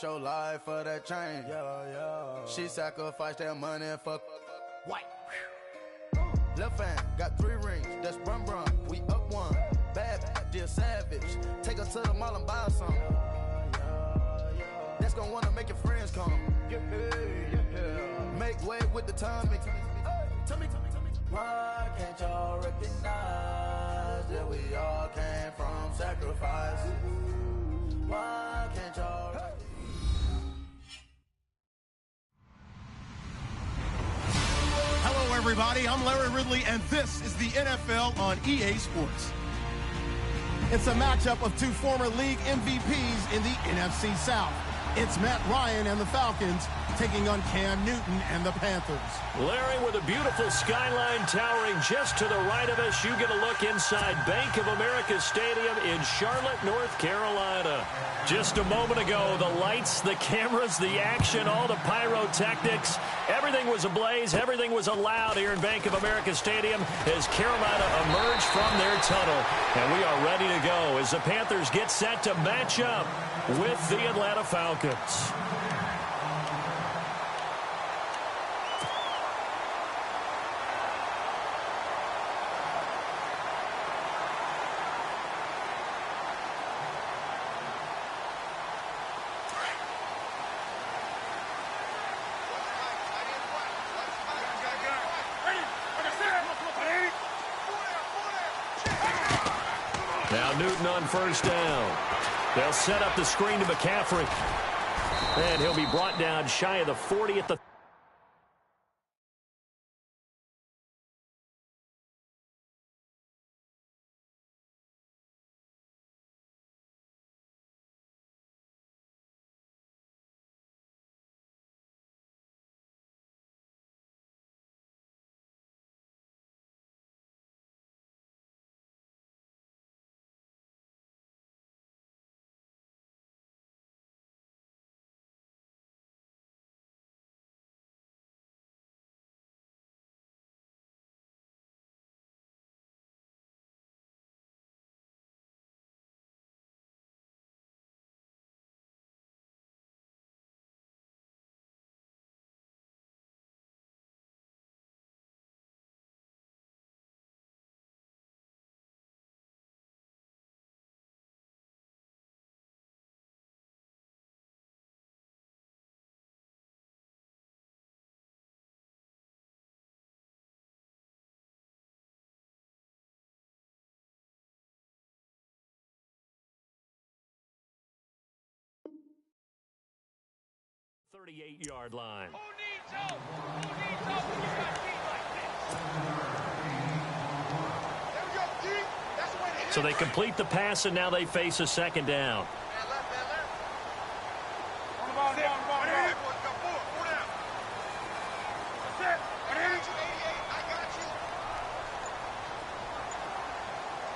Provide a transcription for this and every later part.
your life for that chain. She sacrificed that money for white. Left hand got 3 rings, that's brum brum. We up one, bad, dear savage. Take her to the mall and buy some. That's gonna wanna make your friends come. Make way with the timing. Tell me. Why can't y'all recognize that we all came from sacrifice? Why can't y'all? Hello, everybody. I'm Larry Ridley, and this is the NFL on EA Sports. It's a matchup of 2 former league MVPs in the NFC South. It's Matt Ryan and the Falcons taking on Cam Newton and the Panthers. Larry, with a beautiful skyline towering just to the right of us, you get a look inside Bank of America Stadium in Charlotte, North Carolina. Just a moment ago, the lights, the cameras, the action, all the pyrotechnics, everything was ablaze, everything was allowed here in Bank of America Stadium as Carolina emerged from their tunnel. And we are ready to go as the Panthers get set to match up with the Atlanta Falcons. Now Newton on first down. They'll set up the screen to McCaffrey. And he'll be brought down shy of the 40 at the... ...38-yard line. Who needs help? Who needs help when you got feet like this? There we go, D. That's the way to hit. So they complete the pass, and now they face a second down. Man left. On the ball. Go four down. That's it. I got you, 88. I got you.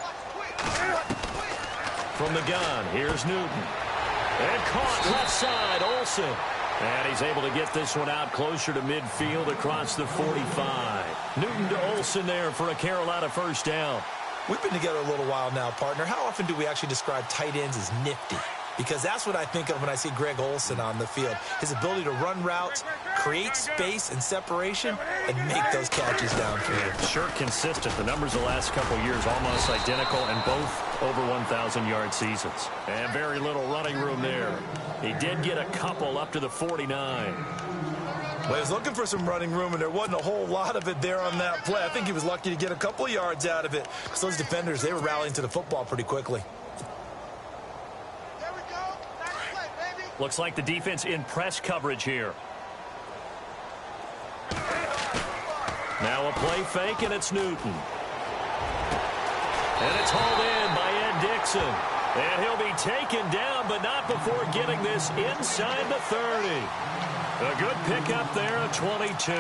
Watch, quick. From the gun, here's Newton. And caught left side, Olsen. And he's able to get this one out closer to midfield across the 45. Newton to Olsen there for a Carolina first down. We've been together a little while now, partner. How often do we actually describe tight ends as nifty? Because that's what I think of when I see Greg Olsen on the field. His ability to run routes, create space and separation, and make those catches downfield. Sure consistent. The numbers the last couple of years almost identical, and both over 1,000-yard seasons. And very little running room there. He did get a couple up to the 49. Well, he was looking for some running room, and there wasn't a whole lot of it there on that play. I think he was lucky to get a couple of yards out of it. Because those defenders, they were rallying to the football pretty quickly. There we go. Nice play, baby. Looks like the defense in press coverage here. Now a play fake, and it's Newton. And it's hauled in by Ed Dixon. And he'll be taken down, but not before getting this inside the 30. A good pickup there at 22.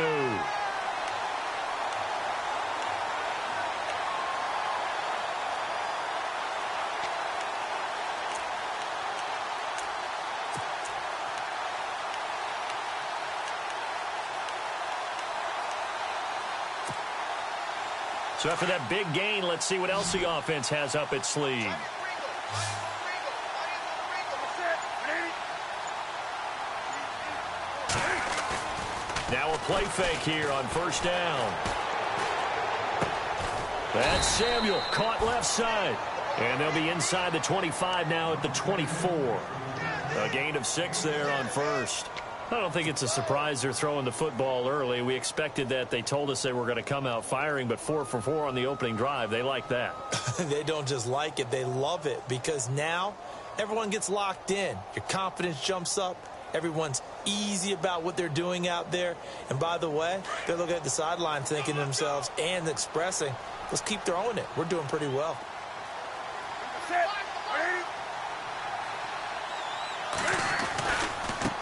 So after that big gain, let's see what else the offense has up its sleeve. Now a play fake here on first down. That's Samuel, caught left side. And they'll be inside the 25 now at the 24. A gain of 6 there on first. I don't think it's a surprise they're throwing the football early. We expected that. They told us they were going to come out firing, but 4 for 4 on the opening drive. They like that. They don't just like it, they love it, because now everyone gets locked in. Your confidence jumps up. Everyone's easy about what they're doing out there. And by the way, they're looking at the sideline thinking to themselves and expressing, let's keep throwing it. We're doing pretty well.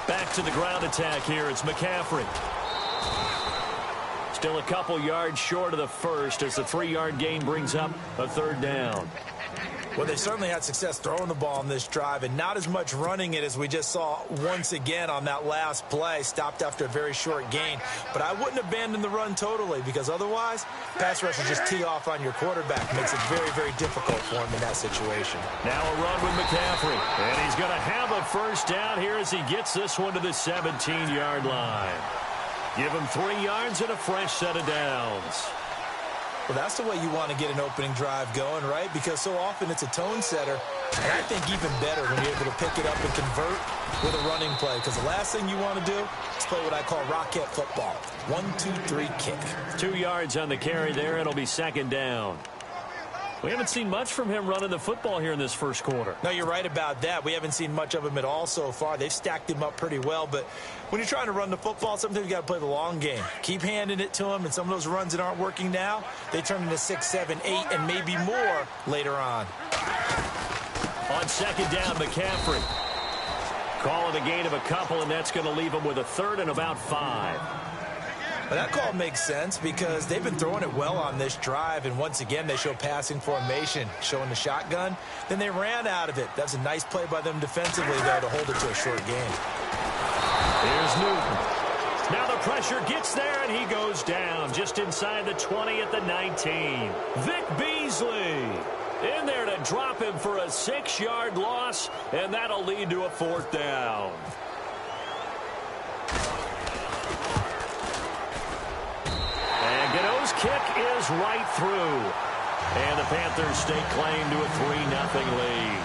Back to the ground attack here. It's McCaffrey. Still a couple yards short of the first as the 3-yard gain brings up a third down. Well, they certainly had success throwing the ball on this drive and not as much running it as we just saw once again on that last play. Stopped after a very short gain. But I wouldn't abandon the run totally, because otherwise, pass rush will just tee off on your quarterback. Makes it very, very difficult for him in that situation. Now a run with McCaffrey. And he's going to have a first down here as he gets this one to the 17-yard line. Give him 3 yards and a fresh set of downs. Well, that's the way you want to get an opening drive going, right? Because so often it's a tone setter. And I think even better when you're able to pick it up and convert with a running play. Because the last thing you want to do is play what I call rocket football. 1, 2, 3, kick. 2 yards on the carry there. It'll be second down. We haven't seen much from him running the football here in this first quarter. No, you're right about that. We haven't seen much of him at all so far. They've stacked him up pretty well. But when you're trying to run the football, sometimes you got to play the long game. Keep handing it to him, and some of those runs that aren't working now, they turn into 6, 7, 8, and maybe more later on. On second down, McCaffrey. Calling a gain of a couple, and that's going to leave him with a third and about 5. But that call makes sense because they've been throwing it well on this drive, and once again they show passing formation, showing the shotgun. Then they ran out of it. That's a nice play by them defensively, though, to hold it to a short gain. Here's Newton. Now the pressure gets there, and he goes down just inside the 20 at the 19. Vic Beasley in there to drop him for a 6-yard loss, and that'll lead to a 4th down. Gano's kick is right through. And the Panthers stake claim to a 3-0 lead.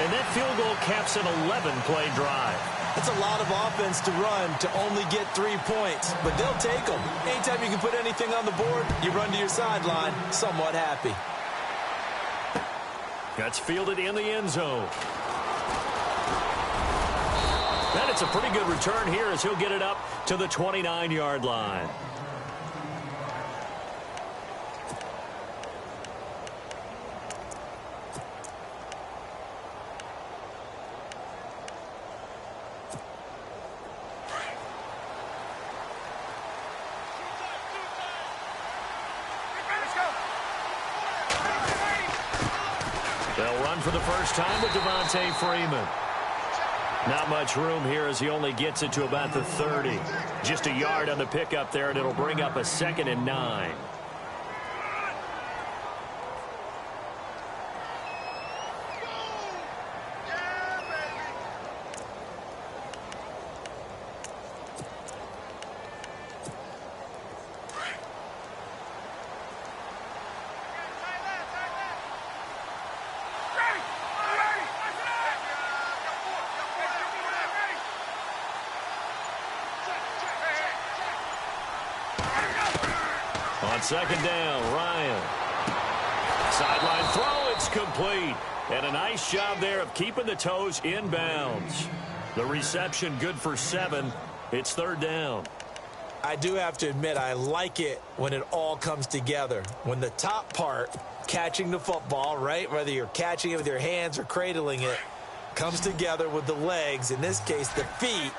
And that field goal caps an 11-play drive. That's a lot of offense to run to only get 3 points, but they'll take them. Anytime you can put anything on the board, you run to your sideline somewhat happy. That's fielded in the end zone. And it's a pretty good return here as he'll get it up to the 29-yard line. They'll run for the first time with Devontae Freeman. Not much room here as he only gets it to about the 30. Just a yard on the pickup there, and it'll bring up a 2nd and 9. On second down, Ryan. Sideline throw, it's complete. And a nice job there of keeping the toes inbounds. The reception good for 7. It's 3rd down. I do have to admit, I like it when it all comes together. When the top part, catching the football, right, whether you're catching it with your hands or cradling it, comes together with the legs, in this case the feet,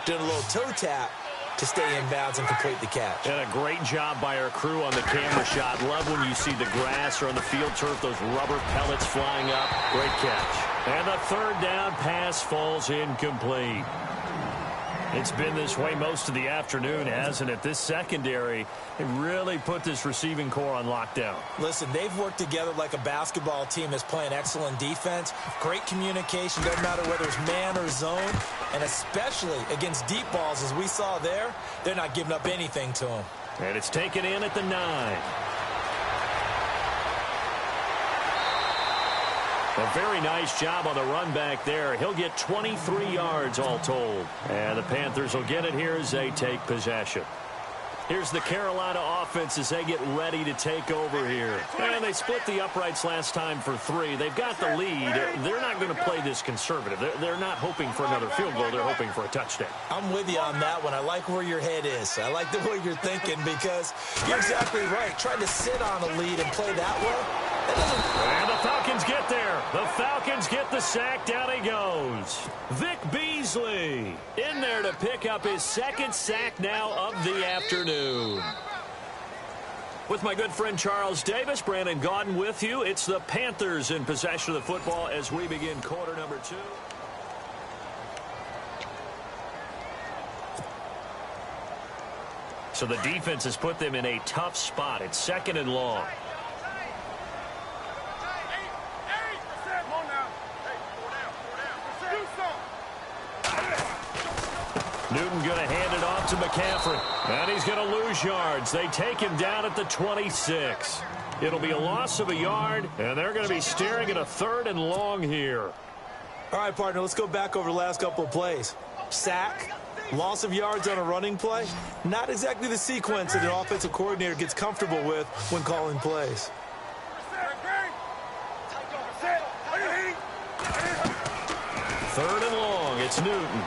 doing a little toe tap to stay in bounds and complete the catch. And a great job by our crew on the camera shot. Love when you see the grass or on the field turf, those rubber pellets flying up. Great catch. And the 3rd down pass falls incomplete. It's been this way most of the afternoon, hasn't it? This secondary, it really put this receiving core on lockdown. Listen, they've worked together like a basketball team that's playing excellent defense. Great communication, doesn't matter whether it's man or zone. And especially against deep balls, as we saw there, they're not giving up anything to them. And it's taken in at the 9. A very nice job on the run back there. He'll get 23 yards all told. And the Panthers will get it here as they take possession. Here's the Carolina offense as they get ready to take over here. And they split the uprights last time for 3. They've got the lead. They're not going to play this conservative. They're not hoping for another field goal. They're hoping for a touchdown. I'm with you on that one. I like where your head is. I like the way you're thinking because you're exactly right. Trying to sit on a lead and play that way, and the Falcons get there. The Falcons get the sack. Down he goes. Vic Beasley in there to pick up his 2nd sack now of the afternoon. With my good friend Charles Davis, Brandon Gaudin with you. It's the Panthers in possession of the football as we begin quarter number 2. So the defense has put them in a tough spot. It's 2nd and long. Newton going to hand it off to McCaffrey. And he's going to lose yards. They take him down at the 26. It'll be a loss of a yard, and they're going to be staring at a 3rd and long here. All right, partner, let's go back over the last couple of plays. Sack, loss of yards on a running play. Not exactly the sequence that an offensive coordinator gets comfortable with when calling plays. 3rd and long. It's Newton.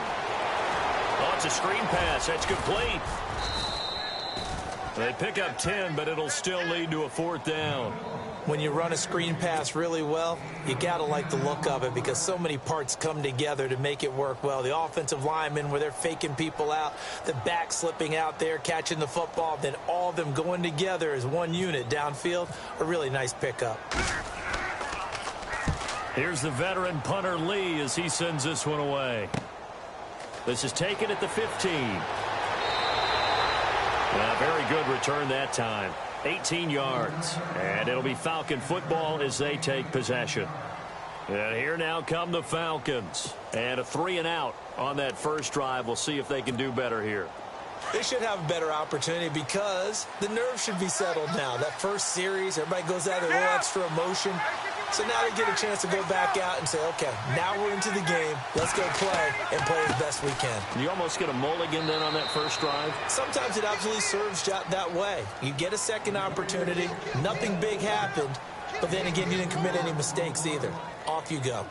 Oh, it's a screen pass. That's complete. They pick up 10, but it'll still lead to a 4th down. When you run a screen pass really well, you got to like the look of it because so many parts come together to make it work well. The offensive linemen, where they're faking people out, the back slipping out there, catching the football, then all of them going together as one unit downfield, a really nice pickup. Here's the veteran punter Lee as he sends this one away. This is taken at the 15. Very good return that time. 18 yards. And it'll be Falcon football as they take possession. And here now come the Falcons. And a 3-and-out on that first drive. We'll see if they can do better here. They should have a better opportunity because the nerves should be settled now. That first series, everybody goes out with a little extra emotion. So now they get a chance to go back out and say, okay, now we're into the game. Let's go play and play as best we can. You almost get a mulligan then on that first drive? Sometimes it absolutely serves that way. You get a second opportunity. Nothing big happened. But then again, you didn't commit any mistakes either. Off you go.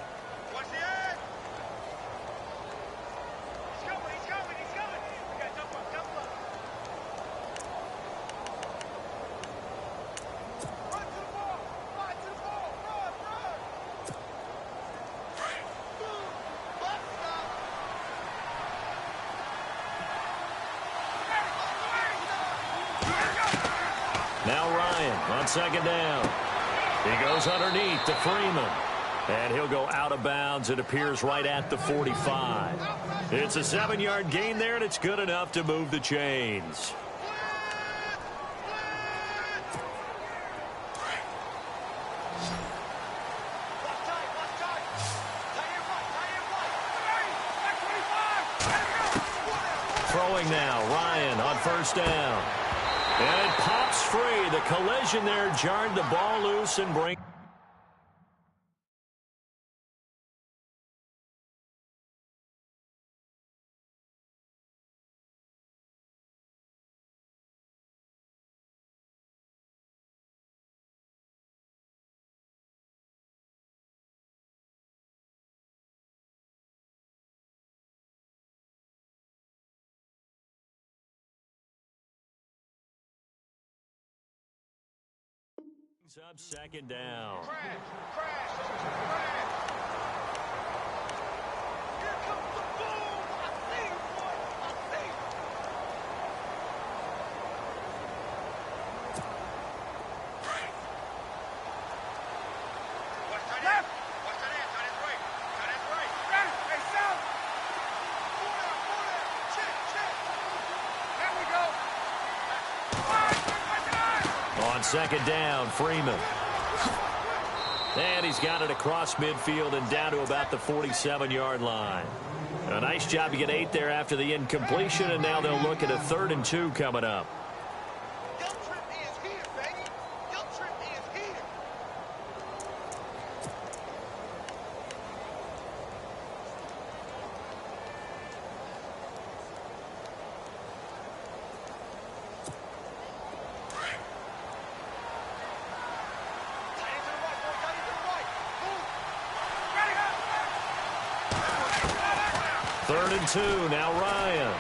Now Ryan on 2nd down. He goes underneath to Freeman. And he'll go out of bounds. It appears right at the 45. It's a 7-yard gain there, and it's good enough to move the chains. Throwing now, Ryan on 1st down. And it pops free. The collision there jarred the ball loose and brings. Up 2nd down. second down, Freeman. And he's got it across midfield and down to about the 47-yard line. A nice job to get 8 there after the incompletion, and now they'll look at a 3rd and 2 coming up. Third and 2, now Ryan.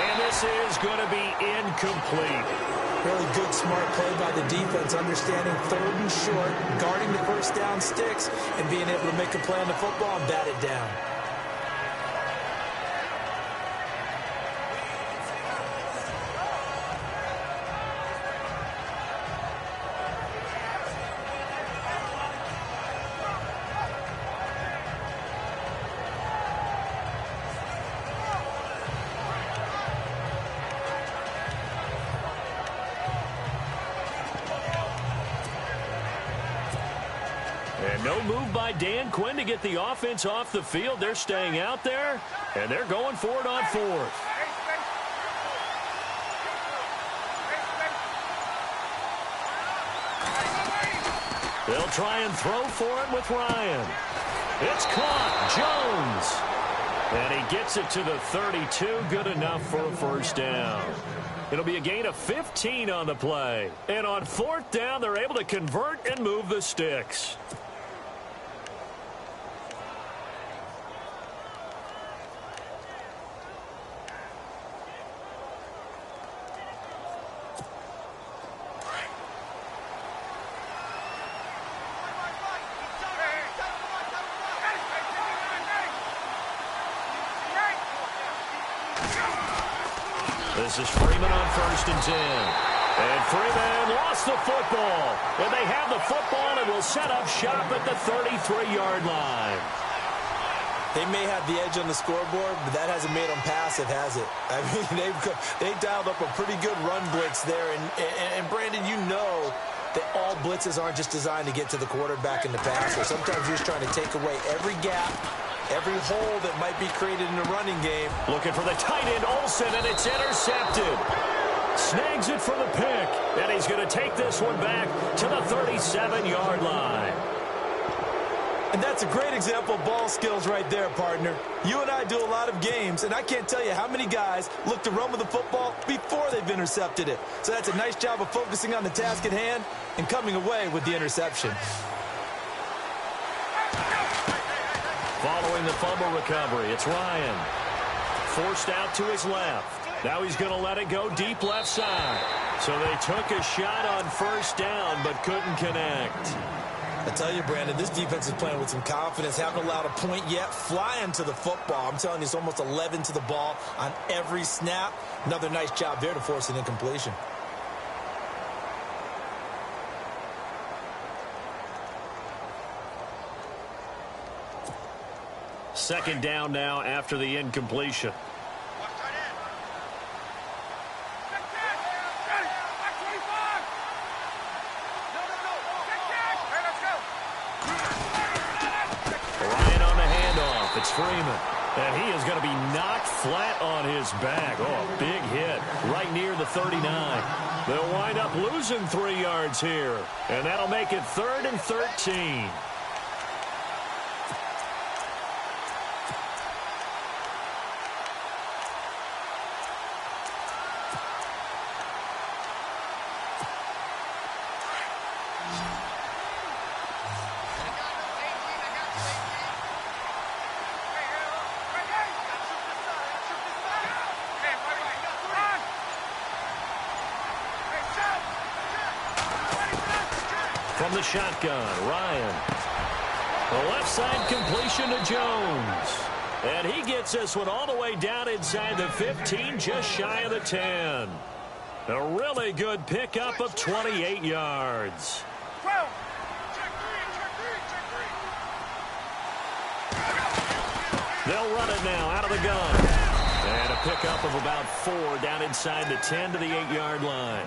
And this is going to be incomplete. Really good, smart play by the defense, understanding 3rd and short, guarding the first down sticks, and being able to make a play on the football and bat it down. And no move by Dan Quinn to get the offense off the field. They're staying out there, and they're going for it on 4th. They'll try and throw for it with Ryan. It's caught. Jones. And he gets it to the 32. Good enough for a first down. It'll be a gain of 15 on the play. And on 4th down, they're able to convert and move the sticks. This is Freeman on 1st and 10. And Freeman lost the football. And they have the football and will set up shop at the 33-yard line. They may have the edge on the scoreboard, but that hasn't made them passive, has it? I mean, they dialed up a pretty good run blitz there. And Brandon, you know that all blitzes aren't just designed to get to the quarterback and the passer. Sometimes you're just trying to take away every gap, every hole that might be created in the running game. Looking for the tight end, Olsen, and it's intercepted. Snags it for the pick, and he's going to take this one back to the 37-yard line. And that's a great example of ball skills right there, partner. You and I do a lot of games, and I can't tell you how many guys look to run with the football before they've intercepted it. So that's a nice job of focusing on the task at hand and coming away with the interception. Following the fumble recovery, it's Ryan. Forced out to his left. Now he's going to let it go deep left side. So they took a shot on 1st down but couldn't connect. I tell you, Brandon, this defense is playing with some confidence. Haven't allowed a point yet. Flying to the football. I'm telling you, it's almost 11 to the ball on every snap. Another nice job there to force an incompletion. Second down now after the incompletion. It's Freeman, and he is going to be knocked flat on his back. Oh, a big hit right near the 39. They'll wind up losing 3 yards here, and that'll make it 3rd and 13. From the shotgun, Ryan. The left side completion to Jones. And he gets this one all the way down inside the 15, just shy of the 10. A really good pickup of 28 yards. They'll run it now out of the gun. And a pickup of about 4 down inside the 10 to the 8-yard line.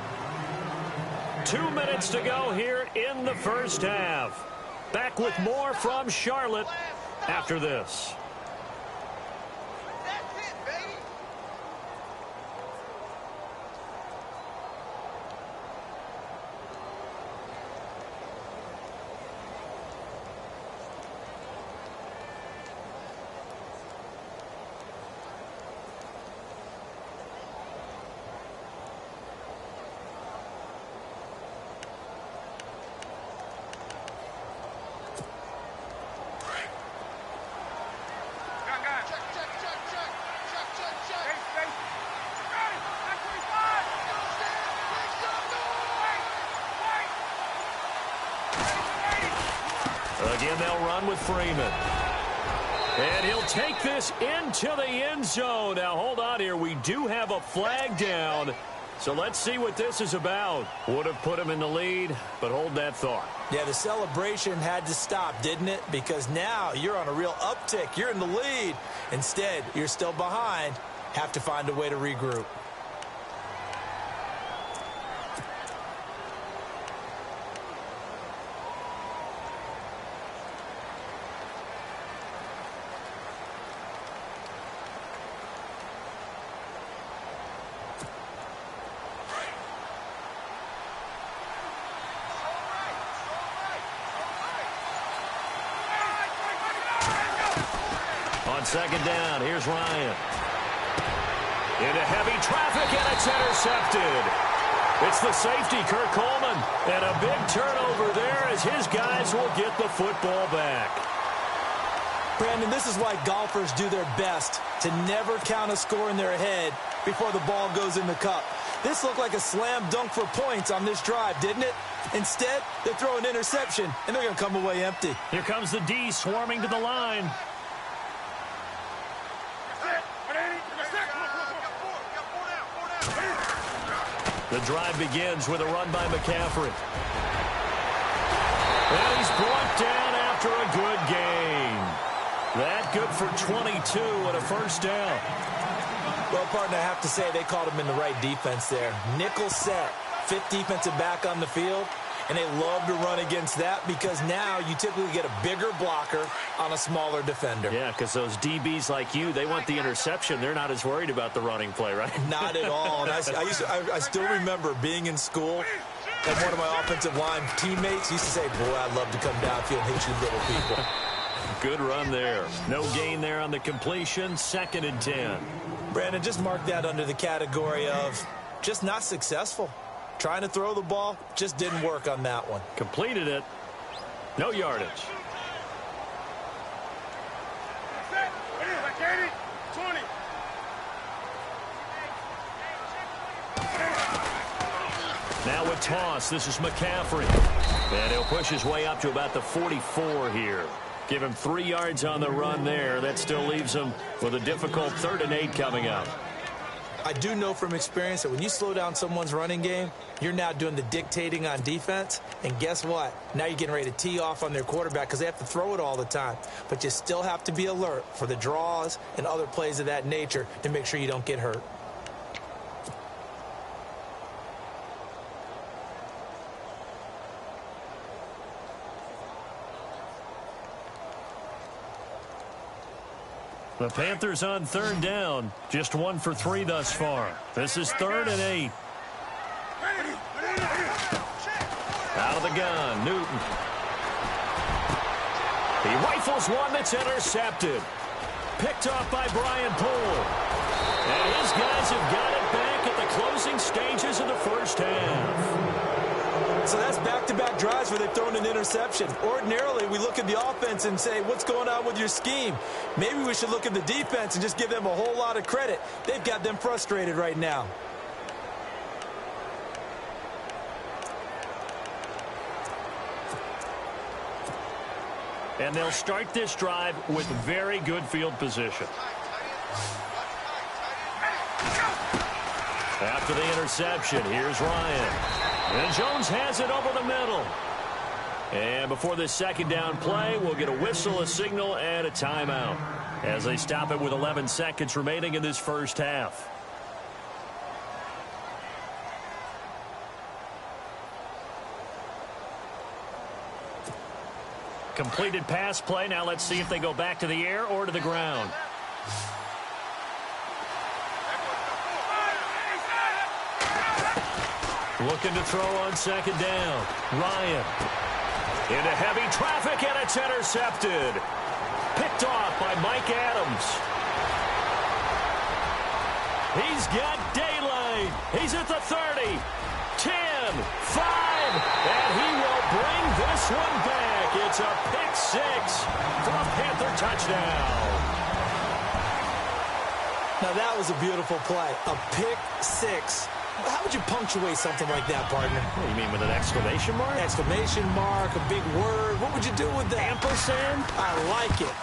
2 minutes to go here in the first half. Back with more from Charlotte after this. Again, they'll run with Freeman. And he'll take this into the end zone. Now, hold on here. We do have a flag down. So let's see what this is about. Would have put him in the lead, but hold that thought. Yeah, the celebration had to stop, didn't it? Because now you're on a real uptick. You're in the lead. Instead, you're still behind. Have to find a way to regroup. On second down, here's Ryan. Into heavy traffic, and it's intercepted. It's the safety, Kirk Coleman. And a big turnover there as his guys will get the football back. Brandon, this is why golfers do their best to never count a score in their head before the ball goes in the cup. This looked like a slam dunk for points on this drive, didn't it? Instead, they throw an interception, and they're going to come away empty. Here comes the D swarming to the line. The drive begins with a run by McCaffrey. And he's brought down after a good game. That good for 22 and a first down. Well, partner, I have to say they called him in the right defense there. Nickel set, fifth defensive back on the field, and they love to run against that because now you typically get a bigger blocker on a smaller defender. Yeah, because those DBs like you, they want the interception. They're not as worried about the running play, right? Not at all. And I still remember being in school, and one of my offensive line teammates used to say, boy, I'd love to come downfield and hit you little people. Good run there. No gain there on the completion. 2nd and 10. Brandon, just mark that under the category of just not successful. Trying to throw the ball, just didn't work on that one. Completed it. No yardage. Now with toss, this is McCaffrey. And he'll push his way up to about the 44 here. Give him 3 yards on the run there. That still leaves him with a difficult 3rd and 8 coming up. I do know from experience that when you slow down someone's running game, you're now doing the dictating on defense. And guess what? Now you're getting ready to tee off on their quarterback because they have to throw it all the time. But you still have to be alert for the draws and other plays of that nature to make sure you don't get hurt. The Panthers on 3rd down. Just 1 for 3 thus far. This is 3rd and 8. Out of the gun, Newton. He rifles one that's intercepted. Picked off by Brian Poole. And his guys have got it back at the closing stages of the first half. So that's back-to-back drives where they've thrown an interception. Ordinarily, we look at the offense and say, what's going on with your scheme? Maybe we should look at the defense and just give them a whole lot of credit. They've got them frustrated right now. And they'll start this drive with very good field position. After the interception, here's Ryan. And Jones has it over the middle. And before this 2nd down play, we'll get a whistle, a signal, and a timeout as they stop it with 11 seconds remaining in this first half. Completed pass play. Now let's see if they go back to the air or to the ground. Looking to throw on second down. Ryan. Into heavy traffic, and it's intercepted. Picked off by Mike Adams. He's got daylight. He's at the 30, 10, 5, and he will bring this one back. It's a pick six for a Panther touchdown. Now that was a beautiful play. A pick six. How would you punctuate something like that, partner? What do you mean, with an exclamation mark? Exclamation mark, a big word. What would you do with that? Ampersand? I like it.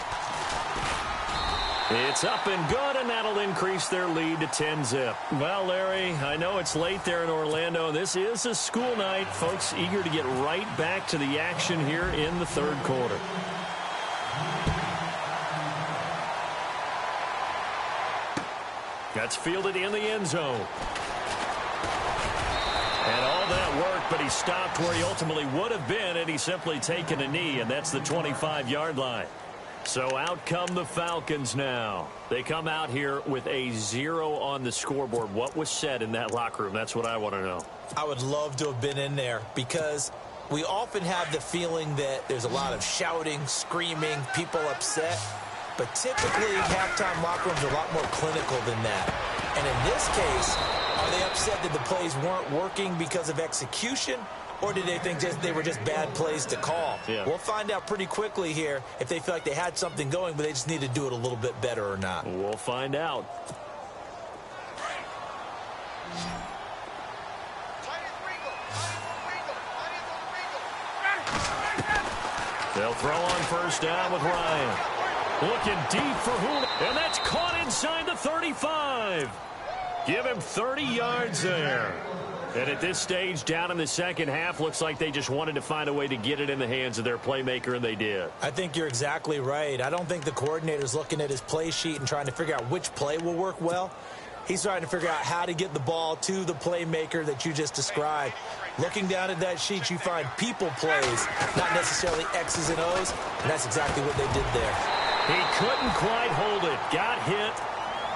It's up and good, and that'll increase their lead to 10-zip. Well, Larry, I know it's late there in Orlando. This is a school night. Folks eager to get right back to the action here in the third quarter. That's fielded in the end zone. And all that work, but he stopped where he ultimately would have been, and he's simply taken a knee, and that's the 25-yard line. So out come the Falcons now. They come out here with a 0 on the scoreboard. What was said in that locker room? That's what I want to know. I would love to have been in there because we often have the feeling that there's a lot of shouting, screaming, people upset. But typically, halftime locker rooms are a lot more clinical than that. And in this case, are they upset that the plays weren't working because of execution? Or did they think they were just bad plays to call? Yeah. We'll find out pretty quickly here if they feel like they had something going, but they just need to do it a little bit better or not. We'll find out. They'll throw on first down with Ryan. Looking deep for Hula, and that's caught inside the 35. Give him 30 yards there. And at this stage, down in the second half, looks like they just wanted to find a way to get it in the hands of their playmaker, and they did. I think you're exactly right. I don't think the coordinator's looking at his play sheet and trying to figure out which play will work well. He's trying to figure out how to get the ball to the playmaker that you just described. Looking down at that sheet, you find people plays, not necessarily X's and O's, and that's exactly what they did there. He couldn't quite hold it. Got hit.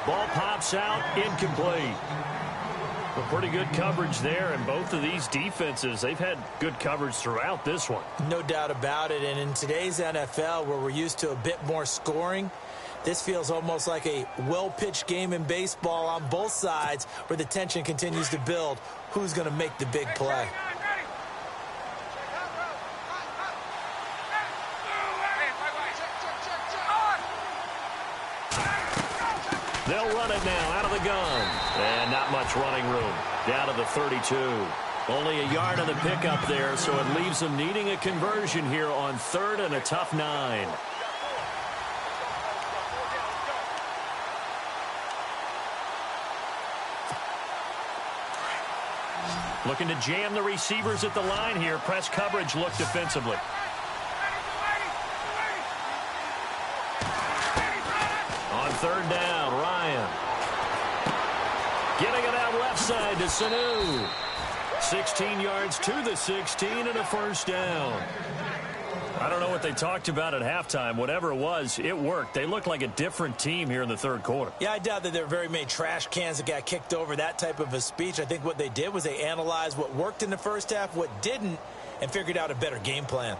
Ball pops out. Incomplete. Well, pretty good coverage there, and both of these defenses, they've had good coverage throughout this one. No doubt about it, and in today's NFL, where we're used to a bit more scoring, this feels almost like a well-pitched game in baseball on both sides where the tension continues to build. Who's going to make the big play? They'll run it now out of the gun. And not much running room. Down to the 32. Only a yard of the pickup there, so it leaves them needing a conversion here on third and a tough 9. Looking to jam the receivers at the line here. Press coverage look defensively. On third down, Ryan. Getting it out left side to Sanu. 16 yards to the 16 and a first down. I don't know what they talked about at halftime. Whatever it was, it worked. They look like a different team here in the third quarter. Yeah, I doubt that there are very many trash cans that got kicked over, that type of a speech. I think what they did was they analyzed what worked in the first half, what didn't, and figured out a better game plan.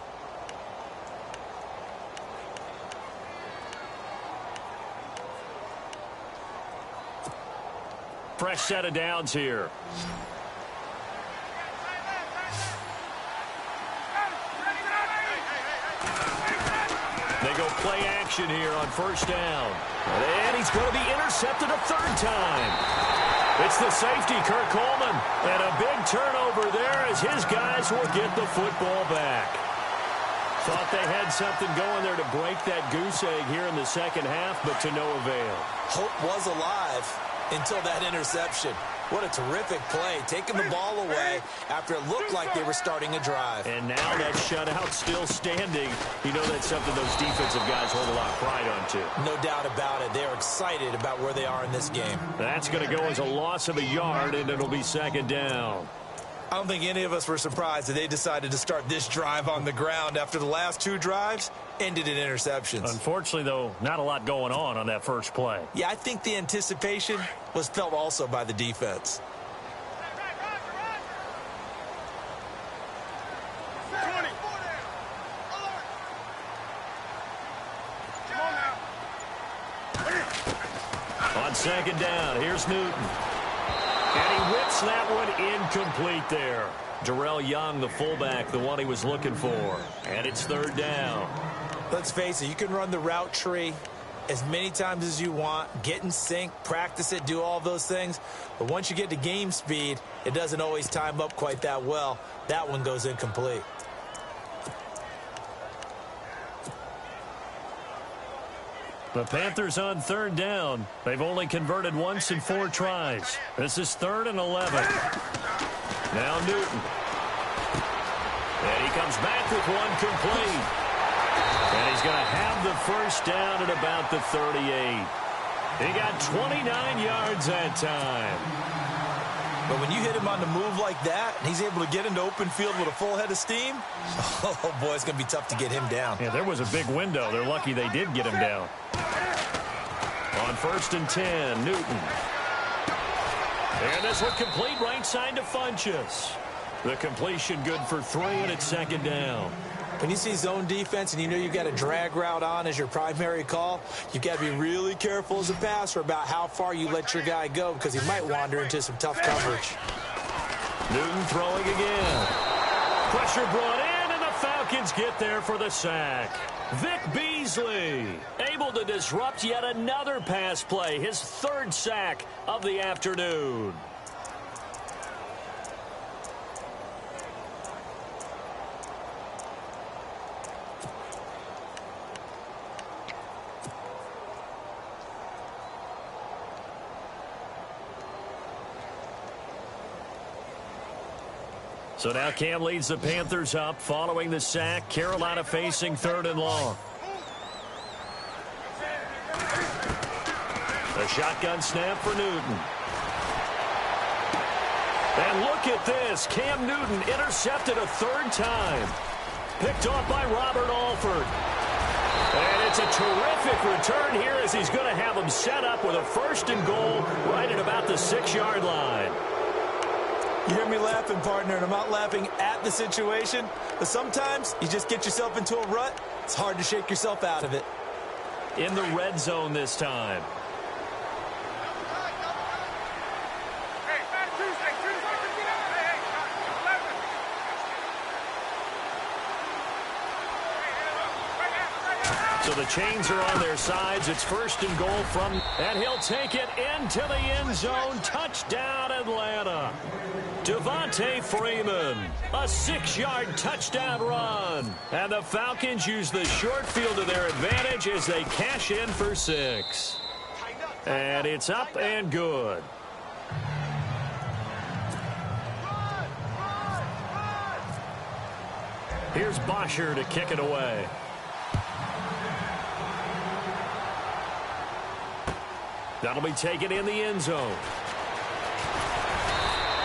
Fresh set of downs here. They go play action here on first down. And he's going to be intercepted a third time. It's the safety, Kirk Coleman. And a big turnover there as his guys will get the football back. Thought they had something going there to break that goose egg here in the second half, but to no avail. Hope was alive until that interception. What a terrific play, taking the ball away after it looked like they were starting a drive. And now that shutout still standing. You know that's something those defensive guys hold a lot of pride on, too. No doubt about it. They're excited about where they are in this game. That's going to go as a loss of a yard, and it'll be second down. I don't think any of us were surprised that they decided to start this drive on the ground after the last 2 drives ended in interceptions. Unfortunately, though, not a lot going on that first play. Yeah, I think the anticipation was felt also by the defense. On second down, here's Newton. And he whips that one incomplete there. Darrell Young, the fullback, the one he was looking for. And it's third down. Let's face it, you can run the route tree as many times as you want, get in sync, practice it, do all those things. But once you get to game speed, it doesn't always time up quite that well. That one goes incomplete. The Panthers on third down. They've only converted once in 4 tries. This is 3rd and 11. Now Newton. And he comes back with one complete. And he's going to have the first down at about the 38. He got 29 yards that time. But when you hit him on the move like that, and he's able to get into open field with a full head of steam, oh boy, it's going to be tough to get him down. Yeah, there was a big window. They're lucky they did get him down. On 1st and 10, Newton. And this one complete right side to Funchess. The completion good for 3, and it's 2nd down. When you see zone defense and you know you've got a drag route on as your primary call, you've got to be really careful as a passer about how far you let your guy go because he might wander into some tough coverage. Newton throwing again. Pressure brought in, and the Falcons get there for the sack. Vic Beasley able to disrupt yet another pass play, his 3rd sack of the afternoon. So now Cam leads the Panthers up following the sack. Carolina facing 3rd and long. A shotgun snap for Newton. And look at this. Cam Newton intercepted a 3rd time. Picked off by Robert Alford. And it's a terrific return here as he's going to have him set up with a 1st and goal right at about the 6-yard line. You hear me laughing, partner, and I'm not laughing at the situation, but sometimes you just get yourself into a rut. It's hard to shake yourself out of it. In the red zone this time. So the chains are on their sides. It's 1st and goal from, and he'll take it into the end zone. Touchdown, Atlanta. Devontae Freeman, a 6-yard touchdown run. And the Falcons use the short field to their advantage as they cash in for 6. And it's up and good. Here's Bosher to kick it away. That'll be taken in the end zone.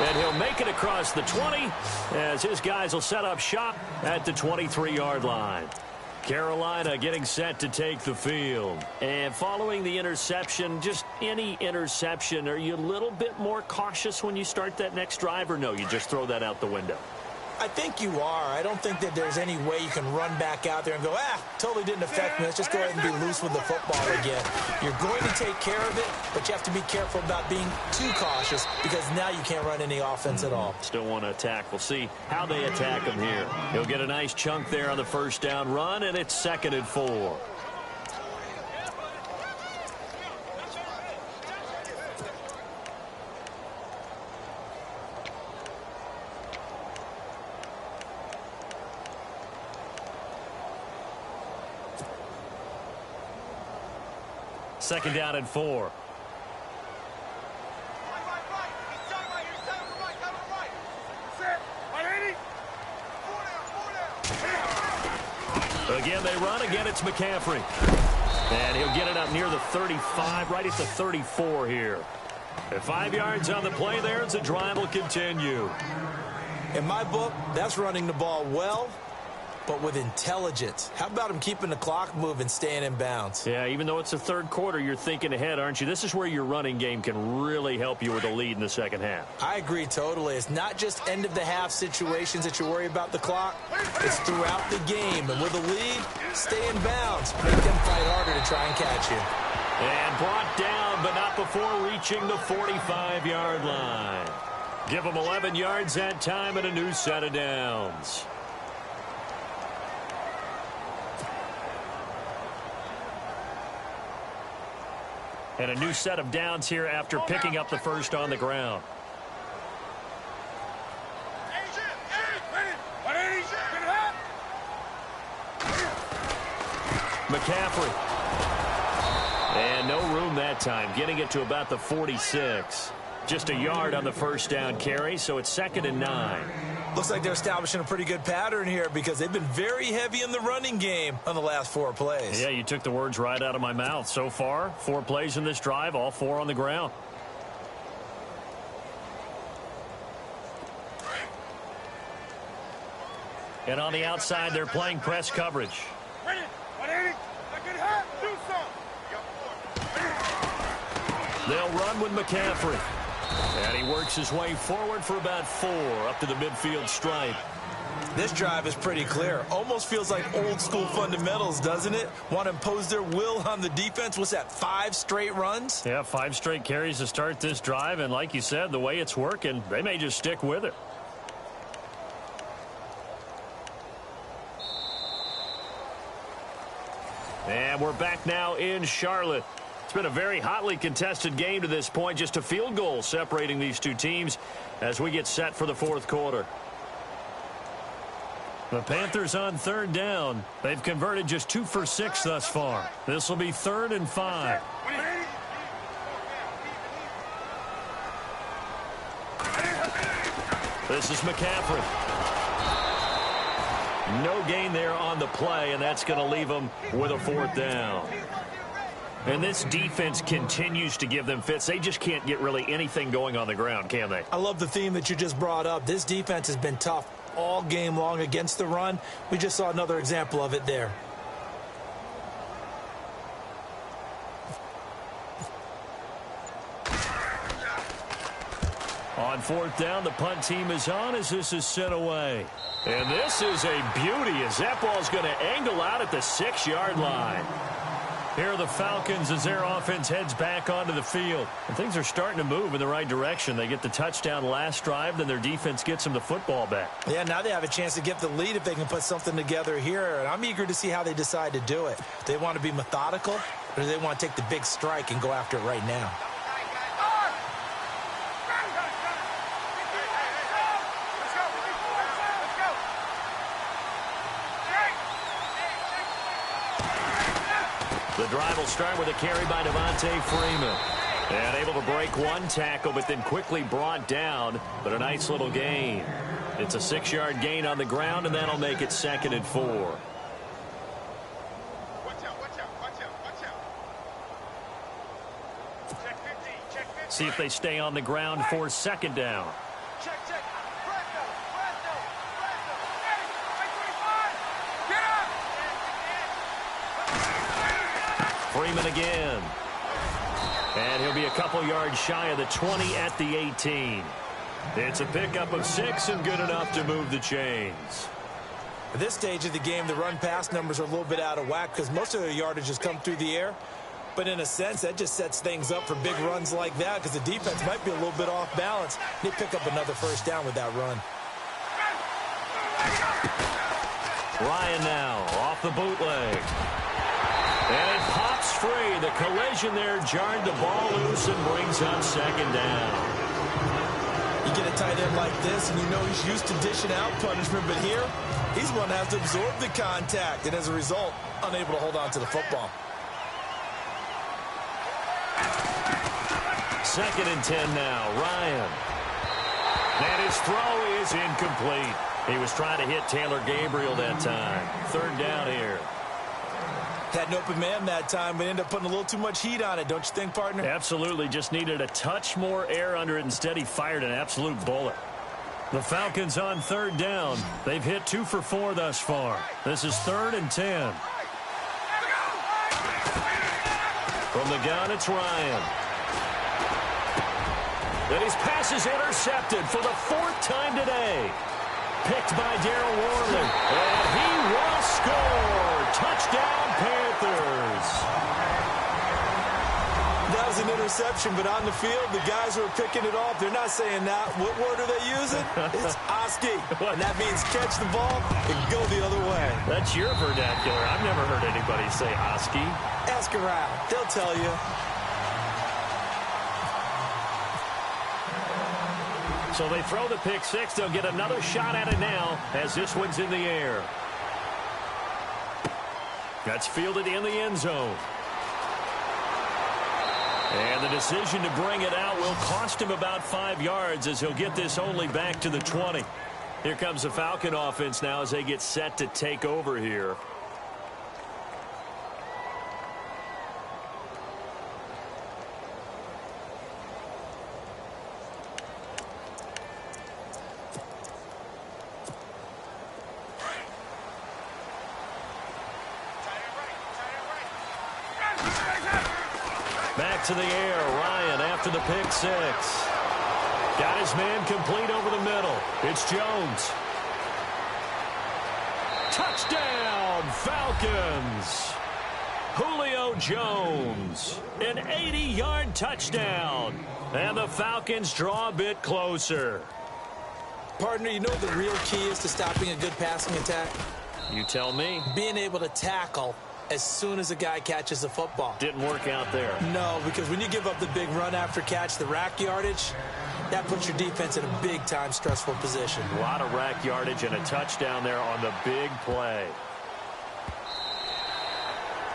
And he'll make it across the 20 as his guys will set up shop at the 23-yard line. Carolina getting set to take the field. And following the interception, just any interception, are you a little bit more cautious when you start that next drive, or no, you just throw that out the window? I think you are. I don't think that there's any way you can run back out there and go, totally didn't affect me. Let's just go ahead and be loose with the football again. You're going to take care of it, but you have to be careful about being too cautious because now you can't run any offense at all. Still want to attack. We'll see how they attack him here. He'll get a nice chunk there on the 1st down run, and it's 2nd and 4. Second down and 4. Again, they run. Again, it's McCaffrey. And he'll get it up near the 35, right at the 34 here. At 5 yards on the play there, as the drive will continue. In my book, that's running the ball well, but with intelligence. How about him keeping the clock moving, staying in bounds? Yeah, even though it's the third quarter, you're thinking ahead, aren't you? This is where your running game can really help you with a lead in the second half. I agree totally. It's not just end-of-the-half situations that you worry about the clock. It's throughout the game. And with a lead, stay in bounds. Make them fight harder to try and catch you. And brought down, but not before reaching the 45-yard line. Give them 11 yards that time and a new set of downs. And a new set of downs here after picking up the first on the ground. McCaffrey. And no room that time, getting it to about the 46. Just a yard on the first down carry, so it's 2nd and 9. Looks like they're establishing a pretty good pattern here because they've been very heavy in the running game on the last 4 plays. Yeah, you took the words right out of my mouth. So far, 4 plays in this drive, all 4 on the ground. And on the outside, they're playing press coverage. They'll run with McCaffrey. And he works his way forward for about 4 up to the midfield stripe. This drive is pretty clear. Almost feels like old school fundamentals, doesn't it? Want to impose their will on the defense. What's that, 5 straight runs? Yeah, 5 straight carries to start this drive. And like you said, the way it's working, they may just stick with it. And we're back now in Charlotte. It's been a very hotly contested game to this point. Just a field goal separating these two teams as we get set for the 4th quarter. The Panthers on 3rd down. They've converted just 2 for 6 thus far. This will be 3rd and 5. This is McCaffrey. No gain there on the play, and that's going to leave them with a 4th down. And this defense continues to give them fits. They just can't get really anything going on the ground, can they? I love the theme that you just brought up. This defense has been tough all game long against the run. We just saw another example of it there. On 4th down, the punt team is on as this is sent away. And this is a beauty as that ball's going to angle out at the 6-yard line. Here are the Falcons as their offense heads back onto the field. And things are starting to move in the right direction. They get the touchdown last drive, then their defense gets them the football back. Yeah, now they have a chance to get the lead if they can put something together here. And I'm eager to see how they decide to do it. Do they want to be methodical, or do they want to take the big strike and go after it right now? The drive will start with a carry by Devontae Freeman. And able to break 1 tackle, but then quickly brought down. But a nice little gain. It's a 6-yard gain on the ground, and that'll make it 2nd and 4. Watch out, watch out, watch out, watch out. Check 15, check 15. See if they stay on the ground for 2nd down. Check, check. Presto, presto, presto. Hey, 25. Get up. Freeman again. And he'll be a couple yards shy of the 20 at the 18. It's a pickup of 6 and good enough to move the chains. At this stage of the game, the run-pass numbers are a little bit out of whack because most of their yardage has come through the air. But in a sense, that just sets things up for big runs like that because the defense might be a little bit off balance. They pick up another 1st down with that run. Ryan now off the bootleg. And it pops free. The collision there jarred the ball loose and brings up 2nd down. You get a tight end like this, and you know he's used to dishing out punishment, but here, he's one that has to absorb the contact, and as a result, unable to hold on to the football. 2nd and 10 now. Ryan. And his throw is incomplete. He was trying to hit Taylor Gabriel that time. 3rd down here. Had an open man that time, but ended up putting a little too much heat on it, don't you think, partner? Absolutely. Just needed a touch more air under it. Instead, he fired an absolute bullet. The Falcons on third down. They've hit 2 for 4 thus far. This is 3rd and 10. From the gun, it's Ryan. And his pass is intercepted for the 4th time today. Picked by Darryl Worley. And he will score. Touchdown, Panthers. That was an interception, but on the field, the guys who are picking it off, they're not saying that. What word are they using? It's Oski. And that means catch the ball and go the other way. That's your vernacular. I've never heard anybody say Oski. Ask around. They'll tell you. So they throw the pick six. They'll get another shot at it now as this one's in the air. That's fielded in the end zone. And the decision to bring it out will cost him about 5 yards as he'll get this only back to the 20. Here comes the Falcon offense now as they get set to take over here. Back to the air. Ryan after the pick six. Got his man complete over the middle. It's Jones. Touchdown, Falcons. Julio Jones. An 80-yard touchdown. And the Falcons draw a bit closer. Partner, you know what the real key is to stopping a good passing attack? You tell me. Being able to tackle as soon as a guy catches the football. Didn't work out there. No, because when you give up the big run after catch, the rack yardage, that puts your defense in a big-time stressful position. A lot of rack yardage and a touchdown there on the big play.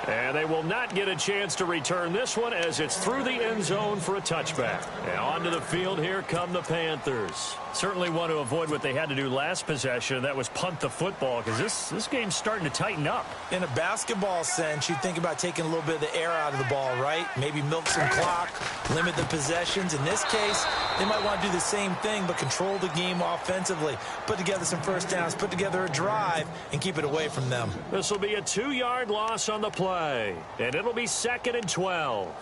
And they will not get a chance to return this one as it's through the end zone for a touchback. And onto the field, here come the Panthers. Certainly want to avoid what they had to do last possession, that was punt the football, because this game's starting to tighten up. In a basketball sense, you think about taking a little bit of the air out of the ball, right? Maybe milk some clock, limit the possessions. In this case, they might want to do the same thing, but control the game offensively. Put together some first downs, put together a drive, and keep it away from them. This will be a 2-yard loss on the play, and it'll be 2nd and 12.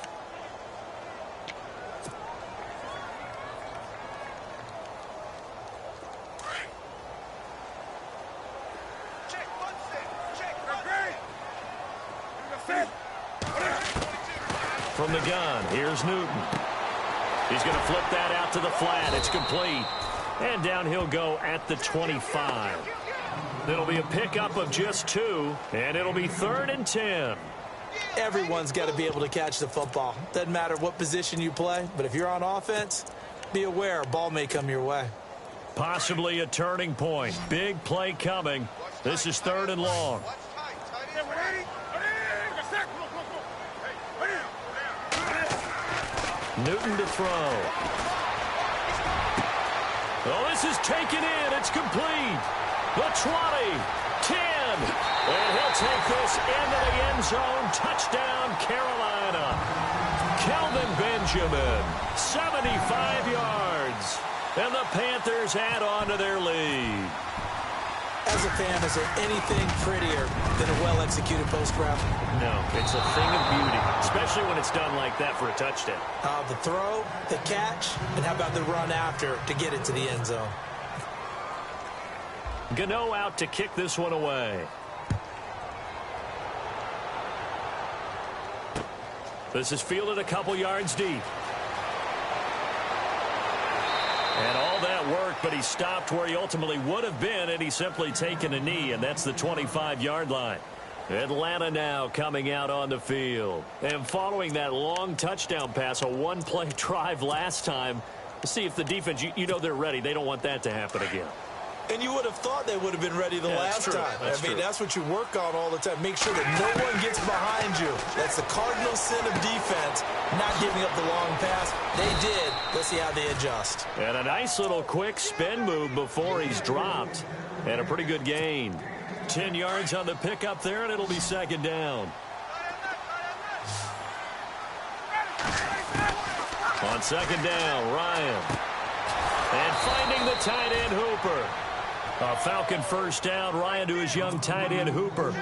From the gun, here's Newton. He's going to flip that out to the flat. It's complete. And down he'll go at the 25. It'll be a pickup of just 2, and it'll be 3rd and 10. Everyone's got to be able to catch the football. Doesn't matter what position you play, but if you're on offense, be aware a ball may come your way. Possibly a turning point. Big play coming. This is 3rd and long. Newton to throw. Oh, this is taken in. It's complete. The 20, 10, and he'll take this into the end zone. Touchdown, Carolina. Kelvin Benjamin, 75 yards. And the Panthers add on to their lead. As a fan, is there anything prettier than a well-executed post route? No, it's a thing of beauty, especially when it's done like that for a touchdown. The throw, the catch, and how about the run after to get it to the end zone? Gano out to kick this one away. This is fielded a couple yards deep. And all that worked, but he stopped where he ultimately would have been, and he's simply taken a knee, and that's the 25-yard line. Atlanta now coming out on the field. And following that long touchdown pass, a one-play drive last time, to see if the defense, you know they're ready. They don't want that to happen again. And you would have thought they would have been ready the last time. That's what you work on all the time. Make sure that no one gets behind you. That's the cardinal sin of defense, not giving up the long pass. They did. Let's see how they adjust. And a nice little quick spin move before he's dropped. And a pretty good gain. 10 yards on the pickup there, and it'll be 2nd down. On 2nd down, Ryan. And finding the tight end, Hooper. A Falcon first down. Ryan to his young tight end, Hooper.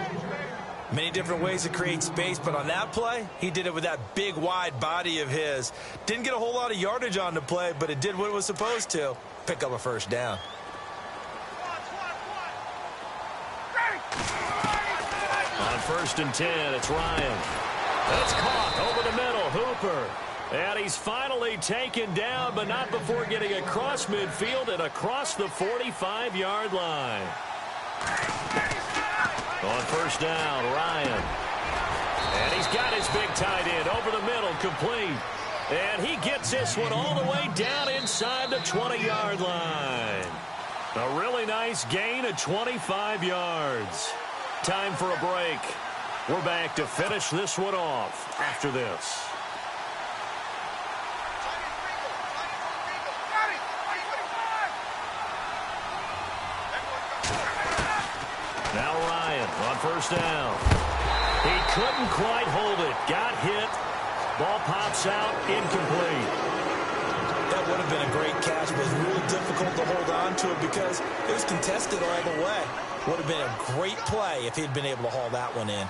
Many different ways to create space, but on that play, he did it with that big, wide body of his. Didn't get a whole lot of yardage on the play, but it did what it was supposed to. Pick up a first down. On 1st and 10, it's Ryan. That's caught over the middle, Hooper. And he's finally taken down, but not before getting across midfield and across the 45-yard line. On 1st down, Ryan. And he's got his big tight end over the middle, complete. And he gets this one all the way down inside the 20-yard line. A really nice gain of 25 yards. Time for a break. We're back to finish this one off after this. Now Ryan on 1st down. He couldn't quite hold it. Got hit. Ball pops out, incomplete. That would have been a great catch, but it was really difficult to hold on to it because it was contested all the way. Would have been a great play if he'd been able to haul that one in.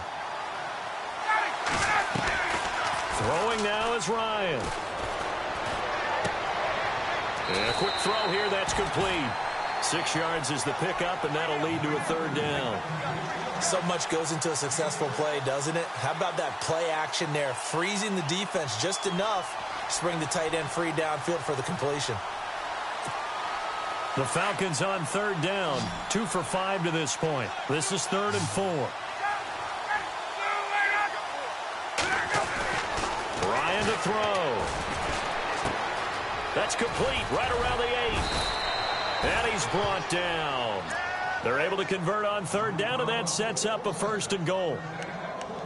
Throwing now is Ryan. And a quick throw here, that's complete. 6 yards is the pickup, and that'll lead to a 3rd down. So much goes into a successful play, doesn't it? How about that play action there, freezing the defense just enough to bring the tight end free downfield for the completion. The Falcons on 3rd down, 2 for 5 to this point. This is 3rd and 4. Ryan to throw. That's complete right around the 8. And he's brought down. They're able to convert on 3rd down, and that sets up a 1st and goal.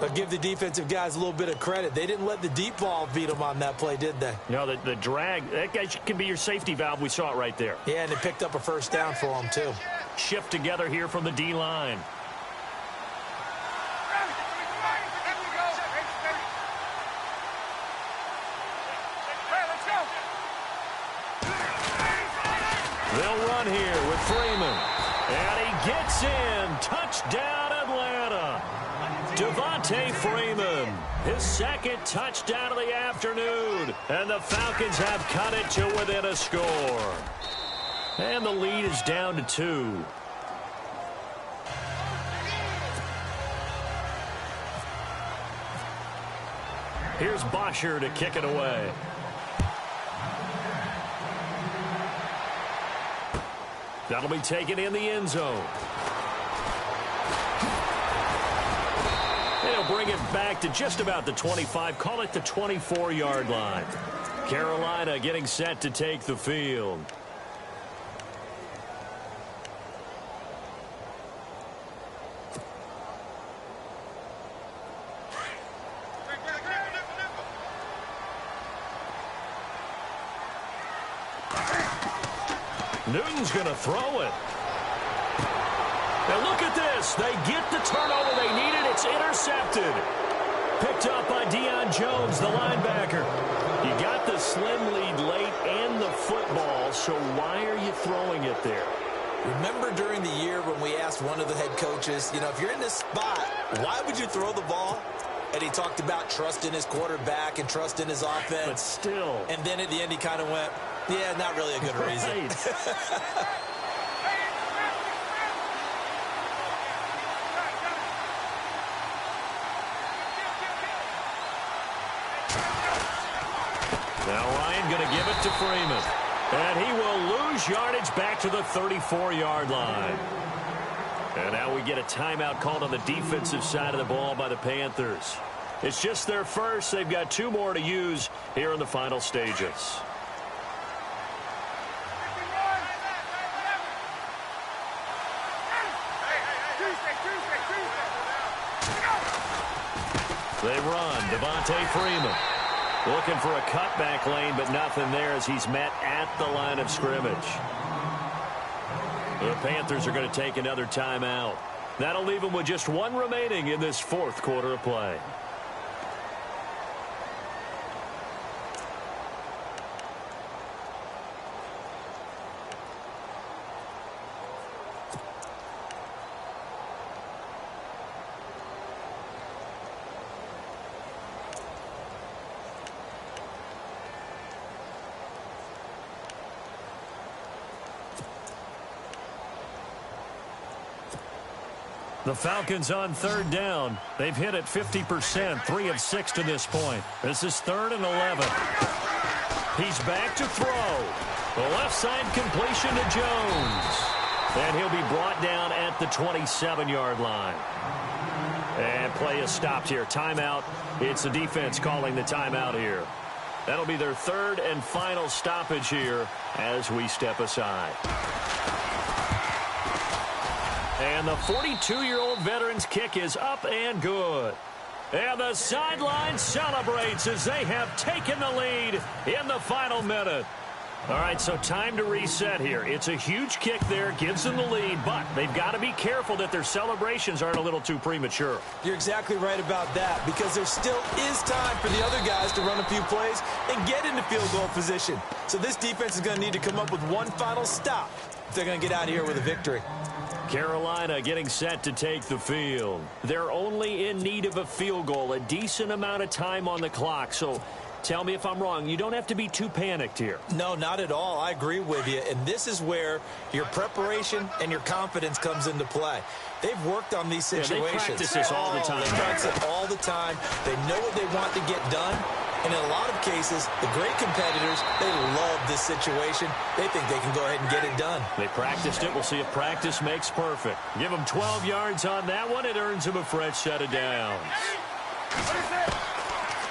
But give the defensive guys a little bit of credit. They didn't let the deep ball beat them on that play, did they? No, the drag, that guy can be your safety valve. We saw it right there. Yeah, and they picked up a 1st down for them, too. Shift together here from the D-line. They'll run here with Freeman. And he gets in. Touchdown, Atlanta. Devontae Freeman, his 2nd touchdown of the afternoon. And the Falcons have cut it to within a score. And the lead is down to 2. Here's Bosher to kick it away. That'll be taken in the end zone. They'll bring it back to just about the 25, call it the 24-yard line. Carolina getting set to take the field. Newton's going to throw it. Now look at this. They get the turnover they needed. It's intercepted. Picked up by Deion Jones, the linebacker. You got the slim lead late and the football, so why are you throwing it there? Remember during the year when we asked one of the head coaches, you know, if you're in this spot, why would you throw the ball? And he talked about trust in his quarterback and trust in his offense. But still. And then at the end he kind of went, yeah, not really a good reason. Now Ryan going to give it to Freeman. And he will lose yardage back to the 34-yard line. And now we get a timeout called on the defensive side of the ball by the Panthers. It's just their first. They've got 2 more to use here in the final stages. They run. Devontae Freeman looking for a cutback lane, but nothing there as he's met at the line of scrimmage. The Panthers are going to take another timeout. That'll leave them with just 1 remaining in this 4th quarter of play. The Falcons on third down. They've hit it 50%, 3 of 6 to this point. This is 3rd and 11. He's back to throw. The left side completion to Jones. And he'll be brought down at the 27-yard line. And play is stopped here. Timeout. It's the defense calling the timeout here. That'll be their 3rd and final stoppage here as we step aside. And the 42-year-old veteran's kick is up and good. And the sideline celebrates as they have taken the lead in the final minute. All right, so time to reset here. It's a huge kick there, gives them the lead, but they've got to be careful that their celebrations aren't a little too premature. You're exactly right about that, because there still is time for the other guys to run a few plays and get into field goal position. So this defense is going to need to come up with one final stop if they're going to get out of here with a victory. Carolina getting set to take the field. They're only in need of a field goal, a decent amount of time on the clock. So tell me if I'm wrong. You don't have to be too panicked here. No, not at all. I agree with you. And this is where your preparation and your confidence comes into play. They've worked on these situations. Yeah, they practice this all the time. They practice it all the time. They know what they want to get done. And in a lot of cases, the great competitors, they love this situation. They think they can go ahead and get it done. They practiced it. We'll see if practice makes perfect. Give them 12 yards on that one. It earns them a fresh set of downs.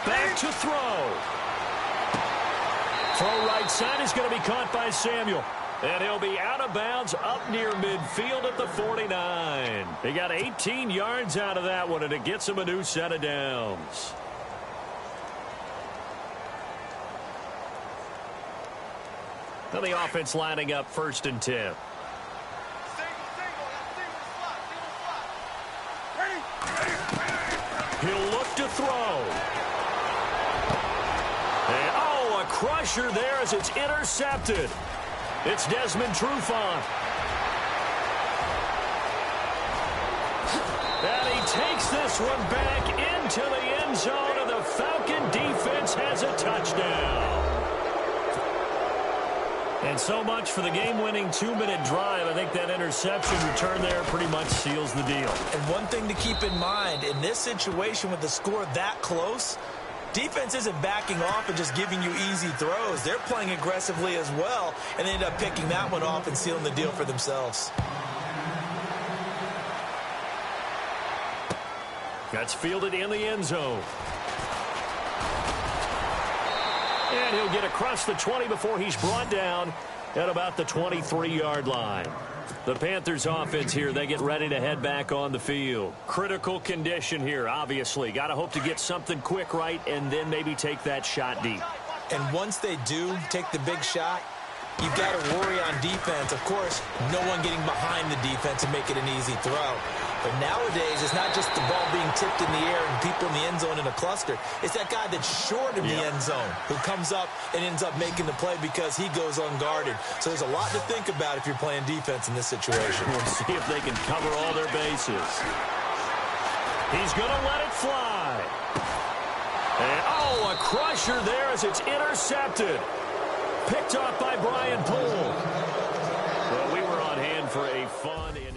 Back to throw. Throw right side is going to be caught by Samuel. And he'll be out of bounds up near midfield at the 49. He got 18 yards out of that one, and it gets him a new set of downs. Now the offense lining up 1st and 10. He'll look to throw. And, oh, a crusher there as it's intercepted. It's Desmond Trufant. And he takes this one back into the end zone, and the Falcon defense has a touchdown. And so much for the game-winning 2-minute drive. I think that interception return there pretty much seals the deal. And one thing to keep in mind, in this situation with the score that close, defense isn't backing off and just giving you easy throws. They're playing aggressively as well, and they end up picking that one off and sealing the deal for themselves. That's fielded in the end zone. And he'll get across the 20 before he's brought down at about the 23-yard line. The Panthers offense here, they get ready to head back on the field. Critical condition here, obviously. Got to hope to get something quick right and then maybe take that shot deep. And once they do take the big shot, you've got to worry on defense. Of course, no one getting behind the defense and make it an easy throw. But nowadays, it's not just the ball being tipped in the air and people in the end zone in a cluster. It's that guy that's short of the end zone who comes up and ends up making the play because he goes unguarded. So there's a lot to think about if you're playing defense in this situation. We'll see if they can cover all their bases. He's going to let it fly. And, oh, a crusher there as it's intercepted. Picked off by Brian Poole. Well, we were on hand for a fun and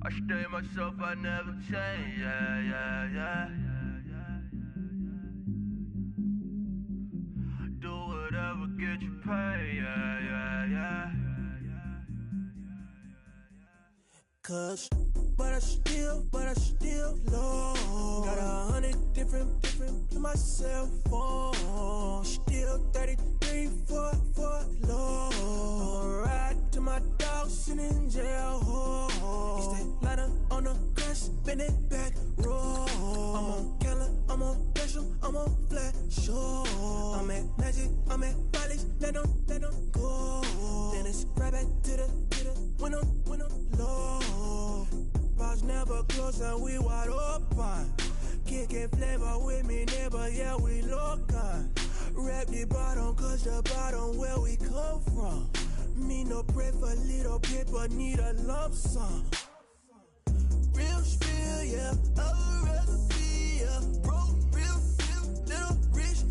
I stay myself, I never change, yeah. Do whatever, get you paid, yeah. 'Cause but I still low. Got 100 different in my cell phone. Still 33 for low. I'ma ride to my dog sitting in jail. It's that ladder on the grass, spin it back, roll. I'm on Keller, I'm on Gresham, I'm on Flat Shore. I'm at Magic, I'm at Bally's, let them go. Then it's right back to the when I'm low. Bars never close and we wide open. Kicking flavor with me, neighbor, yeah, we local. Rap the bottom, cause the bottom where we come from. Me no pray for little paper, need a lump sum. Real spill, yeah, I'd rather be, yeah. Broke, real, little rich.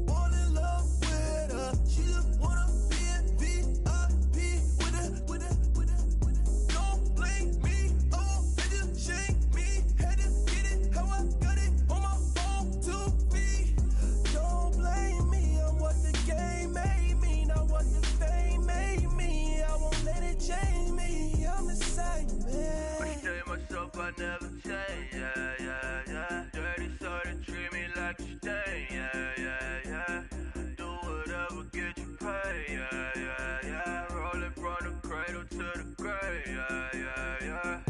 Fall in love with her, she just wanna be in VIP with her. Don't blame me, oh, they just shake me. Had to get it, how I got it, on my phone, 2 feet. Don't blame me, I'm what the game made me, not what the fame made me. I won't let it change me, I'm the same man. I tell myself I never change, yeah. Dirty so they treat me like a stain, yeah. Do whatever, get you paid, yeah. Rolling from the cradle to the grave, yeah.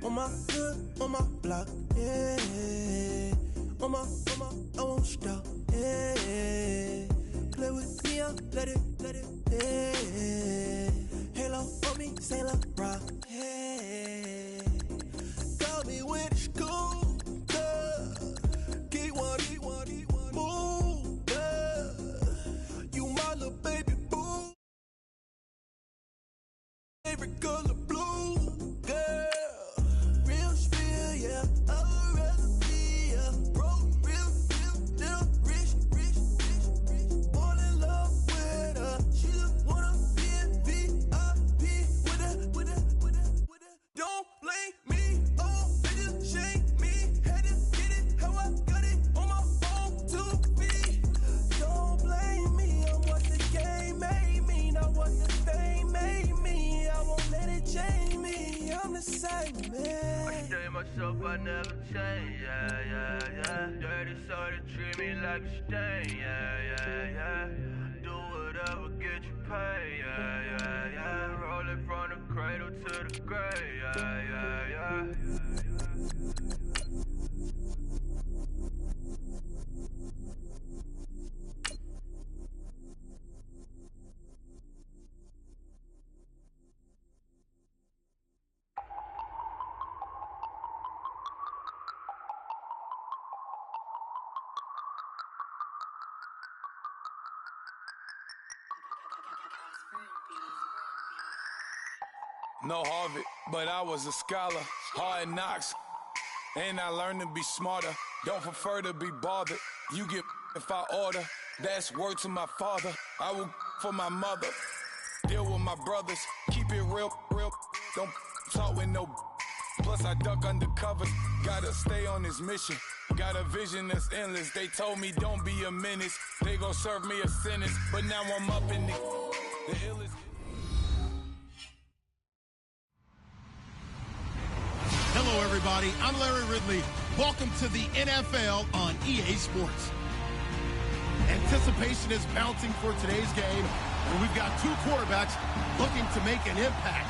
On my hood, on my block, yeah. On my, I won't stop, yeah. Play with me, I'll let it, yeah. Halo on me, Sailor Rock, yeah. Got me with school, yeah. Keep one, move, yeah. You my little baby boo. Favorite color blue, girl. Real spill, yeah. I'd rather be, yeah. Broke, real, little rich. Fall in love with her. She just wanna be in VIP with her. Don't blame me, oh, they just shake me. Had to get it, how I got it, on my phone, 2 feet. Don't blame me, I'm what the game made me, not what the fame made me. I won't let it change me, I'm the same man. I tell myself I never change, yeah. Dirty so they treat me like a stain, yeah. Do whatever, get you paid, yeah. Rolling from the cradle to the grave, yeah. No Harvard, but I was a scholar. Hard knocks, and I learned to be smarter. Don't prefer to be bothered. You get if I order. That's word to my father. I will for my mother. Deal with my brothers. Keep it real. Don't talk with no. Plus I duck undercover. Gotta stay on this mission. Got a vision that's endless. They told me don't be a menace. They gon' serve me a sentence. But now I'm up in the illest. Hello, everybody. I'm Larry Ridley. Welcome to the NFL on EA Sports. Anticipation is mounting for today's game, and we've got two quarterbacks looking to make an impact.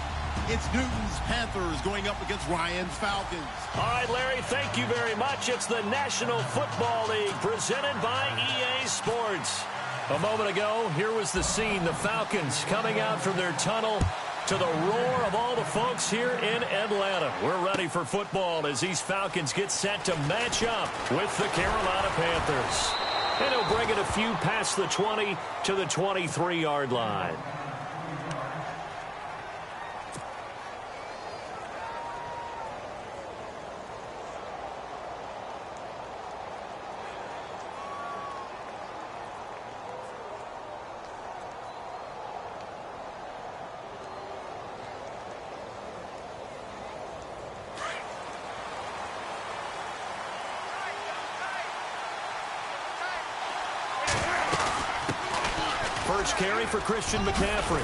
It's Newton's Panthers going up against Ryan's Falcons. All right, Larry, thank you very much. It's the National Football League presented by EA Sports. A moment ago, here was the scene. The Falcons coming out from their tunnel to the roar of all the folks here in Atlanta. We're ready for football as these Falcons get set to match up with the Carolina Panthers. And he'll bring it a few past the 20 to the 23-yard line. first carry for Christian McCaffrey.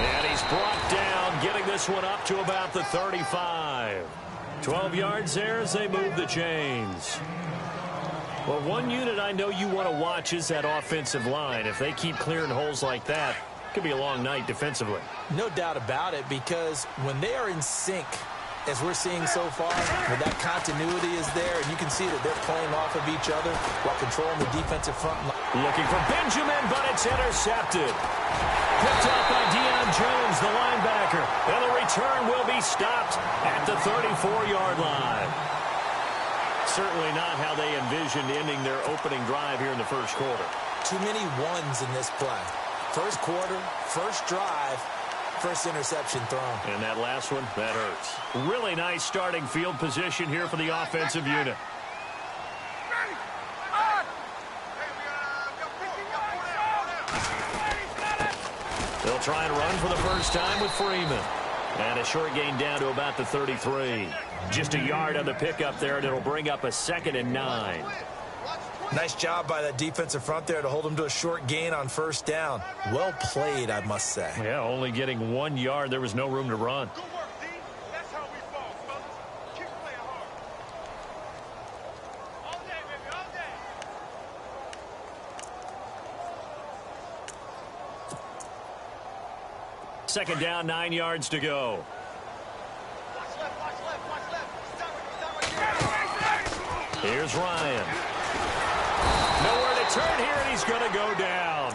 And he's brought down, getting this one up to about the 35. 12 yards there as they move the chains. Well, one unit I know you want to watch is that offensive line. If they keep clearing holes like that, it could be a long night defensively. No doubt about it, because when they are in sync, as we're seeing so far, when that continuity is there, and you can see that they're playing off of each other while controlling the defensive front line. Looking for Benjamin, but it's intercepted. Picked up by Deion Jones, the linebacker. And the return will be stopped at the 34-yard line. Certainly not how they envisioned ending their opening drive here in the first quarter. Too many ones in this play. First quarter, first drive, first interception thrown. And that last one, that hurts. Really nice starting field position here for the offensive unit. They'll try and run for the first time with Freeman. And a short gain down to about the 33. Just a yard on the pickup there, and it'll bring up a 2nd and 9. Nice job by that defensive front there to hold them to a short gain on first down. Well played, I must say. Yeah, only getting 1 yard. There was no room to run. Good work, D. That's how we fall, fellas. Keep playing hard. All day, baby, all day. Second down, 9 yards to go. Watch left, watch left, watch left. Stop it. Here's Ryan. Nowhere to turn here, and he's going to go down.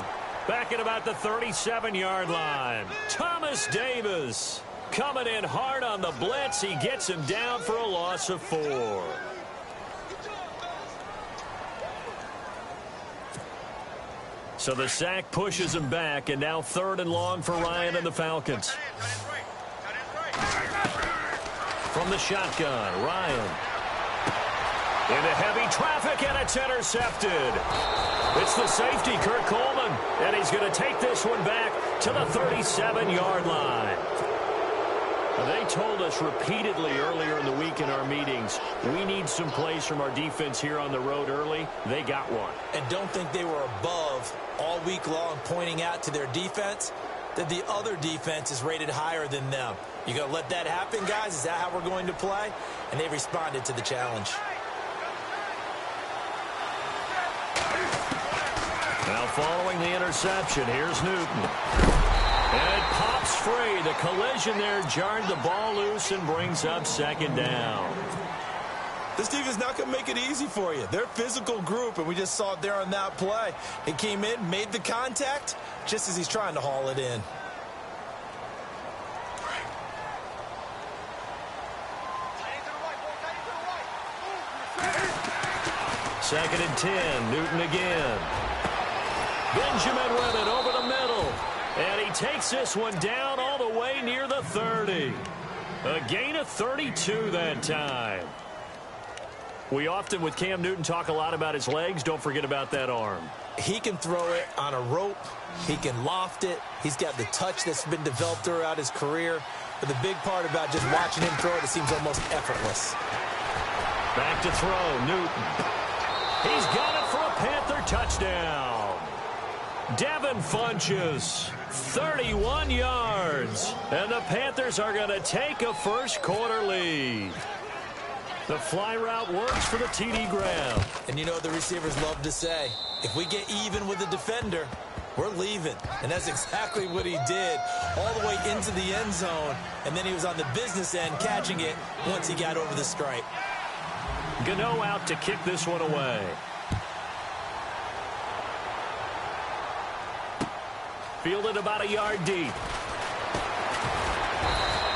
Back at about the 37-yard line. Thomas Davis coming in hard on the blitz. He gets him down for a loss of 4. So the sack pushes him back, and now 3rd and long for Ryan and the Falcons. From the shotgun, Ryan. Into heavy traffic, and it's intercepted. It's the safety, Kurt Coleman, and he's going to take this one back to the 37-yard line. Now, they told us repeatedly earlier in the week in our meetings, we need some plays from our defense here on the road early. They got one. And don't think they were above all week long pointing out to their defense that the other defense is rated higher than them. You going to let that happen, guys? Is that how we're going to play? And they responded to the challenge. Now following the interception, here's Newton. And it pops free. The collision there jarred the ball loose and brings up 2nd down. This defense is not going to make it easy for you. They're a physical group, and we just saw it there on that play. It came in, made the contact, just as he's trying to haul it in. Second and 10, Newton again. Benjamin with it over the middle. And he takes this one down all the way near the 30. A gain of 32 that time. We often, with Cam Newton, talk a lot about his legs. Don't forget about that arm. He can throw it on a rope. He can loft it. He's got the touch that's been developed throughout his career. But the big part about just watching him throw it, it seems almost effortless. Back to throw, Newton. He's got it for a Panther touchdown. Devin Funchess, 31 yards. And the Panthers are going to take a first quarter lead. The fly route works for the TD grab. And you know what the receivers love to say? If we get even with the defender, we're leaving. And that's exactly what he did, all the way into the end zone. And then he was on the business end catching it once he got over the stripe. Gano out to kick this one away. Fielded about a yard deep.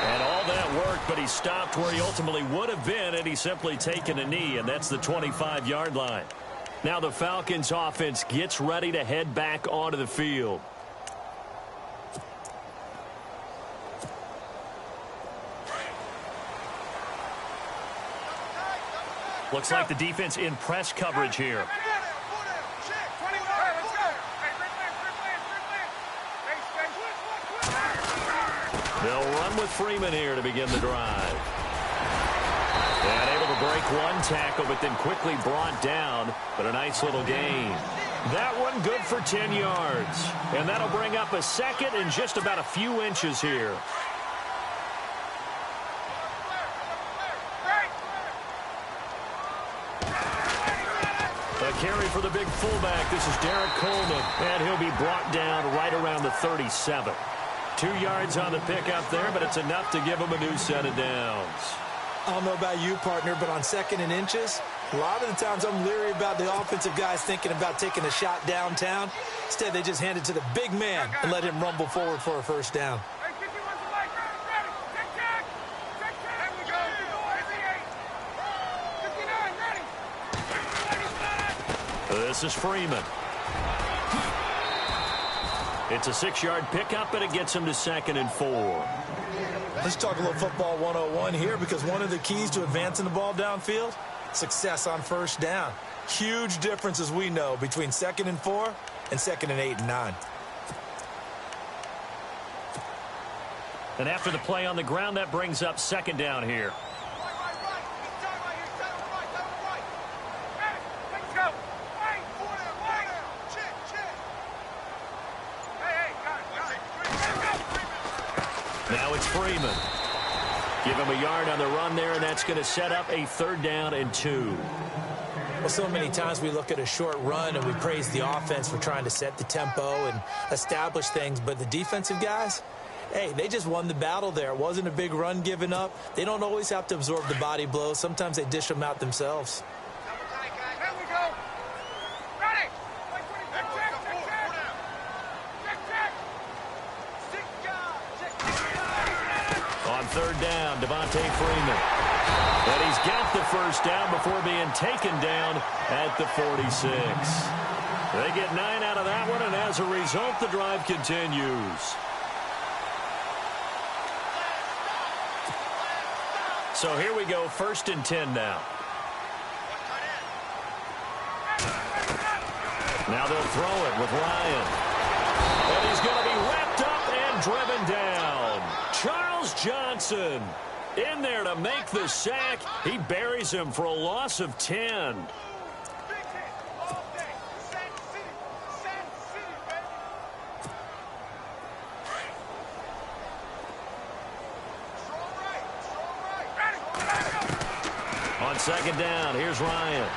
And all that worked, but he stopped where he ultimately would have been, and he's simply taken a knee, and that's the 25-yard line. Now the Falcons offense gets ready to head back onto the field. Looks like the defense in press coverage here. They'll run with Freeman here to begin the drive. And able to break one tackle, but then quickly brought down. But a nice little gain. That one good for 10 yards. And that'll bring up a second and just about a few inches here. A carry for the big fullback. This is Derek Coleman. And he'll be brought down right around the 37. 2 yards on the pickup there, but it's enough to give him a new set of downs. I don't know about you, partner, but on 2nd and inches, a lot of the times I'm leery about the offensive guys thinking about taking a shot downtown. Instead, they just hand it to the big man and let him rumble forward for a first down. This is Freeman. It's a 6-yard pickup, and it gets him to 2nd and 4. Let's talk a little football 101 here, because one of the keys to advancing the ball downfield, success on first down. Huge difference, as we know, between 2nd and 4 and 2nd and 8 and 9. And after the play on the ground, that brings up 2nd down here. Now it's Freeman. Give him a yard on the run there, and that's going to set up a 3rd down and 2. Well, so many times we look at a short run and we praise the offense for trying to set the tempo and establish things, but the defensive guys, hey, they just won the battle there. It wasn't a big run given up. They don't always have to absorb the body blows. Sometimes they dish them out themselves. On 3rd down, Devontae Freeman. And he's got the first down before being taken down at the 46. They get 9 out of that one, and as a result, the drive continues. So here we go, 1st and 10 now. Now they'll throw it with Ryan. And he's going to be wrapped up and driven down. Charles Johnson in there to make the sack. He buries him for a loss of 10. On 2nd down, here's Ryan.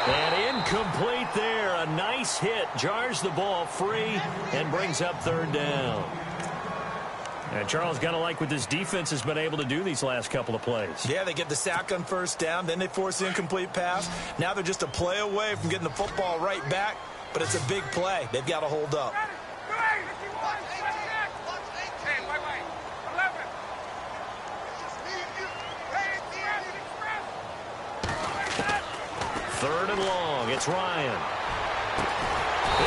And incomplete there. A nice hit. Jars the ball free and brings up 3rd down. And Charles got to like what this defense has been able to do these last couple of plays. Yeah, they get the sack on 1st down, then they force the incomplete pass. Now they're just a play away from getting the football right back, but it's a big play. They've got to hold up. Third and long. It's Ryan.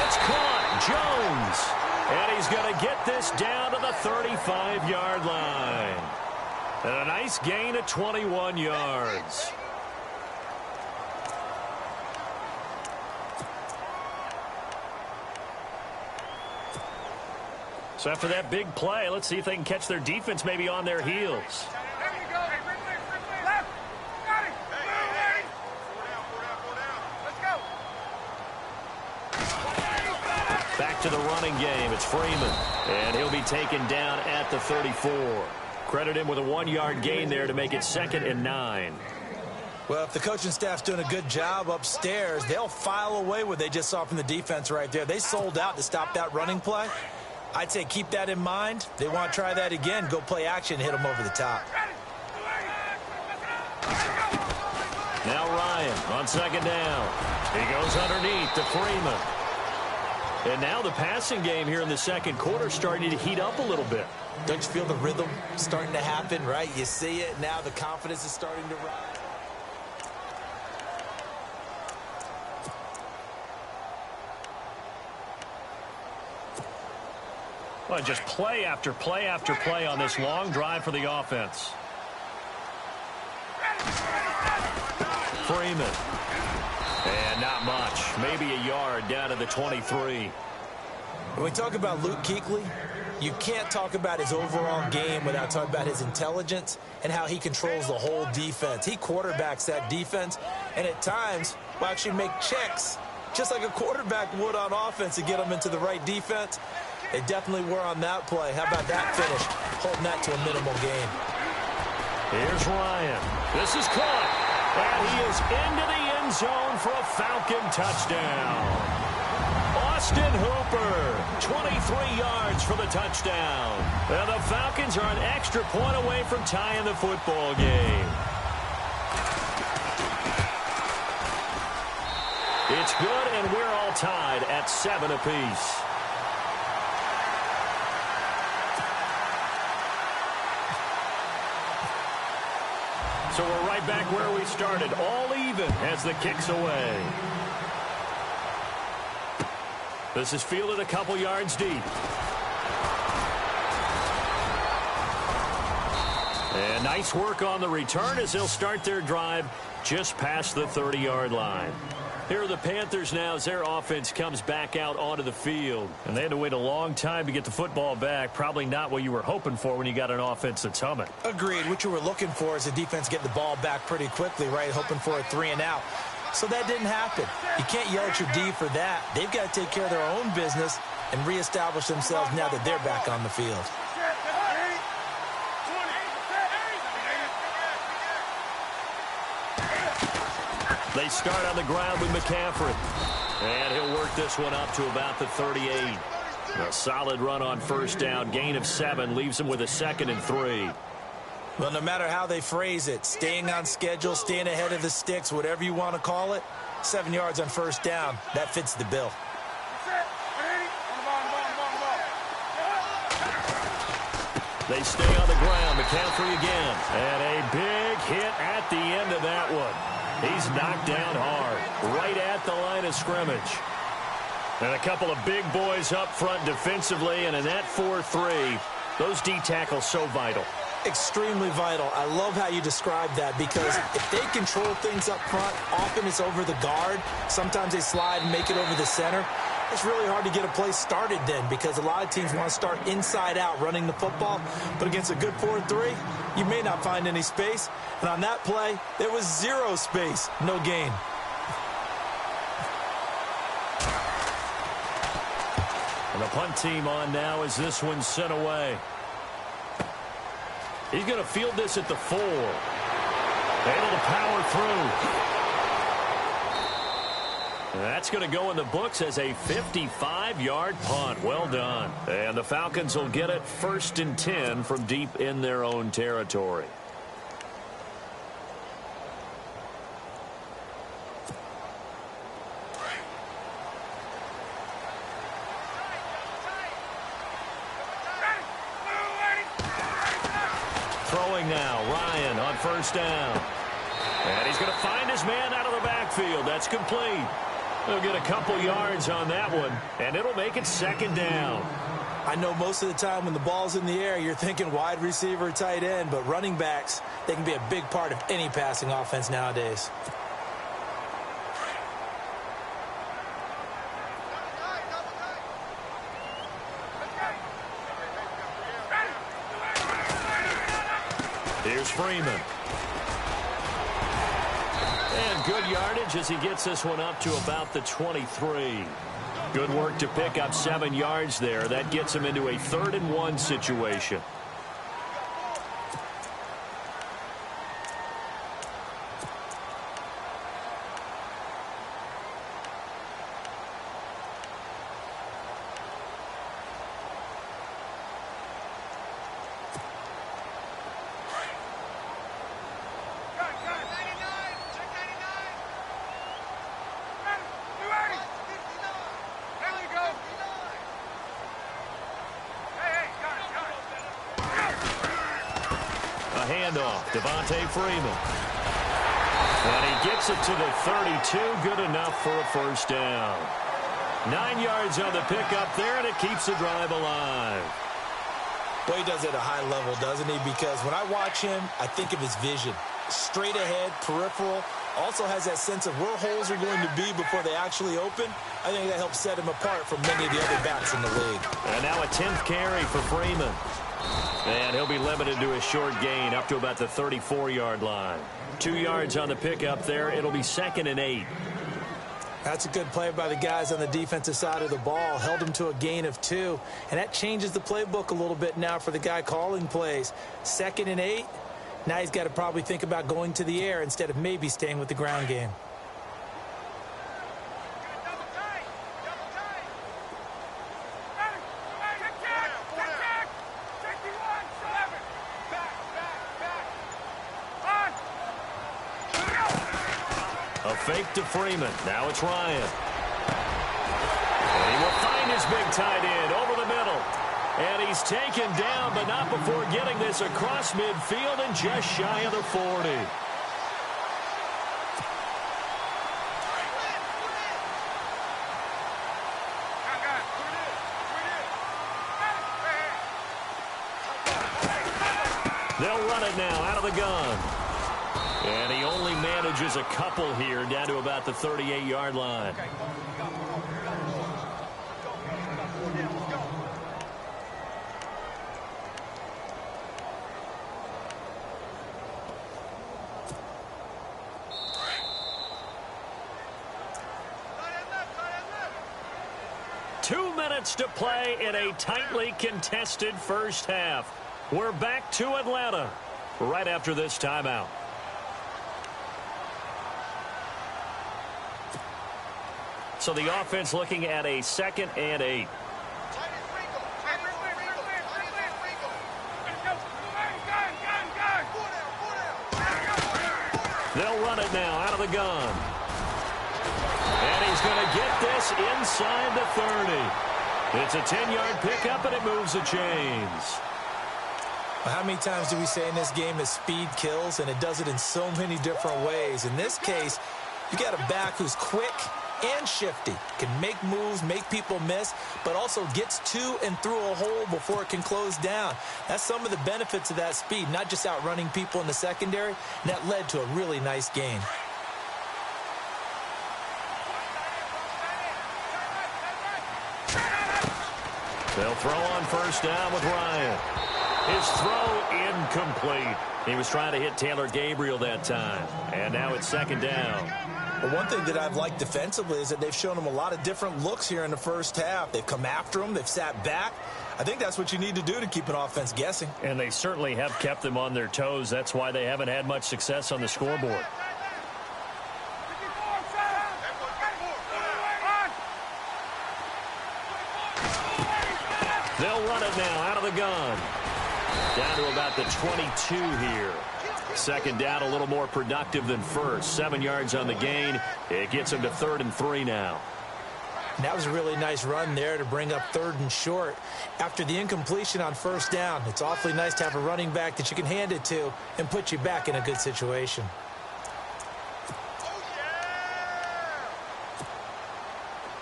It's caught. Jones. And he's going to get this down to the 35-yard line. And a nice gain of 21 yards. So after that big play, let's see if they can catch their defense maybe on their heels. Back to the running game. It's Freeman. And he'll be taken down at the 34. Credit him with a 1-yard gain there to make it 2nd and 9. Well, if the coaching staff's doing a good job upstairs, they'll file away what they just saw from the defense right there. They sold out to stop that running play. I'd say keep that in mind. They want to try that again. Go play action, hit them over the top. Now Ryan on 2nd down. He goes underneath to Freeman. And now the passing game here in the 2nd quarter starting to heat up a little bit. Don't you feel the rhythm starting to happen, right? You see it. Now the confidence is starting to rise. Well, just play after play after play on this long drive for the offense. Freeman. And not much. Maybe a yard down to the 23. When we talk about Luke Kuechly, you can't talk about his overall game without talking about his intelligence and how he controls the whole defense. He quarterbacks that defense and at times will actually make checks just like a quarterback would on offense to get them into the right defense. They definitely were on that play. How about that finish? Holding that to a minimal gain. Here's Ryan. This is caught. And he is into the end zone for a Falcon touchdown. Austin Hooper, 23 yards for the touchdown. And the Falcons are an extra point away from tying the football game. It's good, and we're all tied at 7 apiece. So we're right back where we started, all even as the kick's away. This is fielded a couple yards deep. And nice work on the return as they'll start their drive just past the 30-yard line. Here are the Panthers now as their offense comes back out onto the field. And they had to wait a long time to get the football back. Probably not what you were hoping for when you got an offense that's humming. Agreed. What you were looking for is the defense getting the ball back pretty quickly, right? Hoping for a 3 and out. So that didn't happen. You can't yell at your D for that. They've got to take care of their own business and reestablish themselves now that they're back on the field. They start on the ground with McCaffrey. And he'll work this one up to about the 38. A solid run on first down. Gain of 7 leaves them with a 2nd and 3. Well, no matter how they phrase it, staying on schedule, staying ahead of the sticks, whatever you want to call it, 7 yards on first down, that fits the bill. They stay on the ground. McCaffrey again. And a big hit at the end of that one. He's knocked down hard, right at the line of scrimmage. And a couple of big boys up front defensively, and in that 4-3, those D tackles so vital. Extremely vital. I love how you describe that, because if they control things up front, often it's over the guard. Sometimes they slide and make it over the center. It's really hard to get a play started then, because a lot of teams want to start inside out running the football. But against a good 4-3, you may not find any space. And on that play, there was 0 space, no gain. And the punt team on now as this one's sent away. He's going to field this at the 4. Able to power through. That's going to go in the books as a 55-yard punt. Well done. And the Falcons will get it 1st and 10 from deep in their own territory. Throwing now, Ryan on first down. And he's going to find his man out of the backfield. That's complete. He'll get a couple yards on that one, and it'll make it 2nd down. I know most of the time when the ball's in the air, you're thinking wide receiver, tight end, but running backs, they can be a big part of any passing offense nowadays. Here's Freeman. And good yardage as he gets this one up to about the 23. Good work to pick up 7 yards there. That gets him into a 3rd and 1 situation. Handoff, Devontae Freeman. And he gets it to the 32, good enough for a 1st down. 9 yards on the pickup there, and it keeps the drive alive. Boy, he does it at a high level, doesn't he? Because when I watch him, I think of his vision. Straight ahead, peripheral, also has that sense of where holes are going to be before they actually open. I think that helps set him apart from many of the other backs in the league. And now a 10th carry for Freeman. And he'll be limited to a short gain up to about the 34-yard line. 2 yards on the pickup there. It'll be 2nd and 8. That's a good play by the guys on the defensive side of the ball. Held them to a gain of 2. And that changes the playbook a little bit now for the guy calling plays. 2nd and 8. Now he's got to probably think about going to the air instead of maybe staying with the ground game. A fake to Freeman. Now it's Ryan. And he will find his big tight end over the middle. And he's taken down, but not before getting this across midfield and just shy of the 40. They'll run it now out of the gun. And he only manages a couple here down to about the 38-yard line. Two minutes to play in a tightly contested first half. We're back to Atlanta right after this timeout. So the offense looking at a 2nd and 8. They'll run it now out of the gun. And he's going to get this inside the 30. It's a 10-yard pickup, and it moves the chains. Well, how many times do we say in this game that speed kills, and it does it in so many different ways? In this case, you got a back who's quick and shifty, can make moves, make people miss, but also gets to and through a hole before it can close down. That's some of the benefits of that speed, not just outrunning people in the secondary, and that led to a really nice gain. They'll throw on first down with Ryan. His throw incomplete. He was trying to hit Taylor Gabriel that time, and now it's 2nd down. Well, one thing that I've liked defensively is that they've shown him a lot of different looks here in the first half. They've come after him. They've sat back. I think that's what you need to do to keep an offense guessing. And they certainly have kept them on their toes. That's why they haven't had much success on the scoreboard. They'll run it now out of the gun. Down to about the 22 here. 2nd down, a little more productive than first. 7 yards on the gain. It gets him to 3rd and 3 now. And that was a really nice run there to bring up 3rd and short. After the incompletion on first down, it's awfully nice to have a running back that you can hand it to and put you back in a good situation.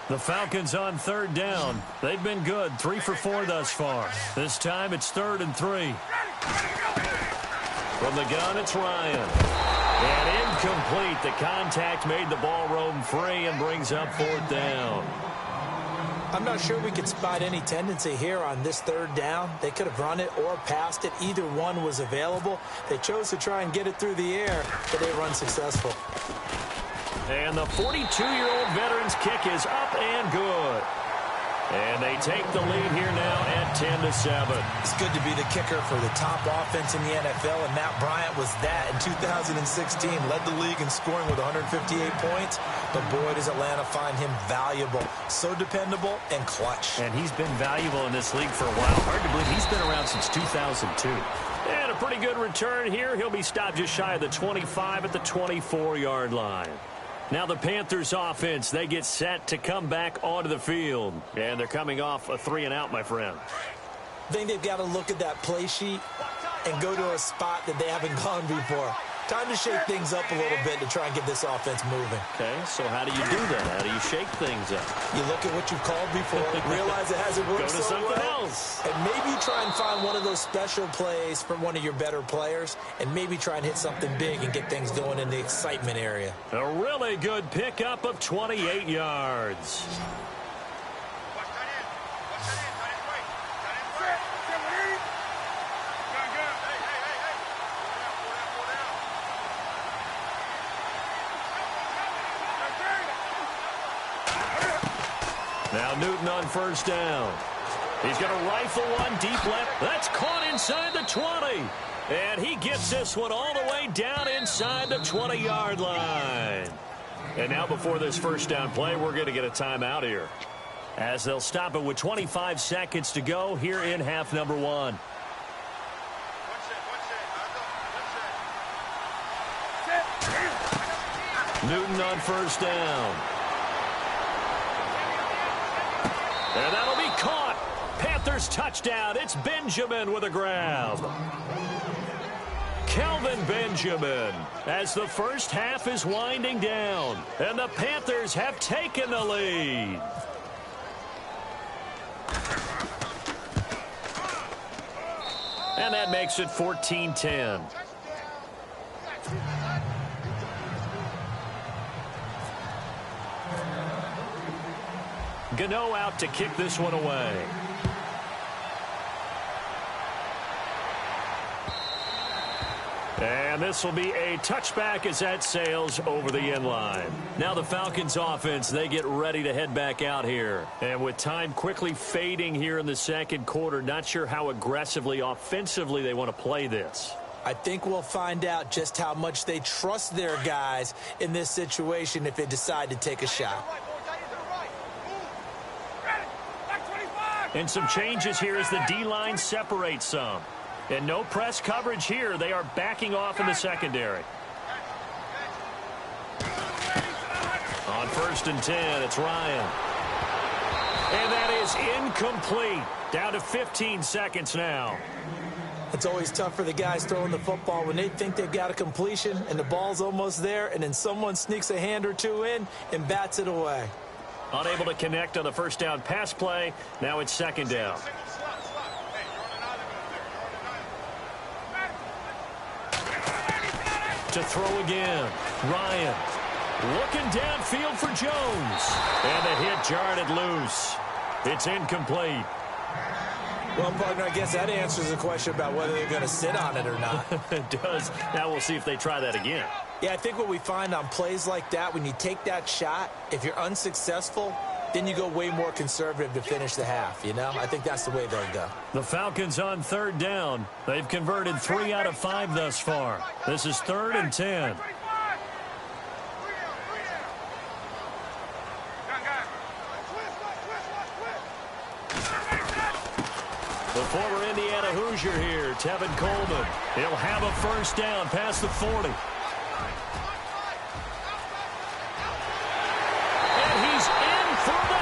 The Falcons on 3rd down. They've been good, 3 for 4 thus far. This time it's 3rd and 3. From the gun, it's Ryan. And incomplete. The contact made the ball roam free and brings up 4th down. I'm not sure we could spot any tendency here on this 3rd down. They could have run it or passed it. Either one was available. They chose to try and get it through the air, but they run successful. And the 42-year-old veteran's kick is up and good. And they take the lead here now at 10-7. It's good to be the kicker for the top offense in the NFL, and Matt Bryant was that in 2016. Led the league in scoring with 158 points, but boy, does Atlanta find him valuable. So dependable and clutch. And he's been valuable in this league for a while. Hard to believe he's been around since 2002. And a pretty good return here. He'll be stopped just shy of the 25 at the 24-yard line. Now the Panthers offense, they get set to come back onto the field. And they're coming off a 3-and-out, my friend. I think they've got to look at that play sheet and go to a spot that they haven't gone before. Time to shake things up a little bit to try and get this offense moving. Okay, so how do you do that? How do you shake things up? You look at what you've called before, realize it hasn't worked Go to so something well, else. and maybe try and find one of those special plays from one of your better players, and maybe try and hit something big and get things going in the excitement area. A really good pickup of 28 yards. Now Newton on first down. He's going to rifle one deep left. That's caught inside the 20. And he gets this one all the way down inside the 20-yard line. And now before this first down play, we're going to get a timeout here, as they'll stop it with 25 seconds to go here in half number 1. Newton on first down. And that'll be caught. Panthers touchdown. It's Benjamin with a grab. Kelvin Benjamin, as the first half is winding down, and the Panthers have taken the lead. And that makes it 14-10. Gano out to kick this one away. And this will be a touchback as that sails over the end line. Now the Falcons offense, they get ready to head back out here. And with time quickly fading here in the second quarter, not sure how aggressively, offensively they want to play this. I think we'll find out just how much they trust their guys in this situation if they decide to take a shot. And some changes here as the D-line separates some. And no press coverage here. They are backing off in the secondary. On first and 10, it's Ryan. And that is incomplete. Down to 15 seconds now. It's always tough for the guys throwing the football when they think they've got a completion and the ball's almost there, and then someone sneaks a hand or two in and bats it away. Unable to connect on the first down pass play. Now it's second down. To throw again. Ryan looking downfield for Jones. And the hit jarred it loose. It's incomplete. Well, partner, I guess that answers the question about whether they're going to sit on it or not. It does. Now we'll see if they try that again. Yeah, I think what we find on plays like that, when you take that shot, if you're unsuccessful, then you go way more conservative to finish the half, you know? I think that's the way they'll go. The Falcons on third down. They've converted 3 out of 5 thus far. This is 3rd and 10. The former Indiana Hoosier here, Tevin Coleman. He'll have a first down past the 40.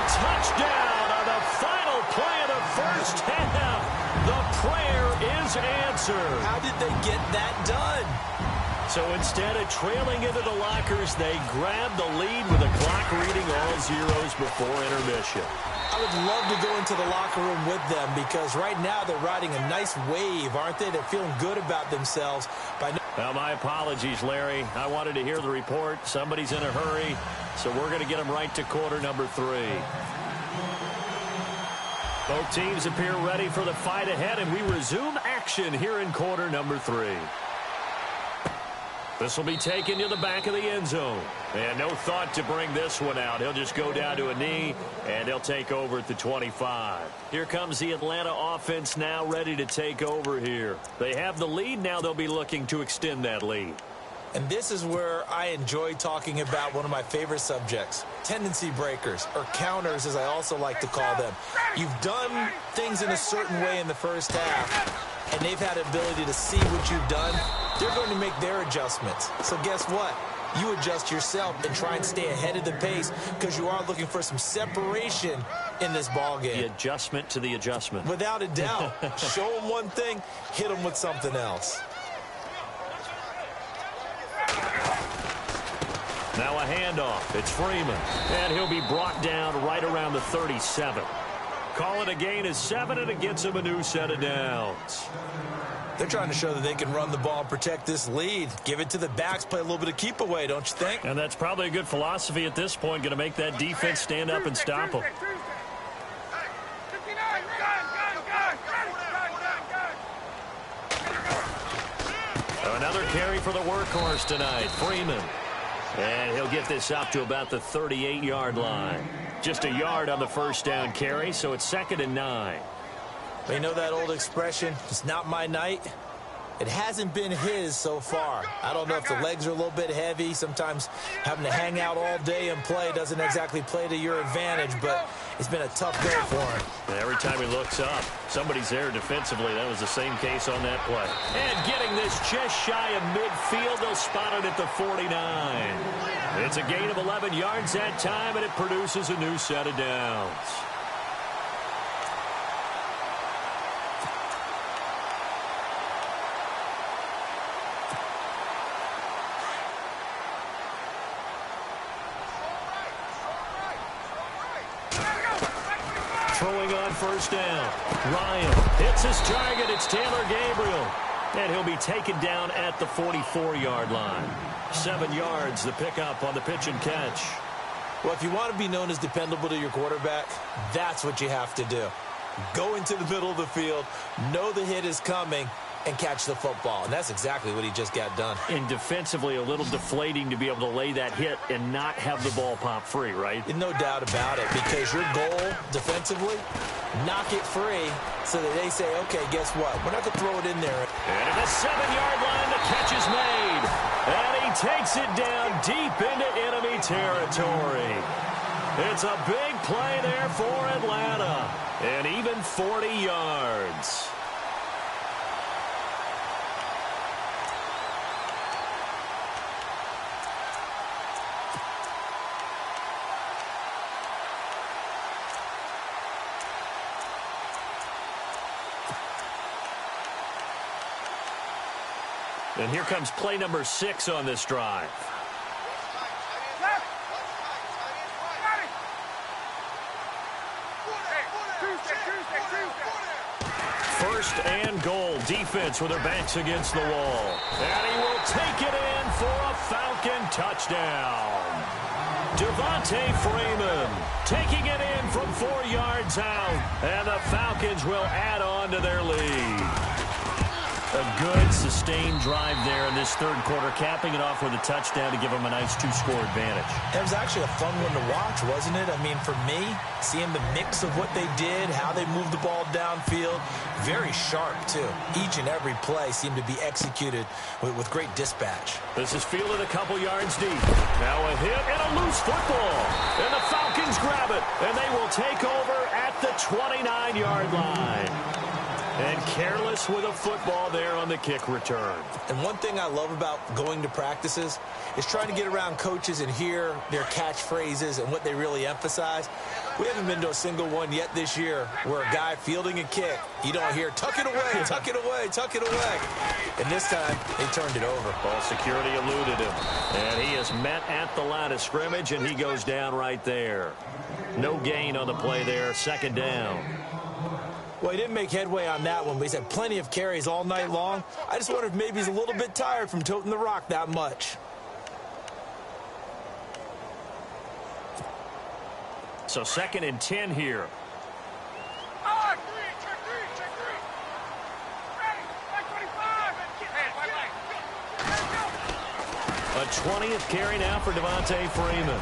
Touchdown on the final play of the first half. The prayer is answered. How did they get that done? So instead of trailing into the lockers, they grabbed the lead with the clock reading all zeros before intermission. I would love to go into the locker room with them because right now they're riding a nice wave, aren't they? They're feeling good about themselves. Well, my apologies, Larry. I wanted to hear the report. Somebody's in a hurry, so we're going to get them right to quarter number 3. Both teams appear ready for the fight ahead, and we resume action here in quarter number 3. This will be taken to the back of the end zone. And no thought to bring this one out. He'll just go down to a knee, and he'll take over at the 25. Here comes the Atlanta offense now ready to take over here. They have the lead. Now they'll be looking to extend that lead. And this is where I enjoy talking about one of my favorite subjects, tendency breakers, or counters as I also like to call them. You've done things in a certain way in the first half, and they've had the ability to see what you've done. They're going to make their adjustments. So guess what? You adjust yourself and try and stay ahead of the pace because you are looking for some separation in this ball game. The adjustment to the adjustment. Without a doubt. Show them one thing, hit them with something else. Now a handoff. It's Freeman. And he'll be brought down right around the 37. Call it a gain of 7, and it gets him a new set of downs. They're trying to show that they can run the ball and protect this lead. Give it to the backs, play a little bit of keep away, don't you think? And that's probably a good philosophy at this point, going to make that defense stand up and stop them. Another carry for the workhorse tonight, Freeman. And he'll get this up to about the 38-yard line. Just a yard on the first down carry, so it's 2nd and 9. Well, you know that old expression, it's not my night? It hasn't been his so far. I don't know if the legs are a little bit heavy. Sometimes having to hang out all day and play doesn't exactly play to your advantage, but it's been a tough go for him. And every time he looks up, somebody's there defensively. That was the same case on that play. And getting this just shy of midfield, they'll spot it at the 49. It's a gain of 11 yards that time, and it produces a new set of downs. Throwing on first down. Ryan hits his target. It's Taylor Gabriel. And he'll be taken down at the 44-yard line. 7 yards, the pickup on the pitch and catch. Well, if you want to be known as dependable to your quarterback, that's what you have to do. Go into the middle of the field, know the hit is coming, and catch the football. And that's exactly what he just got done. And defensively, a little deflating to be able to lay that hit and not have the ball pop free, right? No doubt about it, because your goal defensively, knock it free so that they say, okay, guess what? We're not going to throw it in there. And at the 7-yard line, the catch is made. And he takes it down deep into enemy territory. It's a big play there for Atlanta. And even 40 yards. And here comes play number 6 on this drive. First and goal. Defense with their backs against the wall. And he will take it in for a Falcon touchdown. Devontae Freeman taking it in from 4 yards out. And the Falcons will add on to their lead. A good, sustained drive there in this third quarter, capping it off with a touchdown to give them a nice 2-score advantage. It was actually a fun one to watch, wasn't it? I mean, for me, seeing the mix of what they did, how they moved the ball downfield, very sharp, too. Each and every play seemed to be executed with great dispatch. This is fielded a couple yards deep. Now a hit and a loose football. And the Falcons grab it, and they will take over at the 29-yard line. And careless with a football there on the kick return. And one thing I love about going to practices is trying to get around coaches and hear their catchphrases and what they really emphasize. We haven't been to a single one yet this year where a guy fielding a kick, you don't hear, tuck it away, tuck it away, tuck it away. And this time, they turned it over. Ball security eluded him. And he is met at the line of scrimmage, and he goes down right there. No gain on the play there, 2nd down. Well, he didn't make headway on that one, but he's had plenty of carries all night long. I just wonder if maybe he's a little bit tired from toting the rock that much. So 2nd and 10 here. A 20th carry now for Devontae Freeman.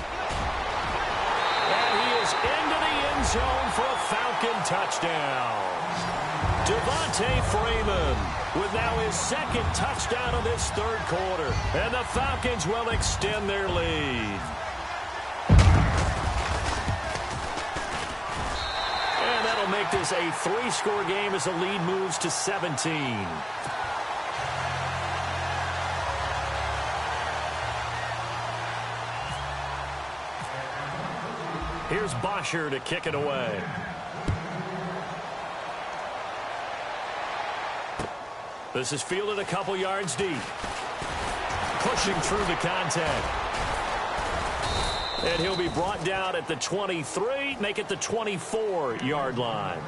And he is into the end zone for a Falcon touchdown. Devontae Freeman with now his 2nd touchdown of this third quarter. And the Falcons will extend their lead. And that'll make this a 3-score game as the lead moves to 17. Here's Bosher to kick it away. This is fielded a couple yards deep. Pushing through the contact. And he'll be brought down at the 23, make it the 24-yard line.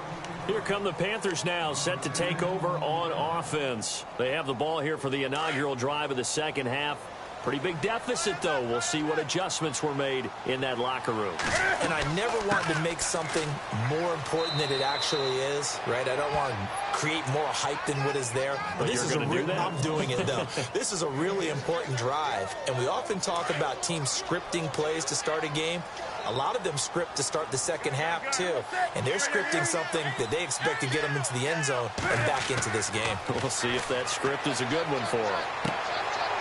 Here come the Panthers now, set to take over on offense. They have the ball here for the inaugural drive of the second half. Pretty big deficit, though. We'll see what adjustments were made in that locker room. And I never want to make something more important than it actually is, right? I don't want to create more hype than what is there. But this is I'm doing it, though. This is a really important drive. And we often talk about teams scripting plays to start a game. A lot of them script to start the second half, too. And they're scripting something that they expect to get them into the end zone and back into this game. We'll see if that script is a good one for them.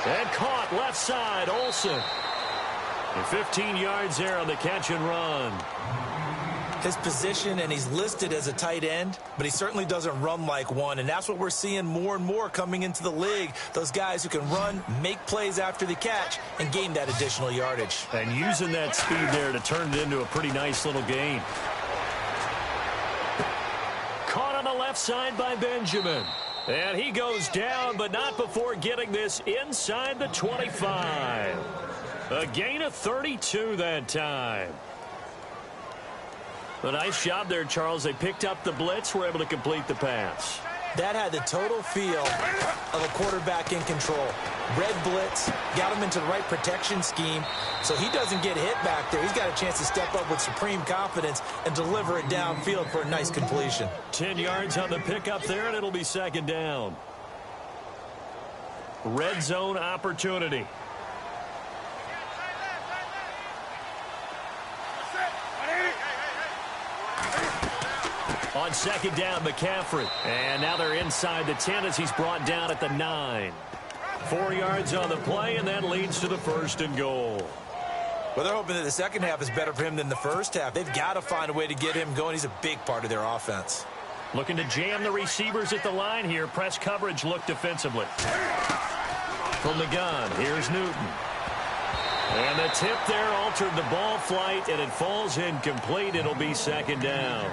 And caught left side, Olsen. And 15 yards there on the catch and run. His position, and he's listed as a tight end, but he certainly doesn't run like one, and that's what we're seeing more and more coming into the league. Those guys who can run, make plays after the catch, and gain that additional yardage. And using that speed there to turn it into a pretty nice little gain. Caught on the left side by Benjamin. And he goes down, but not before getting this inside the 25. A gain of 32 that time. A nice job there, Charles. They picked up the blitz, were able to complete the pass. That had the total feel of a quarterback in control. Red blitz, got him into the right protection scheme, so he doesn't get hit back there. He's got a chance to step up with supreme confidence and deliver it downfield for a nice completion. 10 yards on the pickup there, and it'll be second down. Red zone opportunity. On second down, McCaffrey. And now they're inside the 10 as he's brought down at the 9. 4 yards on the play, and that leads to the first and goal. Well, they're hoping that the second half is better for him than the first half. They've got to find a way to get him going. He's a big part of their offense. Looking to jam the receivers at the line here. Press coverage look defensively. From the gun, here's Newton. And the tip there altered the ball flight, and it falls incomplete. It'll be second down.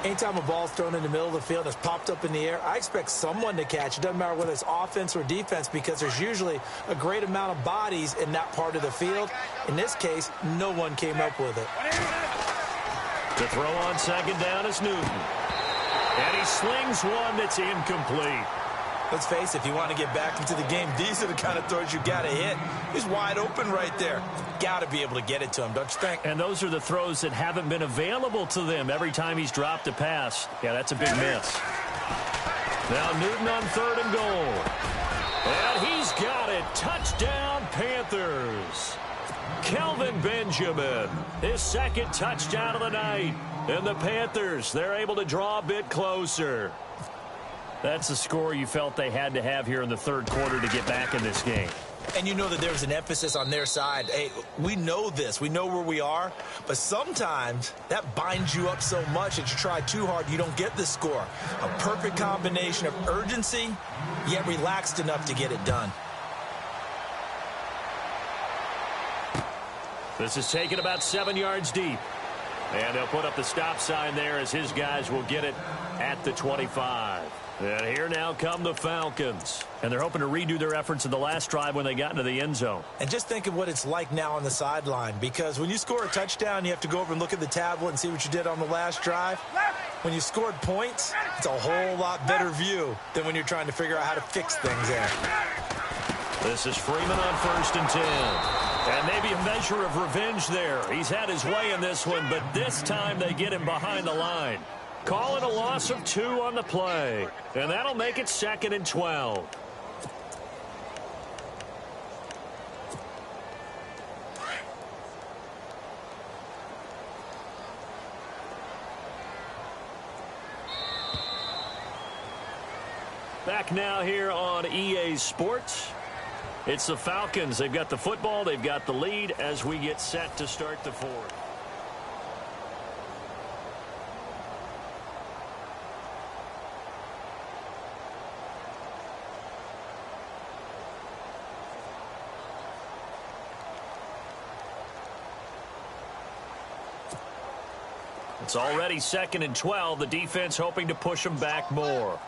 Anytime a ball's thrown in the middle of the field and it's popped up in the air, I expect someone to catch. It doesn't matter whether it's offense or defense, because there's usually a great amount of bodies in that part of the field. In this case, no one came up with it. The throw on second down is Newton. And he slings one that's incomplete. Let's face it, if you want to get back into the game, these are the kind of throws you got to hit. He's wide open right there. Got to be able to get it to him, don't you think? And those are the throws that haven't been available to them every time he's dropped a pass. Yeah, that's a big miss. Now Newton on third and goal. And he's got it. Touchdown, Panthers. Kelvin Benjamin, his second touchdown of the night. And the Panthers, they're able to draw a bit closer. That's the score you felt they had to have here in the third quarter to get back in this game. And you know that there was an emphasis on their side. Hey, we know this. We know where we are. But sometimes that binds you up so much that you try too hard, you don't get the score. A perfect combination of urgency, yet relaxed enough to get it done. This is taken about 7 yards deep. And they'll put up the stop sign there as his guys will get it at the 25. And here now come the Falcons. And they're hoping to redo their efforts in the last drive when they got into the end zone. And just think of what it's like now on the sideline, because when you score a touchdown, you have to go over and look at the tablet and see what you did on the last drive. When you scored points, it's a whole lot better view than when you're trying to figure out how to fix things there. This is Freeman on first and 10. And maybe a measure of revenge there. He's had his way in this one, but this time they get him behind the line. Calling a loss of 2 on the play. And that'll make it second and 12. Back now here on EA Sports. It's the Falcons. They've got the football. They've got the lead as we get set to start the fourth. It's already second and 12. The defense hoping to push them back more.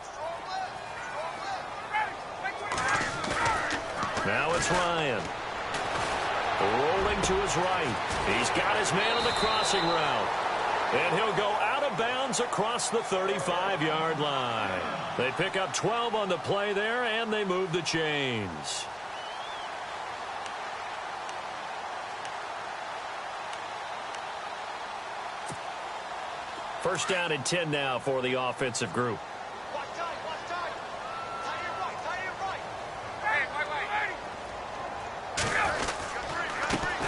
Now it's Ryan. Rolling to his right. He's got his man on the crossing route. And he'll go out of bounds across the 35-yard line. They pick up 12 on the play there, and they move the chains. First down and 10 now for the offensive group. Watch time. Tight end right. Hey,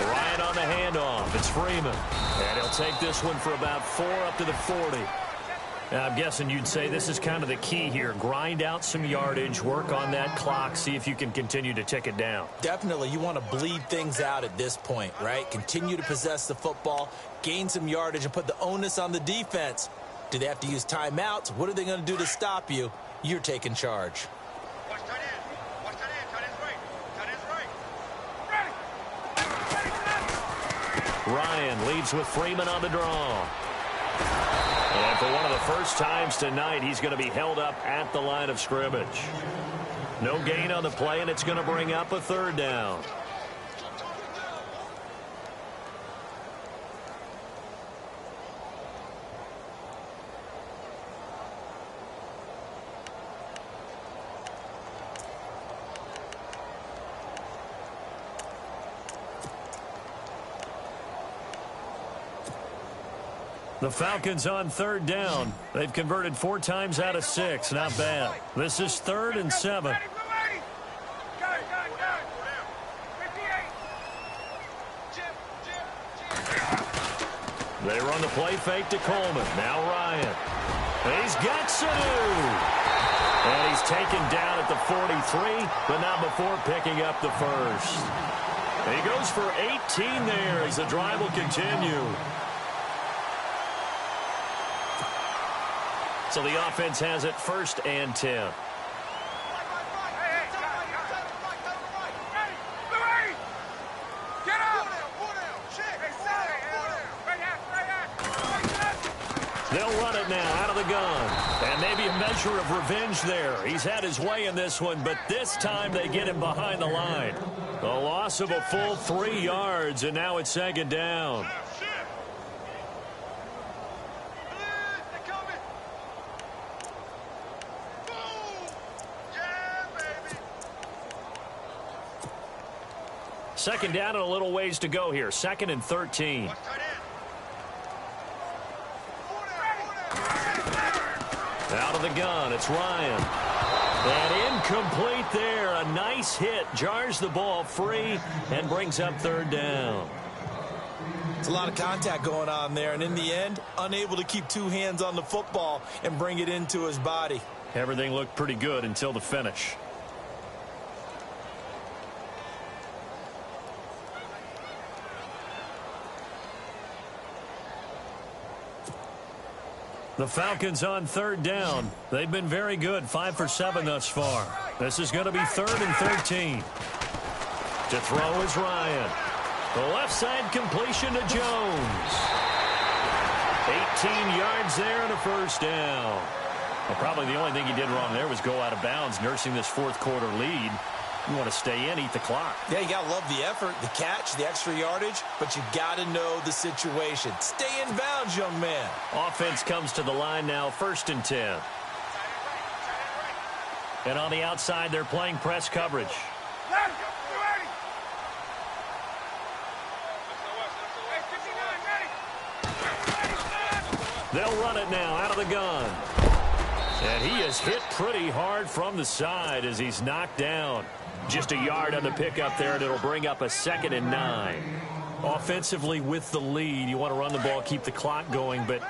Ryan on the handoff. It's Freeman. And he'll take this one for about 4 up to the 40. Now, I'm guessing you'd say this is kind of the key here. Grind out some yardage, work on that clock, see if you can continue to tick it down. Definitely, you want to bleed things out at this point, right? Continue to possess the football, gain some yardage, and put the onus on the defense. Do they have to use timeouts? What are they going to do to stop you? You're taking charge. Watch tight end. Tight end's right. Ryan leads with Freeman on the draw. And for one of the first times tonight, he's going to be held up at the line of scrimmage. No gain on the play, and it's going to bring up a third down. The Falcons on third down. They've converted 4 times out of 6. Not bad. This is 3rd and 7. They run the play fake to Coleman. Now Ryan. He's got Sanu. And he's taken down at the 43, but not before picking up the first. He goes for 18 there as the drive will continue. So the offense has it 1st and 10. They'll run it now out of the gun. And maybe a measure of revenge there. He's had his way in this one, but this time they get him behind the line. A loss of a full 3 yards, and now it's 2nd down. Second down and a little ways to go here. 2nd and 13. Out of the gun, it's Ryan. And incomplete there. A nice hit. Jars the ball free and brings up 3rd down. It's a lot of contact going on there, and in the end, unable to keep 2 hands on the football and bring it into his body. Everything looked pretty good until the finish. The Falcons on 3rd down. They've been very good, 5 for 7 thus far. This is going to be 3rd and 13. To throw is Ryan. The left side completion to Jones. 18 yards there and a 1st down. Well, probably the only thing he did wrong there was go out of bounds, nursing this 4th quarter lead. You want to stay in, eat the clock. Yeah, you got to love the effort, the catch, the extra yardage, but you got to know the situation. Stay in bounds, young man. Offense comes to the line now, 1st and 10. And on the outside, they're playing press coverage. They'll run it now out of the gun. And he is hit pretty hard from the side as he's knocked down. Just a yard on the pickup there, and it'll bring up a 2nd and 9. Offensively with the lead, you want to run the ball, keep the clock going, but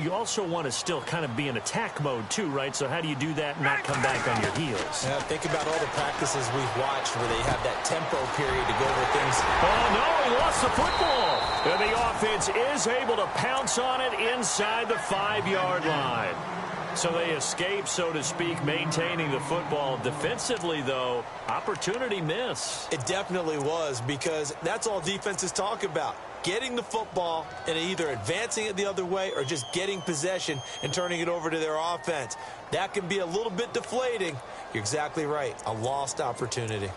you also want to still kind of be in attack mode too, right? So how do you do that and not come back on your heels? Yeah, think about all the practices we've watched where they have that tempo period to go over things. Oh, no, he lost the football. And the offense is able to pounce on it inside the 5-yard line. So they escape, so to speak, maintaining the football. Defensively, though, opportunity miss. It definitely was, because that's all defenses talk about. Getting the football and either advancing it the other way or just getting possession and turning it over to their offense. That can be a little bit deflating. You're exactly right. A lost opportunity.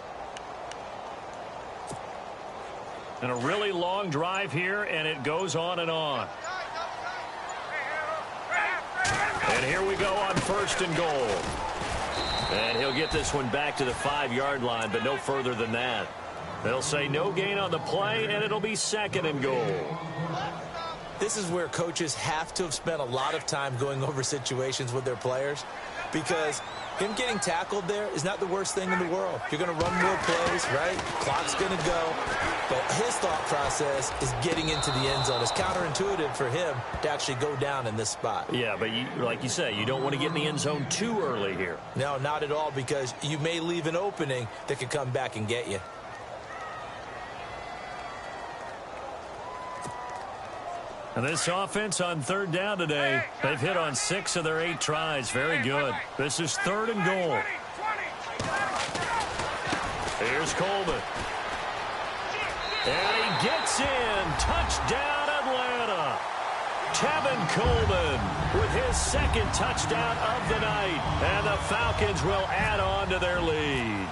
And a really long drive here, and it goes on and on. And here we go on 1st and goal. And he'll get this one back to the 5-yard line, but no further than that. They'll say no gain on the play, and it'll be 2nd and goal. this is where coaches have to have spent a lot of time going over situations with their players, because him getting tackled there is not the worst thing in the world. You're going to run more plays, right? Clock's going to go. But his thought process is getting into the end zone. It's counterintuitive for him to actually go down in this spot. Yeah, but like you say, you don't want to get in the end zone too early here. No, not at all, because you may leave an opening that could come back and get you. And this offense on third down today, they've hit on 6 of their 8 tries. Very good. This is 3rd and goal. Here's Coleman. And he gets in. Touchdown, Atlanta. Tevin Coleman with his 2nd touchdown of the night. And the Falcons will add on to their lead.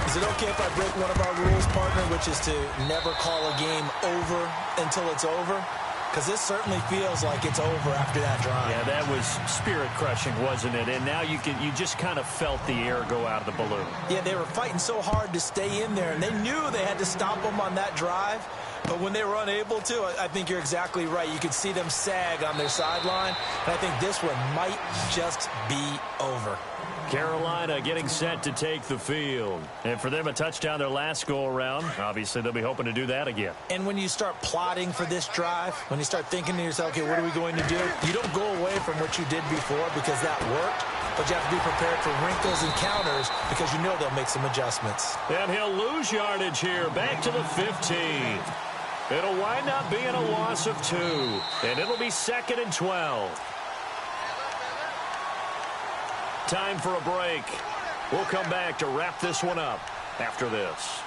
Is it okay if I break one of our rules, partner, which is to never call a game over until it's over? Because this certainly feels like it's over after that drive. Yeah, that was spirit-crushing, wasn't it? And now you just kind of felt the air go out of the balloon. Yeah, they were fighting so hard to stay in there, and they knew they had to stop them on that drive. But when they were unable to, I think you're exactly right. You could see them sag on their sideline, and I think this one might just be over. Carolina getting set to take the field. And for them, a touchdown their last go-around. Obviously, they'll be hoping to do that again. And when you start plotting for this drive, when you start thinking to yourself, okay, what are we going to do? You don't go away from what you did before because that worked. But you have to be prepared for wrinkles and counters because you know they'll make some adjustments. And he'll lose yardage here. Back to the 15. It'll wind up being a loss of 2. And it'll be 2nd and 12. Time for a break. We'll come back to wrap this one up after this.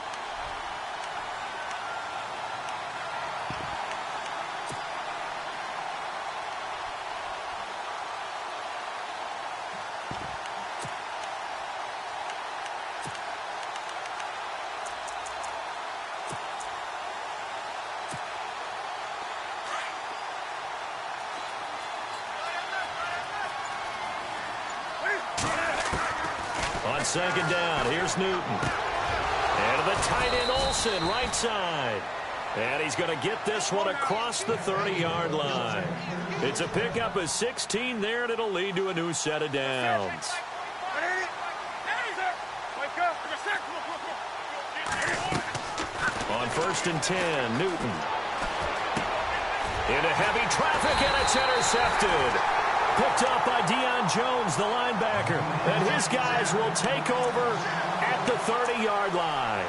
On 2nd down, here's Newton. And to the tight end, Olsen, right side. And he's going to get this one across the 30-yard line. It's a pickup of 16 there, and it'll lead to a new set of downs. On 1st and 10, Newton. Into heavy traffic, and it's intercepted. Picked up by Deion Jones, the linebacker. And his guys will take over at the 30-yard line.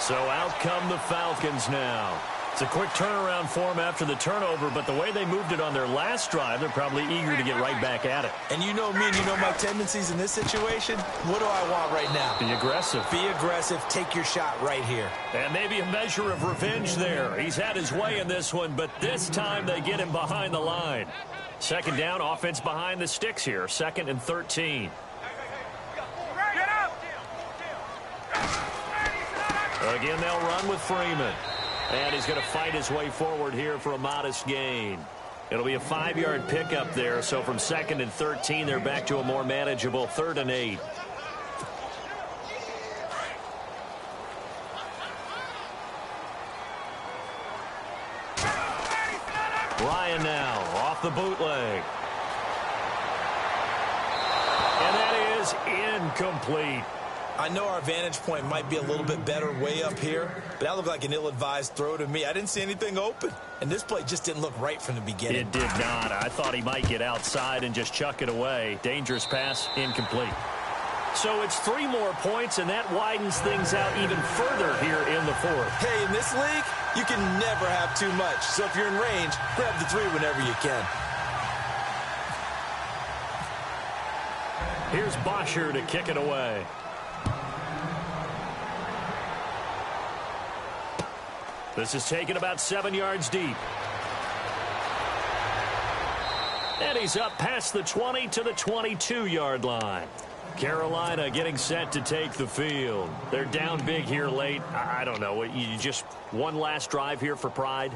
So out come the Falcons now. It's a quick turnaround for them after the turnover, but the way they moved it on their last drive, they're probably eager to get right back at it. And you know me and you know my tendencies in this situation. What do I want right now? Be aggressive. Be aggressive. Take your shot right here. And maybe a measure of revenge there. He's had his way in this one, but this time they get him behind the line. 2nd down, offense behind the sticks here. 2nd and 13. Again, they'll run with Freeman. And he's going to fight his way forward here for a modest gain. It'll be a 5-yard pickup there. So from 2nd and 13, they're back to a more manageable 3rd and 8. Ryan now off the bootleg. And that is incomplete. I know our vantage point might be a little bit better way up here, but that looked like an ill-advised throw to me. I didn't see anything open, and this play just didn't look right from the beginning. It did not. I thought he might get outside and just chuck it away. Dangerous pass, incomplete. So it's 3 more points, and that widens things out even further here in the 4th. Hey, in this league, you can never have too much. So if you're in range, grab the 3 whenever you can. Here's Bosher to kick it away. This is taken about 7 yards deep. And he's up past the 20 to the 22-yard line. Carolina getting set to take the field. They're down big here late. I don't know. You just one last drive here for pride?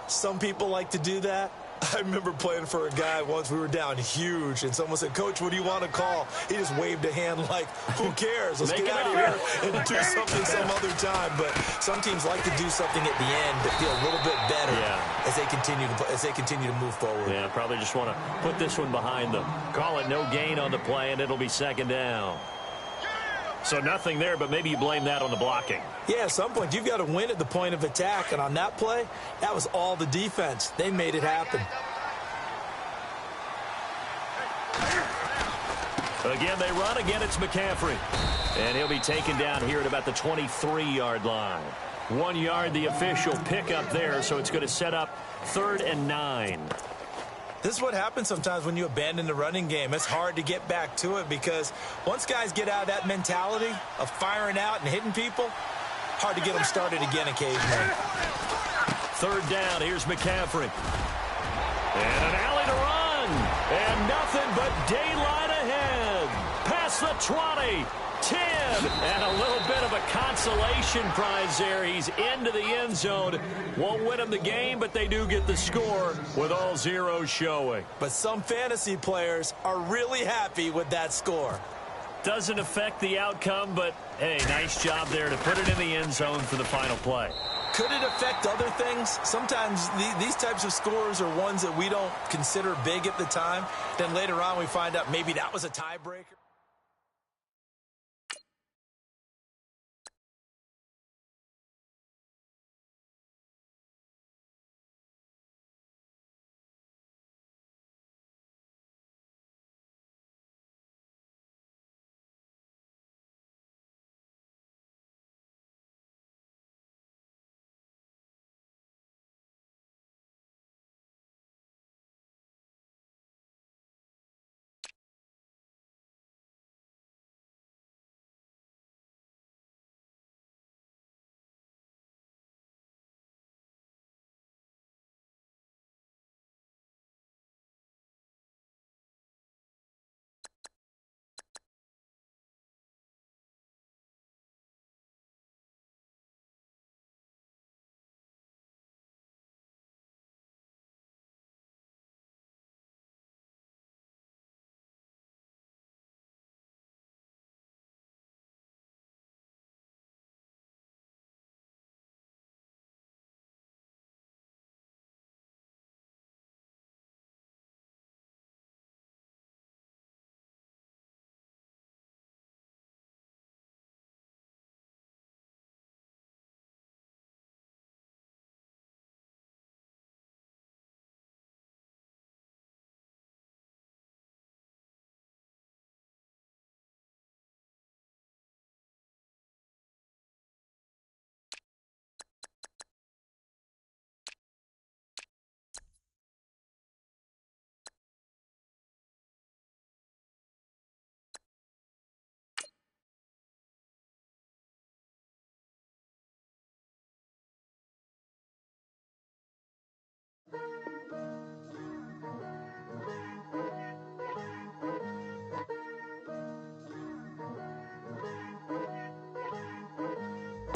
Some people like to do that. I remember playing for a guy once. We were down huge, and someone said, "Coach, what do you want to call?" He just waved a hand like, "Who cares? Let's get out of here and do something some other time." But some teams like to do something at the end to feel a little bit better as they continue to move forward. Yeah, probably just want to put this one behind them. Call it no gain on the play, and it'll be second down. So nothing there, but maybe you blame that on the blocking. Yeah, at some point, you've got to win at the point of attack. And on that play, that was all the defense. They made it happen. Again, they run. Again, it's McCaffrey. And he'll be taken down here at about the 23-yard line. 1 yard, the official pickup there, so it's going to set up 3rd and 9. This is what happens sometimes when you abandon the running game. It's hard to get back to it because once guys get out of that mentality of firing out and hitting people, hard to get them started again occasionally. 3rd down, here's McCaffrey. And an alley to run. And nothing but daylight ahead. Past the 20. 10, and a little bit of a consolation prize there. He's into the end zone. Won't win him the game, but they do get the score with all zeros showing. But some fantasy players are really happy with that score. Doesn't affect the outcome, but, hey, nice job there to put it in the end zone for the final play. Could it affect other things? Sometimes these types of scores are ones that we don't consider big at the time. Then later on we find out maybe that was a tiebreaker.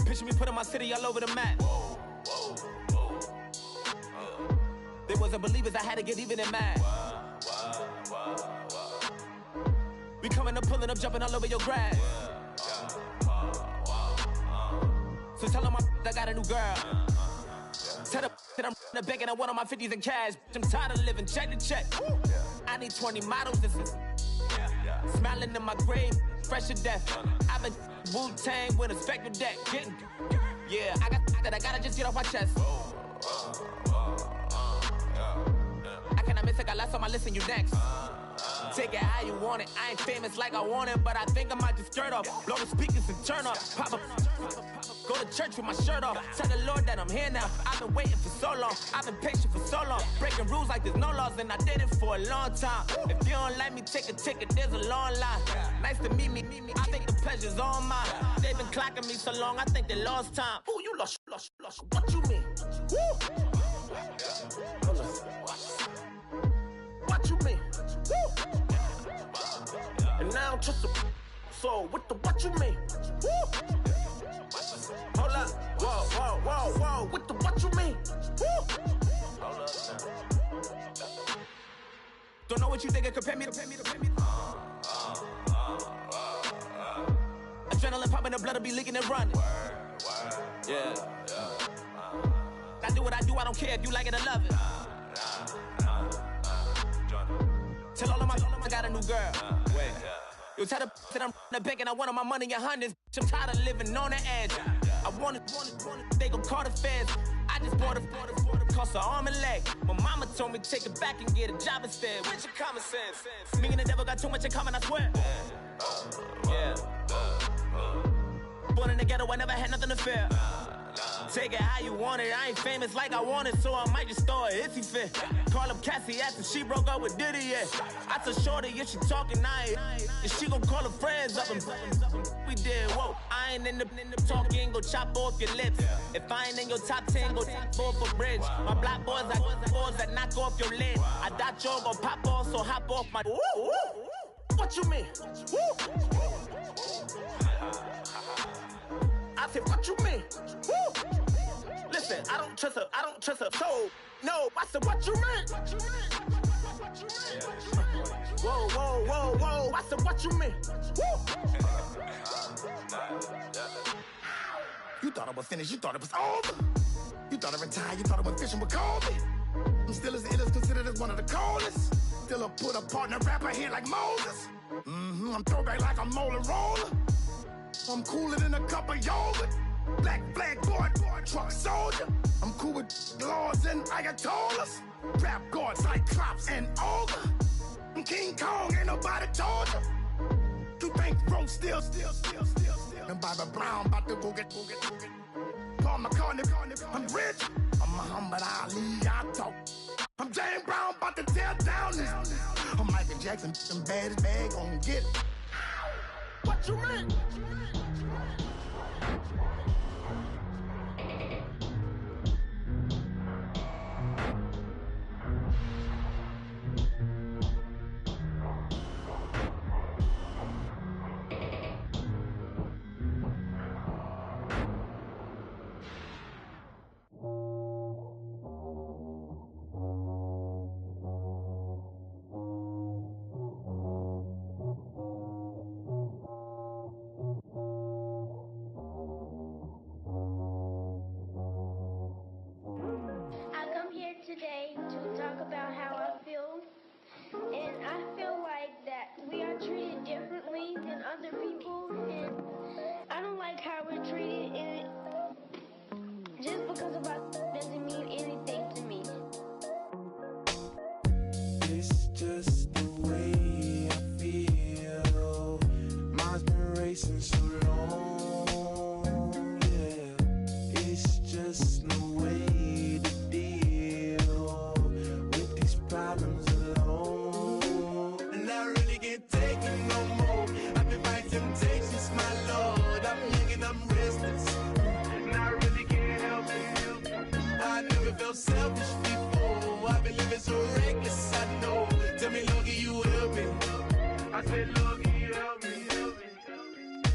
Picture me putting my city all over the map. They wasn't believers, I had to get even and mad. We coming up, pulling up, jumping all over your grass. So tell them I got a new girl. Tell them that I'm begging on one of my 50s in cash. I'm tired of living check to check. I need 20 models, this is smiling in my grave, fresh to death. I've been Wu-Tang with a spectral deck. Getting, yeah, I gotta just get off my chest. I cannot miss it, got last on my list and you next. Take it how you want it. I ain't famous like I want it, but I think I might just skirt off. Blow the speakers and turn up. Pop up. Go to church with my shirt off. Tell the Lord that I'm here now. I've been waiting for so long. I've been patient for so long. Breaking rules like there's no laws, and I did it for a long time. If you don't like me, take a ticket. There's a long line. Nice to meet me. I think the pleasure's all mine. They've been clocking me so long, I think they lost time. Ooh, you lost. What you mean? Woo! What you mean? Woo! And now I'm just a so what you mean? Woo! Hold up, whoa, with the what you mean? Woo! Hold up now. Don't know what you think, compare me to. Adrenaline popping, the blood will be leaking and running. Yeah. I do what I do, I don't care if you like it or love it. Tell all of my I got a new girl. Wait. You tell the that I'm the bank and I want all my money in hundreds. I'm tired of living on the edge. I want it, they gon' call the feds. I just bought a cost an arm and leg. My mama told me take it back and get a job instead. Where's your common sense? Me and the devil got too much in common, I swear. Yeah. Born in the ghetto, I never had nothing to fear. Take it how you want it. I ain't famous like I want it, so I might just throw it if he fit. Call up Cassie after she broke up with Diddy, yeah. I told Shorty if she talking, and she gon' call her friends up and we did, whoa. I ain't in the talking, go chop off your lips. If I ain't in your top 10, go top 4 for bridge. My black boys like boys that knock off your lid. I thought y'all gon' pop off, so hop off my. What you mean? I said, what you mean? Woo! Listen, I don't trust her soul. No, I said, what you mean? Whoa, I said, what you mean? Woo! You thought I was finished, you thought it was over. You thought I retired, you thought I went fishing with Kobe. I'm still as ill as considered as one of the coldest. Still a put a partner rapper here like Moses. I'm throwback like a molar roller. I'm cooler than a cup of yogurt. Black flag boy, truck soldier. I'm cool with laws and Ayatollahs. Rap god, Cyclops and Ogre. I'm King Kong, ain't nobody told you. You think Rose still. And Bobby Brown about to go get. Paul McCartney, I'm rich. I'm Muhammad Ali, I talk. I'm James Brown, about to tear down this. I'm Michael Jackson, some bad as bad, gon' get it. What you mean? Today to talk about how I feel, and I feel like that we are treated differently than other people, and I don't like how we're treated, and just because of us doesn't mean anything to me. It's just the way I feel. Mine's been racing so long, yeah. It's just no way to problems alone, and I really can't take it no more. I've been fighting temptations, my lord. I'm young and I'm restless, and I really can't help it. I never felt selfish before. I've been living so reckless, I know. Tell me, Logie, you help me. I said, Logie, you help me.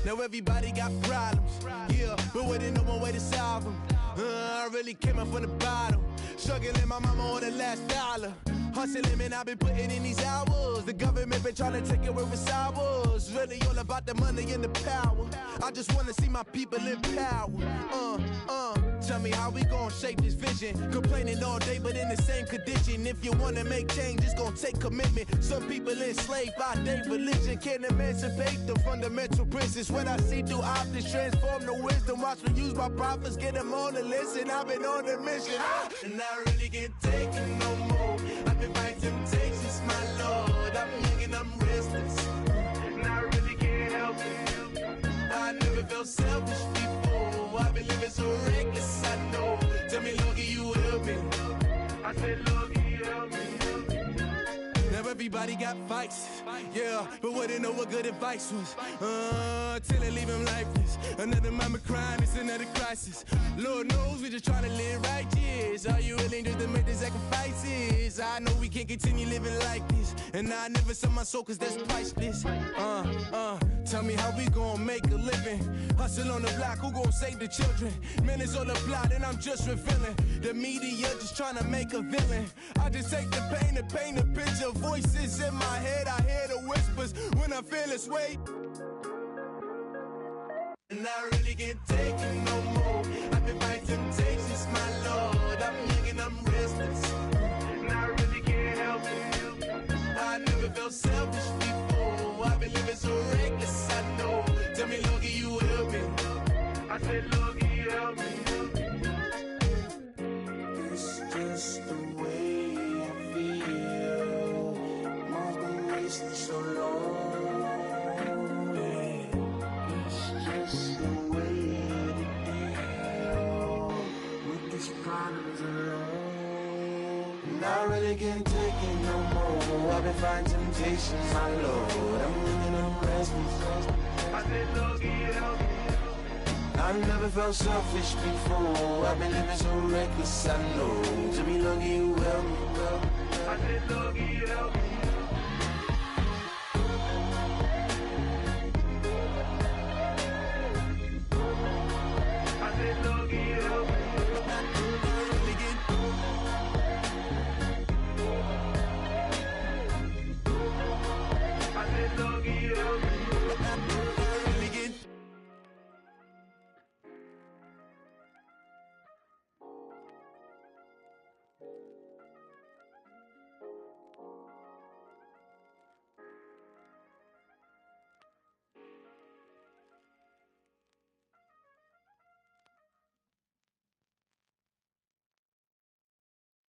Now everybody got problems, yeah, but waiting no one way to solve them. I really came up from the bottom, struggling my mama on the last dollar. Hustling, man, I've been putting in these hours. The government been trying to take away what's ours. Really all about the money and the power. I just wanna see my people in power. Tell me how we gon' shape this vision. Complaining all day, but in the same condition. If you wanna make change, it's gon' take commitment. Some people enslaved by their religion can't emancipate the fundamental principles. What I see through optics transform the wisdom. Watch me use my prophets, get them on the list, and I've been on a mission. And I really can't take it no more. I've been fighting temptations, my lord. I'm young and I'm restless, and I really can't help it. I never felt selfish before. I've been living so reckless, I know. Tell me, Logie, you help me. I said, Logie, you help me. Now everybody got fights, yeah, but wouldn't know what good advice was. Till they leave him lifeless. Another mama crime, it's another crisis. Lord knows we just trying to live righteous. Are you willing just to make the sacrifices? I know we can't continue living like this, and I never sell my soul cause that's priceless. Tell me how we gon' make a living. Hustle on the block, who gon' save the children? Minutes on the plot and I'm just revealing. The media just tryna make a villain. I just take the pain and paint a picture. Voices in my head, I hear the whispers when I feel this way. And I really can't take it no more. I've been fighting temptations, my lord. I'm young and I'm restless. And I really can't help it. I never felt selfish before. I've been living so reckless, I know. Tell me, Logie, you help me. I said, Logie, help me. It's just the way I feel. Mom's been wasting so long. Just the way to deal with these problems alone. And I really can't take it no more. I've been fighting temptations, my lord. I'm living on restless. I said, Logie, help me. I've never felt selfish before. I've been living so reckless, I know. Tell me, Logie, you help me. I said, Logie, help me.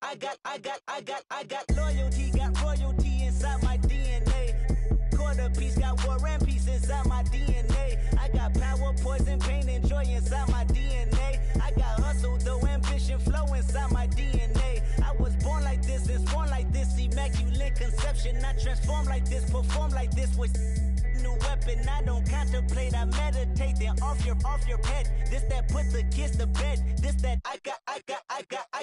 I got loyalty, got royalty inside my DNA. Quarter piece, got war and peace inside my DNA. I got power, poison, pain, and joy inside my DNA. I got hustle, though, ambition, flow inside my DNA. I was born like this and sworn like this, immaculate conception. I transform like this, perform like this with new weapon. I don't contemplate, I meditate, then off your head. This that put the kids to bed. This that I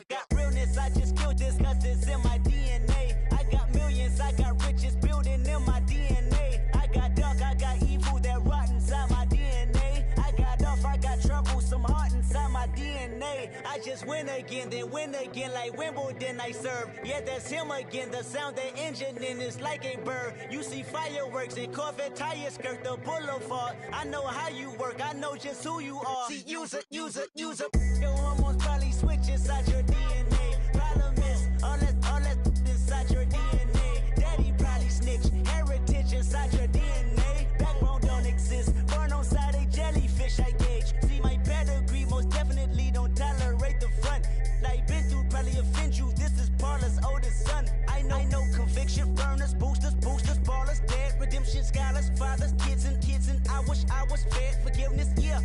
got realness. I just killed this cause it's in my DNA. I got millions, I got riches building in my DNA. I got dark, I got evil that rot inside my DNA. I got off, I got trouble, some heart inside my DNA. I just win again, then win again like Wimbledon I serve. Yeah, that's him again, the sound that engine in is like a bird. You see fireworks and Corvette tire skirt the boulevard. I know how you work, I know just who you are. See, use it. Your hormones probably switch inside your DNA. Problem is, all that inside your DNA. Daddy probably snitch, heritage inside your DNA. Backbone don't exist, born on side a jellyfish I gauge. See my pedigree, most definitely don't tolerate the front. Like been through, probably offend you, this is Paula's oldest son. I know conviction, burners, boosters, ballers, dead, redemption, scholars, fathers, kids and I wish I was fed forgiveness, yeah.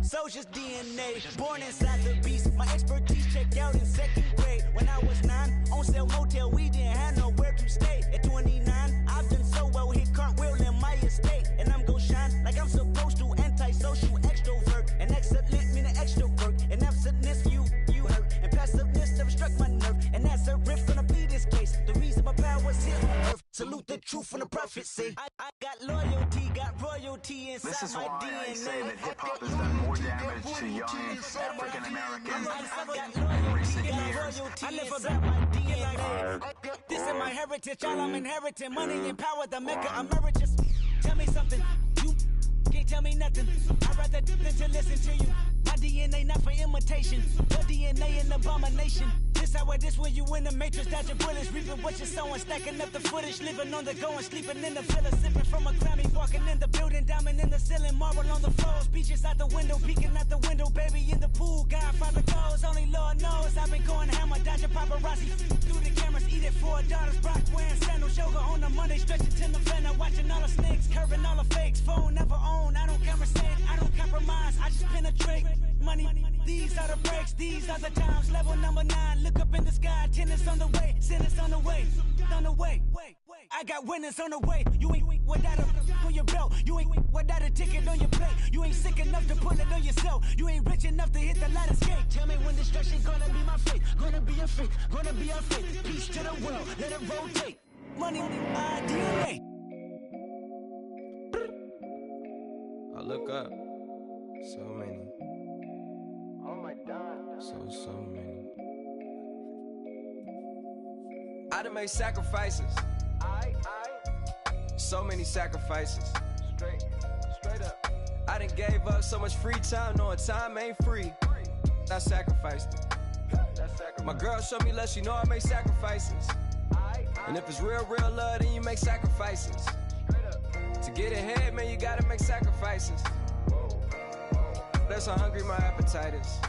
Soldier's DNA, born inside the beast. My expertise checked out in second grade. When I was 9, on sale motel, we didn't have nowhere to stay. At 29, I've done so well, hit cartwheel in my estate. And I'm gon' shine like I'm supposed to, antisocial extrovert. And excellent meaning extra work. And absentness, you hurt. And passiveness never struck my nerve. And that's a riff gonna be this case. The reason my power's here on earth. Salute the truth from the prophecy. I got loyalty, got royalty inside this is my why DNA. I say that hip-hop has done more damage to young African Americans in recent years. I live inside my DNA. This is my heritage, all I'm inheriting. Money and power, the Mecca emeritus. Tell me something, you can't tell me nothing. I'd rather than to listen to you. My DNA not for imitation, your DNA an abomination. This how it is when you in the matrix, dodging bullets, reaping what you're sowing, stacking up the footage, living on the go and sleeping in the villa, sipping from a Grammy, walking in the building, diamond in the ceiling, marble on the floors, beaches out the window, peeking out the window, baby in the pool, Godfather goes, only Lord knows. I've been going hammer, dodging paparazzi, through the cameras, eating 4 daughters, Brock wearing sandals, yoga on a Monday, stretching to November, watching all the snakes, curving all the fakes, phone never own, I don't conversate, I don't compromise, I just penetrate. Money, these are the breaks, these are the times. Level number 9, look up in the sky. Tennis on the way, sinners on the way, on the way. I got winners on the way. You ain't without a on your belt. You ain't without a ticket on your plate. You ain't sick enough to pull it on yourself. You ain't rich enough to hit the ladder skate. Tell me when destruction gonna be my fate. Gonna be a fate, gonna be our fate. Peace to the world, let it rotate. Money, DNA. look up. So many. Oh my God. So many. I done made sacrifices. So many sacrifices. Straight up. I done gave up so much free time, knowing time ain't free. I sacrificed it. My girl showed me love, she know I make sacrifices. And if it's real love, then you make sacrifices. To get ahead, man, you gotta make sacrifices. That's how hungry my appetite is.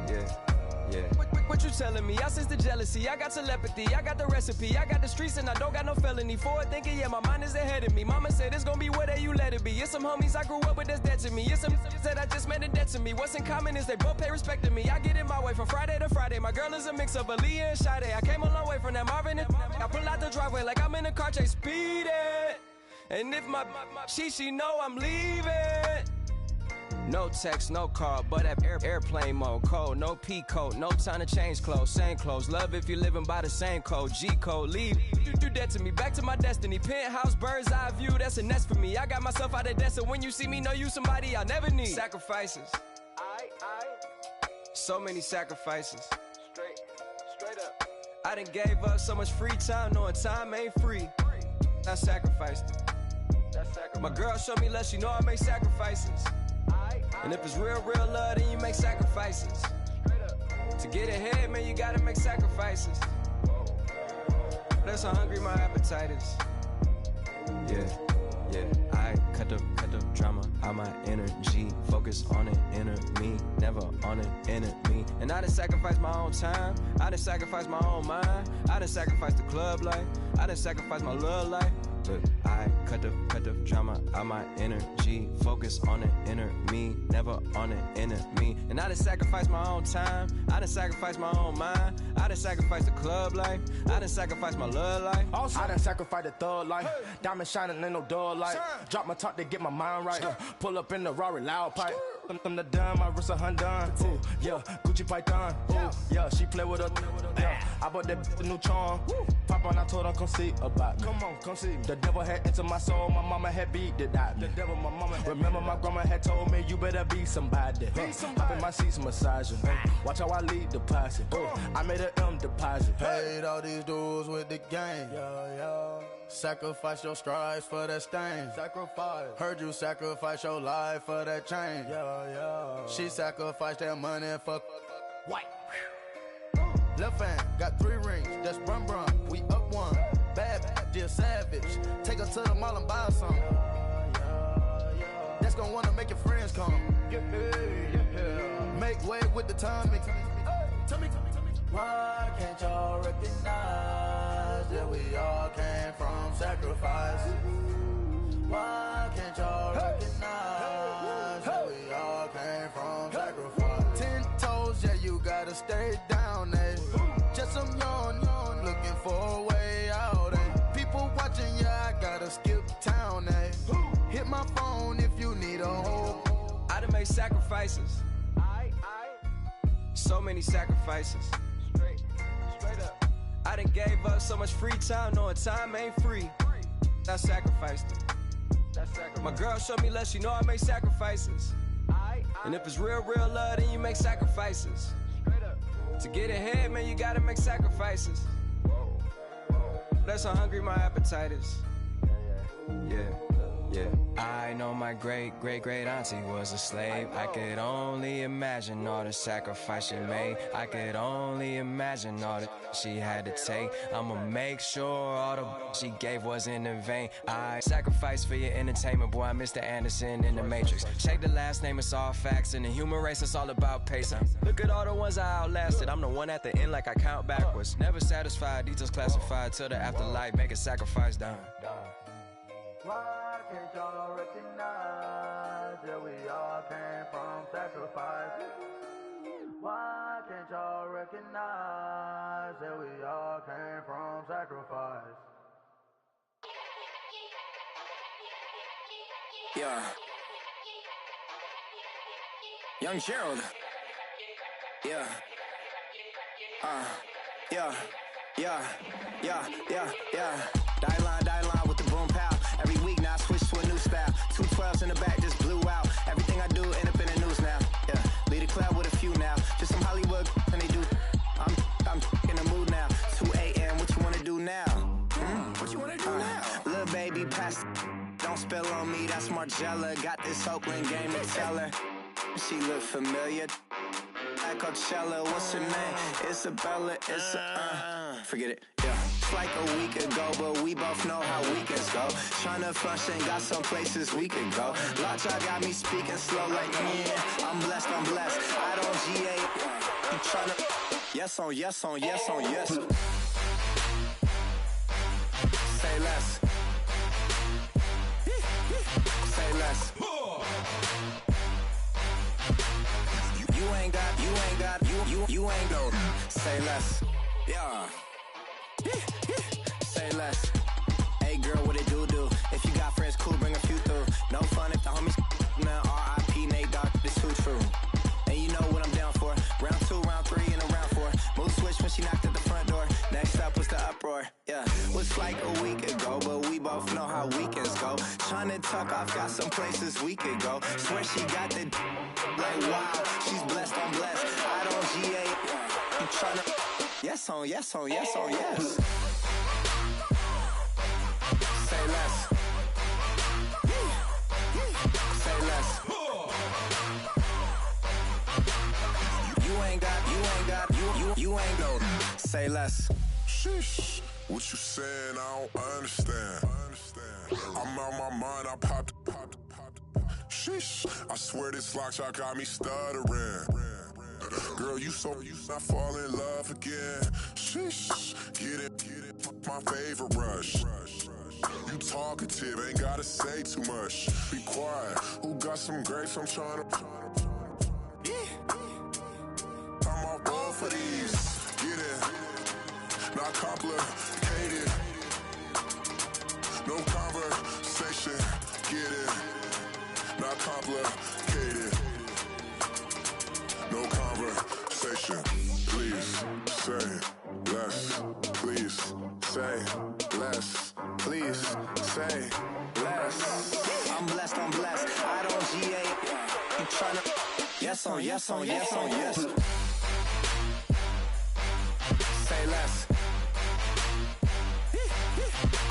Yeah. What you telling me? I sense the jealousy, I got telepathy, I got the recipe, I got the streets and I don't got no felony. Forward thinking, yeah, my mind is ahead of me. Mama said it's gonna be whatever you let it be. It's some homies I grew up with that's dead to me. It's some that I just made a debt to me. What's in common is they both pay respect to me. I get in my way from Friday to Friday. My girl is a mix of Aaliyah and Sade. I came a long way from that Marvin and I pull out the driveway like I'm in a car chase speeding. And if my she know I'm leaving. No text, no call, but at airplane mode. Code, no P code, no time to change clothes. Same clothes, love if you're living by the same code. G code, leave, do that to me. Back to my destiny. Penthouse, bird's eye view, that's a nest for me. I got myself out of debt, so when you see me, know you somebody I'll never need. Sacrifices. So many sacrifices. Straight up. I done gave up so much free time, knowing time ain't free. I sacrificed it. My girl showed me love, she know I make sacrifices. And if it's real love, then you make sacrifices. To get ahead, man, you gotta make sacrifices. That's how hungry my appetite is. Yeah. I cut the drama out my energy. Focus on an inner me, never on an enemy. And I done sacrificed my own time. I done sacrificed my own mind. I done sacrificed the club life. I done sacrificed my love life. But I cut the drama out my energy. Focus on the inner me, never on the enemy. And I done sacrificed my own time. I done sacrificed my own mind. I done sacrificed the club life. I done sacrificed my love life. Also, I done sacrificed the thug life. Hey. Diamond shining in no dull light. Drop my top to get my mind right. Pull up in the Rari loud pipe. I'm the dime, my wrist a Hyundai. Ooh, yeah, Gucci Python. Ooh, yeah, she play with her. Yeah, I bought that new charm. Pop on, I told her come see about me. Come on, come see me. The devil had entered my soul, my mama had beat it out. The devil, my mama had remember my grandma had told me you better be somebody. Hop in my seats, massaging. Watch how I lead the posse. I made an M deposit. Paid all these dues with the game. Yeah. Sacrifice your strides for that stain. Sacrifice. Heard you sacrifice your life for that change. Yeah. She sacrificed that money for white. Left hand got 3 rings. That's brum. We up one. Bad, dear savage. Take her to the mall and buy some. That's gonna wanna make your friends come. Yeah. Make way with the timing. Tell me. Why can't y'all recognize that we all came from sacrifice? Why can't y'all recognize that we all came from sacrifice? 10 toes, yeah, you gotta stay down, eh? Just some yawn, looking for a way out, eh? People watching, yeah, I gotta skip town, eh? Hit my phone if you need a hold. I done made sacrifices. So many sacrifices. Straight up. I done gave up so much free time, knowing time ain't free. I sacrificed it. My girl showed me love, she know I make sacrifices. And if it's real love, then you make sacrifices. To get ahead, man, you gotta make sacrifices. That's how hungry my appetite is. Yeah. I know my great auntie was a slave. I could only imagine all the sacrifice she made. I could only imagine all that she had to take. I'ma make sure all the she gave wasn't in vain. I sacrificed for your entertainment, boy. I'm Mr. Anderson in the Matrix. Check the last name, it's all facts. In the human race, it's all about pacing. Look at all the ones I outlasted. I'm the one at the end, like I count backwards. Never satisfied, details classified till the afterlife. Make a sacrifice done. Why can't y'all recognize that we all came from sacrifice? Why can't y'all recognize that we all came from sacrifice? Yeah. Young Gerald. Yeah. Die line with the boom pow. Every week now I switch to a new style. 212s in the back, just don't spill on me, that's Margella. Got this Oakland game to tell her. She look familiar. At Coachella, what's her name? Isabella, forget it, yeah. It's like a week ago, but we both know how weekends go. Tryna function, got some places we could go. Lockjaw got me speaking slow like, I'm blessed, I don't GA. You tryna, yes on yes on yes on yes. Say less. Say less. You ain't go. Say less. Yeah. Say less. Hey girl, what it do? If you got friends, cool, bring a few through. No fun if the homies man. R.I.P. Nate Dogg, this too true. And you know what I'm down for. Round 2, round 3, and a round 4. Move switch when she knocked at the front door. Next up was the uproar. Yeah, was like a week ago, but we both know how weekends go. Tryna tuck off, got some places we could go. Swear she got the like wow, she's blessed, I'm blessed. I don't GA. You tryna yes on yes on yes on yes. Say less. Say less. You ain't go. Say less. Sheesh, what you saying? I don't understand. I'm out my mind. I popped. Sheesh, I swear this lockjaw got me stuttering. Girl, you not fall in love again. Sheesh, get it, my favorite rush. You talkative, ain't gotta say too much. Be quiet, who got some grapes? I'm tryna. I'm off both of these. Get it, not complicated. No conversation, get it, not complicated. No conversation, please say less. Please say less. Please say less. I'm blessed, I don't GA. You tryna yes on yes on yes on yes. Say less.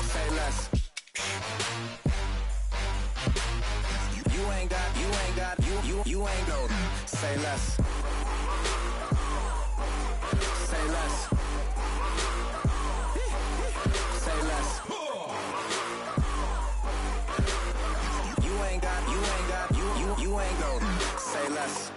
Say less. You ain't got, you ain't go. Say less. Say less. Say less. You ain't got, you ain't go. Say less.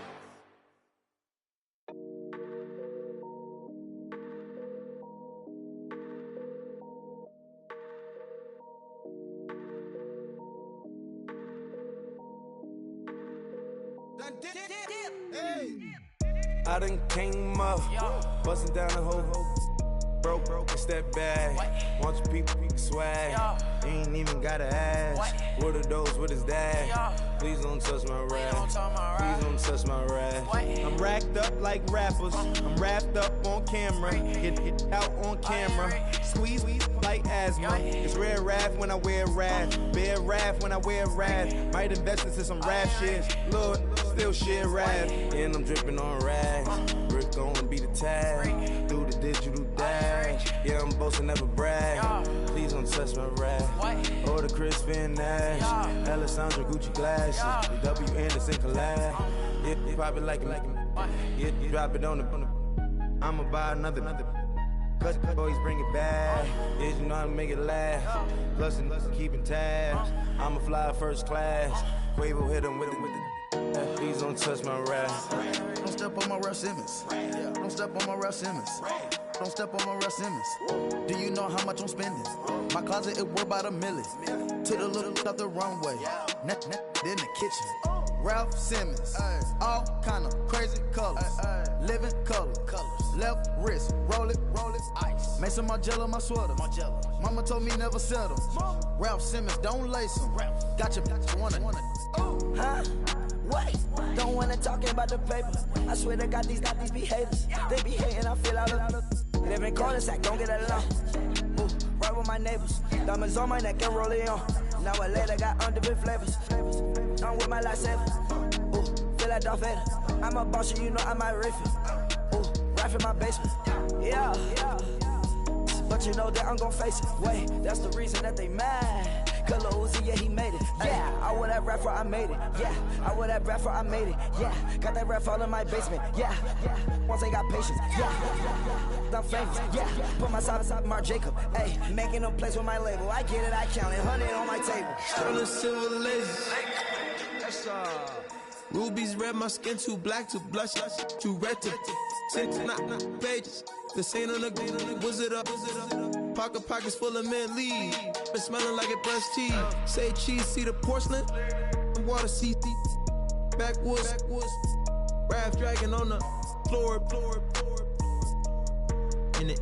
I done came up, bustin' down the whole broke, and step back. Want your people swag, ain't even gotta ask. What are those, what is that? Please don't touch my rap, please don't touch my rap. I'm racked up like rappers, I'm wrapped up on camera. Get out on camera, squeeze like asthma. It's rare wrath when I wear wrath, bare wrath when I wear wrath. Might invest into some rap shit, Lord, still shit rap. And I'm dripping on rags, Rick gonna be the tag, do the digital dash. Yeah, I'm boasting, never brag. Please don't touch my rap. Or the Chris Finn Nash, Alessandra Gucci glasses, the W Anderson collab. Yeah, you pop it like it. Yeah, you drop it on the. I'ma buy another. Cause boys bring it back. Yeah, you know how to make it last. Plus and keeping tabs. I'ma fly first class. Quavo hit him with it. Please don't touch my rap. Don't step on my Ralph Simmons. Don't step on my Ralph Simmons. Don't step on my Ralph Simmons. Do you know how much I'm spending? My closet, it worth about $1 million. Took the little up the runway. In the kitchen. Ralph Simmons. All kind of crazy colors. Living color. Left wrist. Roll it. Ice. Make some Margiela my sweater. Mama told me never settle. Ralph Simmons, don't lace him. Got your wanna. Huh? Wait, don't wanna talk about the paper. I swear to God, these be haters. They be hating, I feel out of. Live in cul-de-sac, don't get along. Ooh, right with my neighbors. Diamonds on my neck and roll it on. Now I later got underbit flavors. I'm with my lightsaber. Ooh, feel like Darth Vader. I'm a boss, you know I might riff it. Ooh, right in my basement. Yeah. But you know that I'm gon' face it. Wait, that's the reason that they mad. Color Uzi, yeah, he made it. that rapper, I made it. Yeah, I was that rapper, I made it. Yeah, got that rap all in my basement. Yeah, once I got patience. Yeah, I'm famous. Yeah, put myself inside Mark Jacob. Hey, making a place with my label. I get it, I count it. 100 on my table. Stolen silver laces. Rubies red, my skin too black to blush. Too red to tint, not pages. This ain't on the wizard up. Pockets full of mint leaves. Been smelling like it brushed teeth. Say cheese, see the porcelain. Water, see backwoods. Raft dragging on the floor. In it.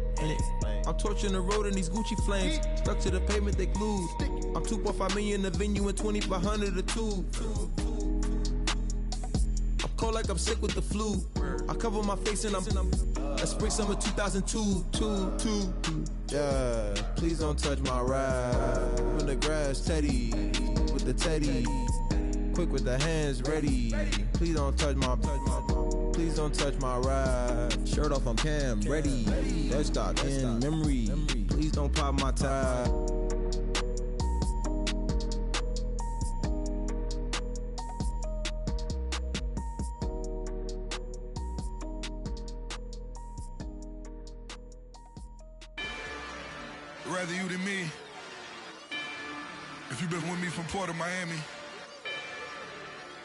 I'm torching the road in these Gucci flames. Stuck to the pavement, they glued. I'm 2.5 million in the venue and 2,500 a tube. I'm cold like I'm sick with the flu. I cover my face and I'm spring summer 2002. Yeah, please don't touch my ride. From the grass, Teddy, with the Teddy. Quick with the hands ready. Please don't touch my ride. Shirt off on cam, ready. Dead stock in memory. Please don't pop my tie. Rather you than me. If you've been with me from Port of Miami,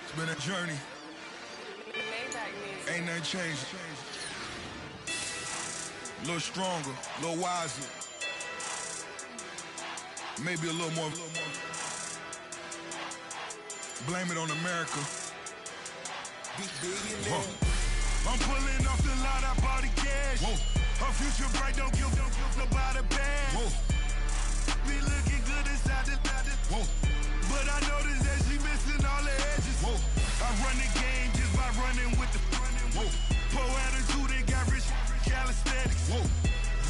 it's been a journey. Ain't nothing changed. A little stronger, a little wiser. Maybe a little more. Blame it on America. I'm pulling off the lot, I bought the cash. Whoa. Her future bright, don't give nobody bad. Whoa. Be looking good inside the whoa. But I noticed that she missing all the edges. Whoa. I run the game just by running with the whoa. Poor attitude, they got rich calisthenics. Whoa.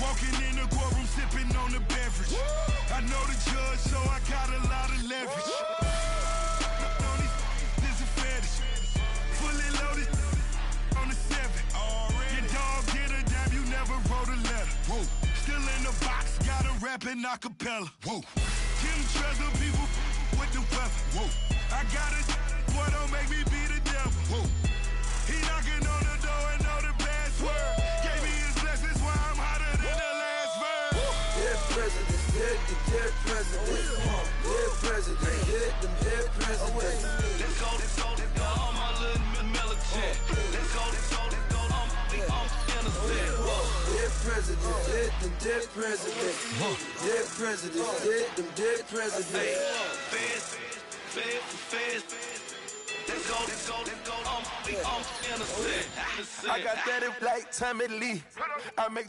Walking in the courtroom, sipping on the beverage. Whoa. I know the judge, so I got a lot of leverage. This is a fetish. Fully loaded on the 7. Your dog get a dab, you never wrote a letter. Whoa. Still in the box, got a rapping acapella. Whoa. Kim Treasure, people with the weapon. Whoa. I got it, boy, don't make me be the devil. Whoa. He knocking on the door and know the password. Gave me his blessings while I'm hotter than the last verse. Dead president, dead president. Dead president, dead president. Let's go, all my little militant. Let's go, I'm innocent. Dead president, dead president. Dead president, dead president. Feds. Let's go, I'm innocent. I got that in like Tommy Lee. I make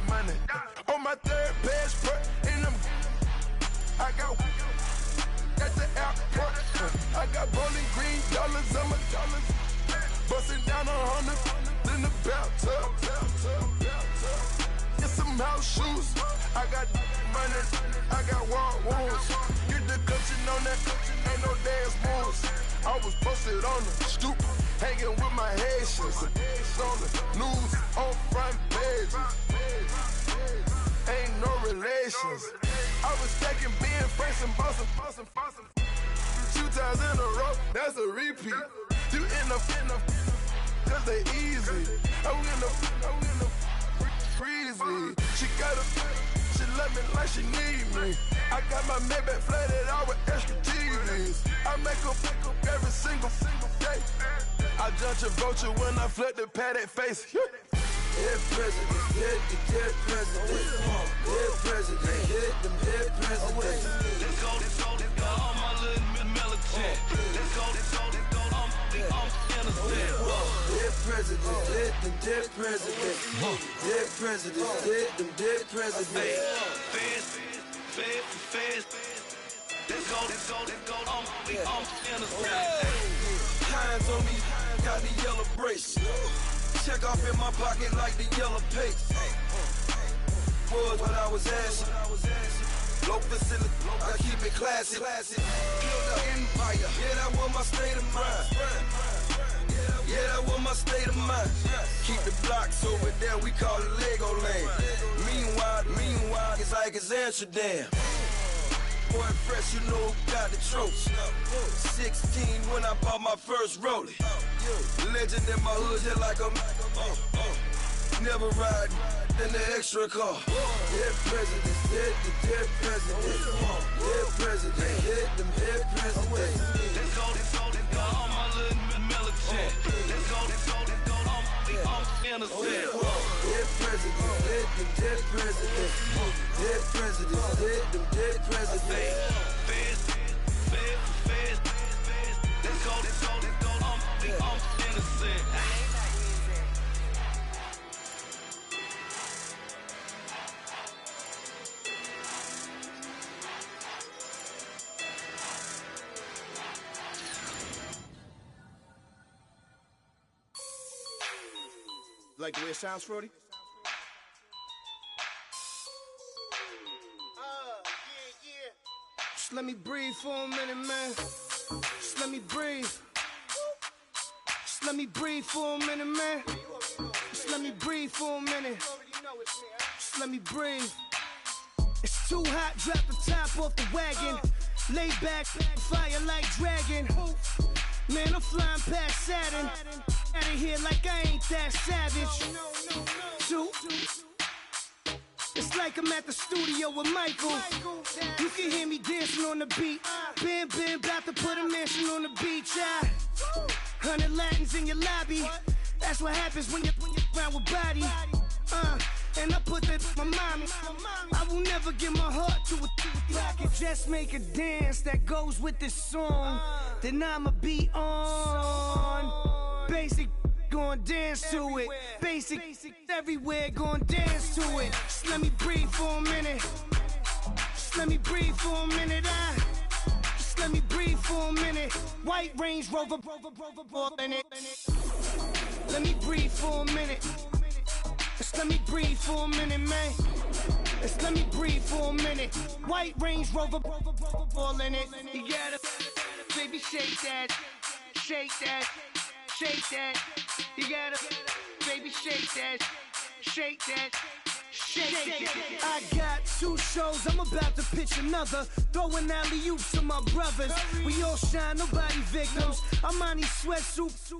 money. On my third passport, and I got at the airport. I got bowling green dollars on my dollars. Busting down 100 in the bathtub. Get some house shoes. I got money. I got war wounds. Get the coaching on that. Ain't no dance moves. I was posted on the stoop, hanging with my Haitians. On the news, on front pages. Ain't no relations. I was stacking being Franks and Boston. 2 times in a row, that's a repeat. You in the cause they easy. I'm in the freezy. She love me like she need me. I got my Maybach flooded out with extra TVs. I make up every single day. I judge a vulture when I flip the Paddock face. Dead president, dead president. Dead president, dead president. Let's go, all my little militant. Let's go, I'm innocent. Dead president, dead president. Dead president, dead president. Feds. Let's go, I'm innocent. Hands on me, got the yellow brace. Check off in my pocket like the yellow paste. Was what I was asking. Low facility, I keep it classy. Build an empire, yeah, that was my state of mind. Yeah, that was my state of mind. Keep the blocks over there, we call it Lego land. Meanwhile, it's like it's Amsterdam. boy fresh, you know who got the trophy. 16 when I bought my first rollie. Legend in my hood, just like a never ride in the extra car. Dead presidents, dead presidents. Dead presidents, hit them dead presidents. Let's go, all my little military. Let's go, I'm innocent. Dead presidents, hit them dead presidents. Dead presidents, hit them dead presidents. Feds. Let's go, I'm innocent. Like the way it sounds, Frody? Just let me breathe for a minute, man. Just let me breathe. Just let me breathe for a minute, man. Just let me breathe for a minute. Just let me breathe. It's too hot, drop the top off the wagon. Lay back, fire like dragon. Man, I'm flying past Saturn. Out of here like I ain't that savage. Two. It's like I'm at the studio with Michael. You can hear me dancing on the beat. Bam, about to put a mansion on the beach. 100 Latins in your lobby. That's what happens when you're around with body. And I put that in my mommy. I will never give my heart to a I can just make a dance that goes with this song. Then I'ma be on. Basic, gon' dance to it. Basic, everywhere, gon' dance to it. Just let me breathe for a minute. Just let me breathe for a minute. Just let me breathe for a minute. White Range Rover, in it. Let me breathe for a minute. Just let me breathe for a minute, man. Just let me breathe for a minute. White Range Rover, ball in it. You gotta, baby, shake that, shake that, shake that. You gotta, baby, shake that, shake that. Shake. I got 2 shows, I'm about to pitch another. Throwing alley-oops to my brothers. We all shine, nobody victims. I'm on these sweatsuits,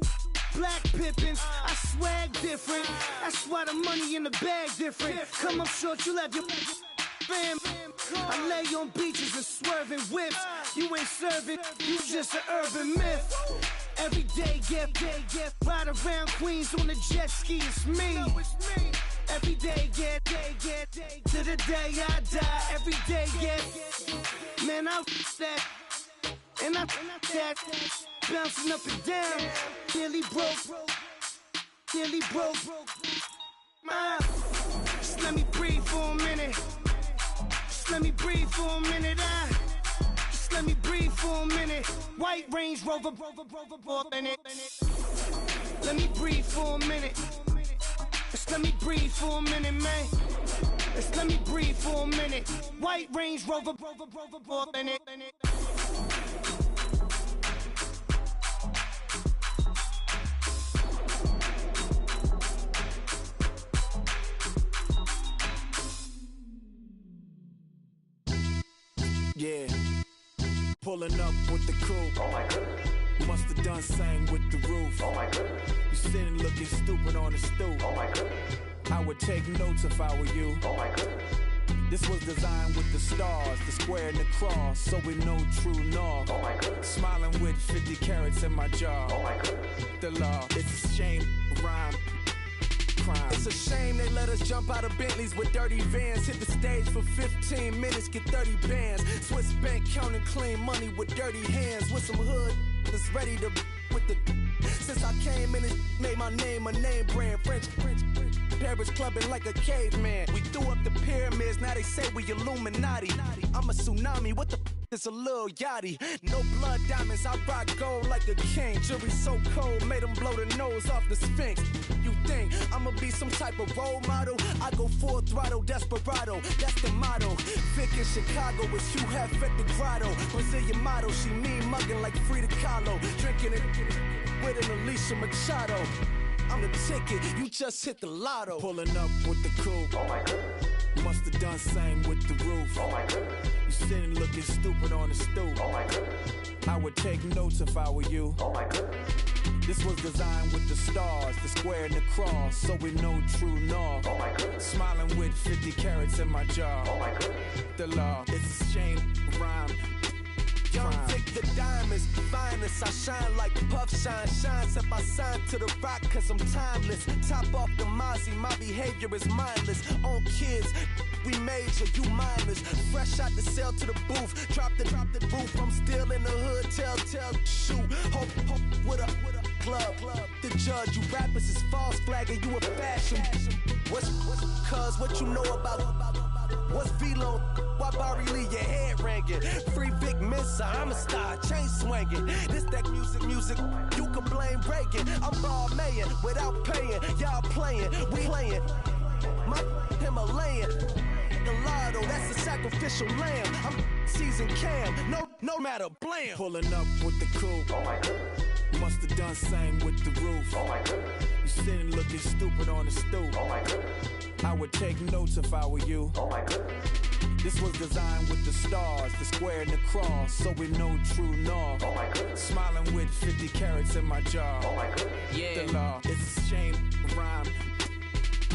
black Pippins. I swag different. That's why the money in the bag different. Come up short, you'll have your fam. I lay on beaches and swerving whips. You ain't serving, you just an urban myth. Every day, get ride around Queens on a jet ski, it's me. Every day, get to the day I die. Every day, get man, I that and I that bouncing up and down. Nearly broke. Just let me breathe for a minute. Just let me breathe for a minute. Just let me breathe for a minute. White Range Rover, in it. Let me breathe for a minute. Just let me breathe for a minute, man. Just let me breathe for a minute. White Range Rover, in it. Yeah, pulling up with the coupe. Oh my goodness. Must have done same with the roof. Oh my goodness. You sitting looking stupid on the stoop. Oh my goodness. I would take notes if I were you. Oh my goodness. This was designed with the stars, the square and the cross, so we know true north. Oh my goodness. Smiling with 50 carats in my jaw. Oh my goodness. The law, it's a shame, rhyme. Crime. It's a shame they let us jump out of Bentleys with dirty vans. Hit the stage for 15 minutes, get 30 bands. Swiss bank counting clean money with dirty hands. With some hood that's ready to with the. Since I came in and made my name a name brand. French. Paris clubbing like a caveman. We threw up the pyramids, now they say we Illuminati. I'm a tsunami, what the is a little yachty. No blood diamonds, I rock gold like a king. Jury so cold, made them blow the nose off the Sphinx. You think I'ma be some type of role model? I go full throttle, desperado, that's the motto. Vic in Chicago is Hugh Hef at the grotto. Brazilian model, she mean mugging like Frida Kahlo. Drinking it with an Alicia Machado. I'm the ticket, you just hit the lotto. Pulling up with the coupe. Oh my goodness. Must have done same with the roof. Oh my goodness. You You sitting looking stupid on the stoop. Oh my goodness. I would take notes if I were you. Oh my goodness. This was designed with the stars, the square and the cross, so we know true north. Oh my goodness. Smiling with 50 carats in my jaw. Oh my goodness. The law, it's a shame, rhyme. Young Vic the diamonds, finest. I shine like Puff Shine shines if I sign to the rock, cause I'm timeless. Top off the Mozzie, my behavior is mindless. On kids, we major, you minors. Fresh out the cell to the booth, drop the roof. I'm still in the hood, tell, shoot. Hope with a club. The judge, you rappers is false flagging, you a fashion. What's cuz, what you know about? What's Velo? Why Barry Lee, your head ringing? Free Vic Mensa, I'm a star, chain swinging. This that music, you can blame Reagan. I'm Balmain without paying, y'all playing, we playing. My Himalayan, Gallardo, that's a sacrificial lamb. I'm seasoned Cam, no matter, blam. Pulling up with the coupe. Oh my goodness. Must have done same with the roof. Oh my goodness. You sitting looking stupid on the stoop. Oh my goodness. I would take notes if I were you. Oh my goodness. This was designed with the stars, the square and the cross, so we know true north. Oh my goodness. Smiling with 50 carats in my jaw. Oh my goodness. Yeah. The law, it's a shame, rhyme,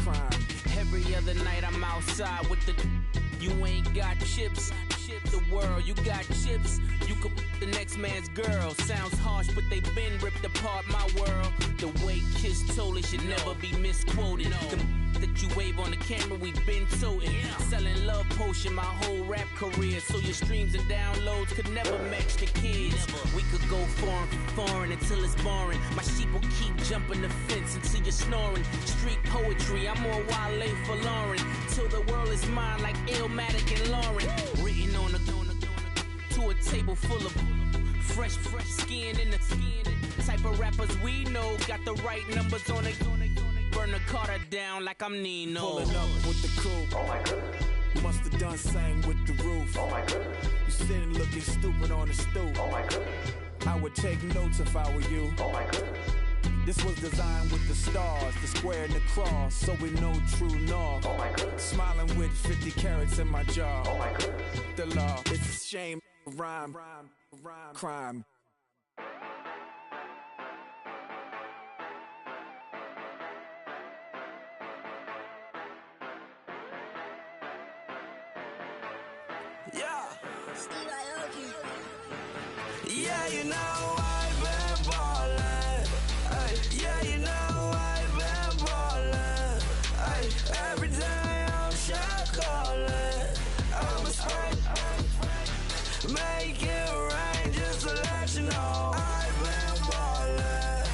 crime. Every other night I'm outside with the. You ain't got chips. The world, you got chips. You could the next man's girl. Sounds harsh, but they been ripped apart my world. The way Kiss told it should never be misquoted. The that you wave on the camera, we been toting. Selling love potion my whole rap career, so your streams and downloads could never match the kids. We could go foreign until it's boring. My sheep will keep jumping the fence until you're snoring. Street poetry, I'm more Wale for Lauren. Till the world is mine like Illmatic and Lauren. Written on a to a table full of fresh skin in the type of rappers we know. Got the right numbers on it. Burn the Carter down like I'm Nino. Pulling up with the coupe. Oh my goodness. Must have done same with the roof. Oh my goodness. You sitting looking stupid on the stoop. Oh my goodness. I would take notes if I were you. Oh my goodness. This was designed with the stars, the square and the cross, so we know true north. Oh my goodness. Smiling with 50 carats in my jaw. Oh my goodness. The law, it's a shame, rhyme, crime. Yeah, you know I've been ballin'. Yeah, you know I've been ballin'. Every day I'm shot callin'. I'm a spring. Make it rain just to let you know I've been ballin'.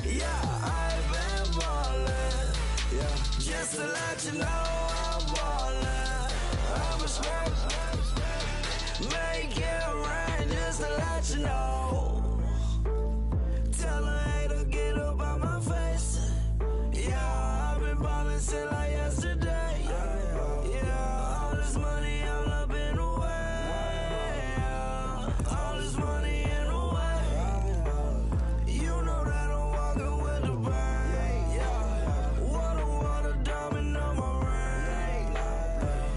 Yeah, I've been ballin'. Yeah, just to let you know I'm ballin'. I'm a spring. Make it rain just to let you know. Tell a hater get up out my face. Yeah, I've been ballin' since like yesterday. Yeah, all this money all up in the way. All this money in the way. You know that I'm walking with the bank. Yeah, water diamond on my ring.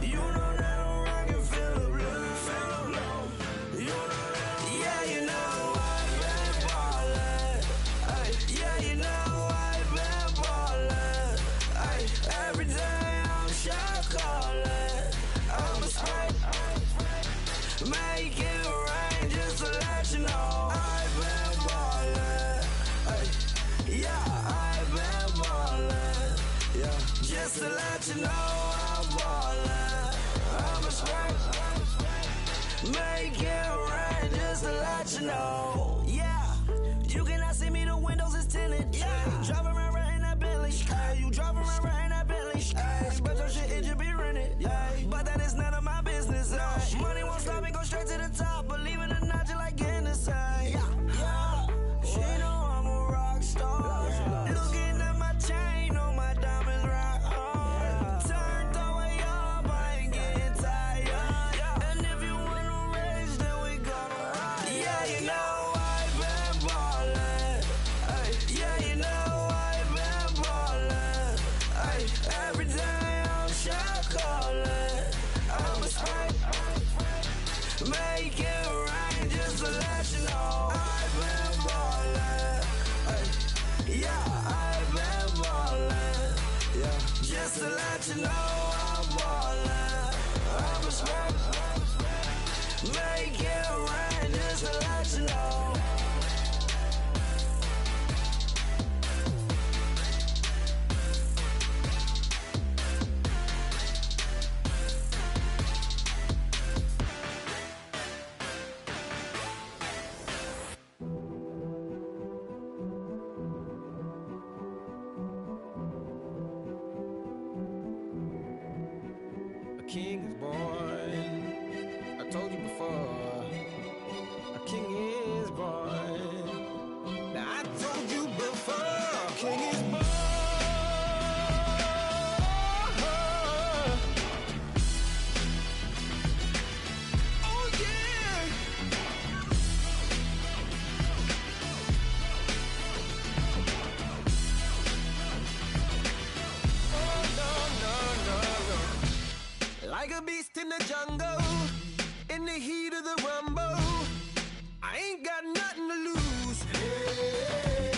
You know that I'm rockin' feel the blue. Yeah, you know I've been ballin'. Yeah, you know I've been ballin'. Every day I'm shot callin'. I'm a spring. Make it rain just to let you know I've been ballin'. Yeah, I've been ballin'. Yeah, just to let you know I'm ballin'. I'm a spring. Make it rain just to let you know. Yeah, you cannot see me, the windows is tinted. Yeah, driving around right in that Bentley. Hey, you driving around right in that Bentley. Hey, but your shit, it should be rented. Hey, but that is none of my business. Hey, money won't stop me, go straight to the top. Believe it or not, you like getting the same. Yeah, she know I'm a rock star. Looking at my chain on my diamonds rock hard. Turn the way up, I ain't getting tired. And if you wanna raise, then we gonna ride. Yeah, you know I've been ballin'. Yeah, you know I've been ballin'. Every day I'm shot callin'. I'm a Yeah, I've been ballin'. Yeah, just to let you know I'm ballin'. I'm a smash, make it rain just to let you know. A king is born. I told you before. A king is born. Now I told you before. A king is born. Oh yeah. Oh no no no no. Like a beast in the jungle, in the heat of the rumble, I ain't got nothing to lose. Hey,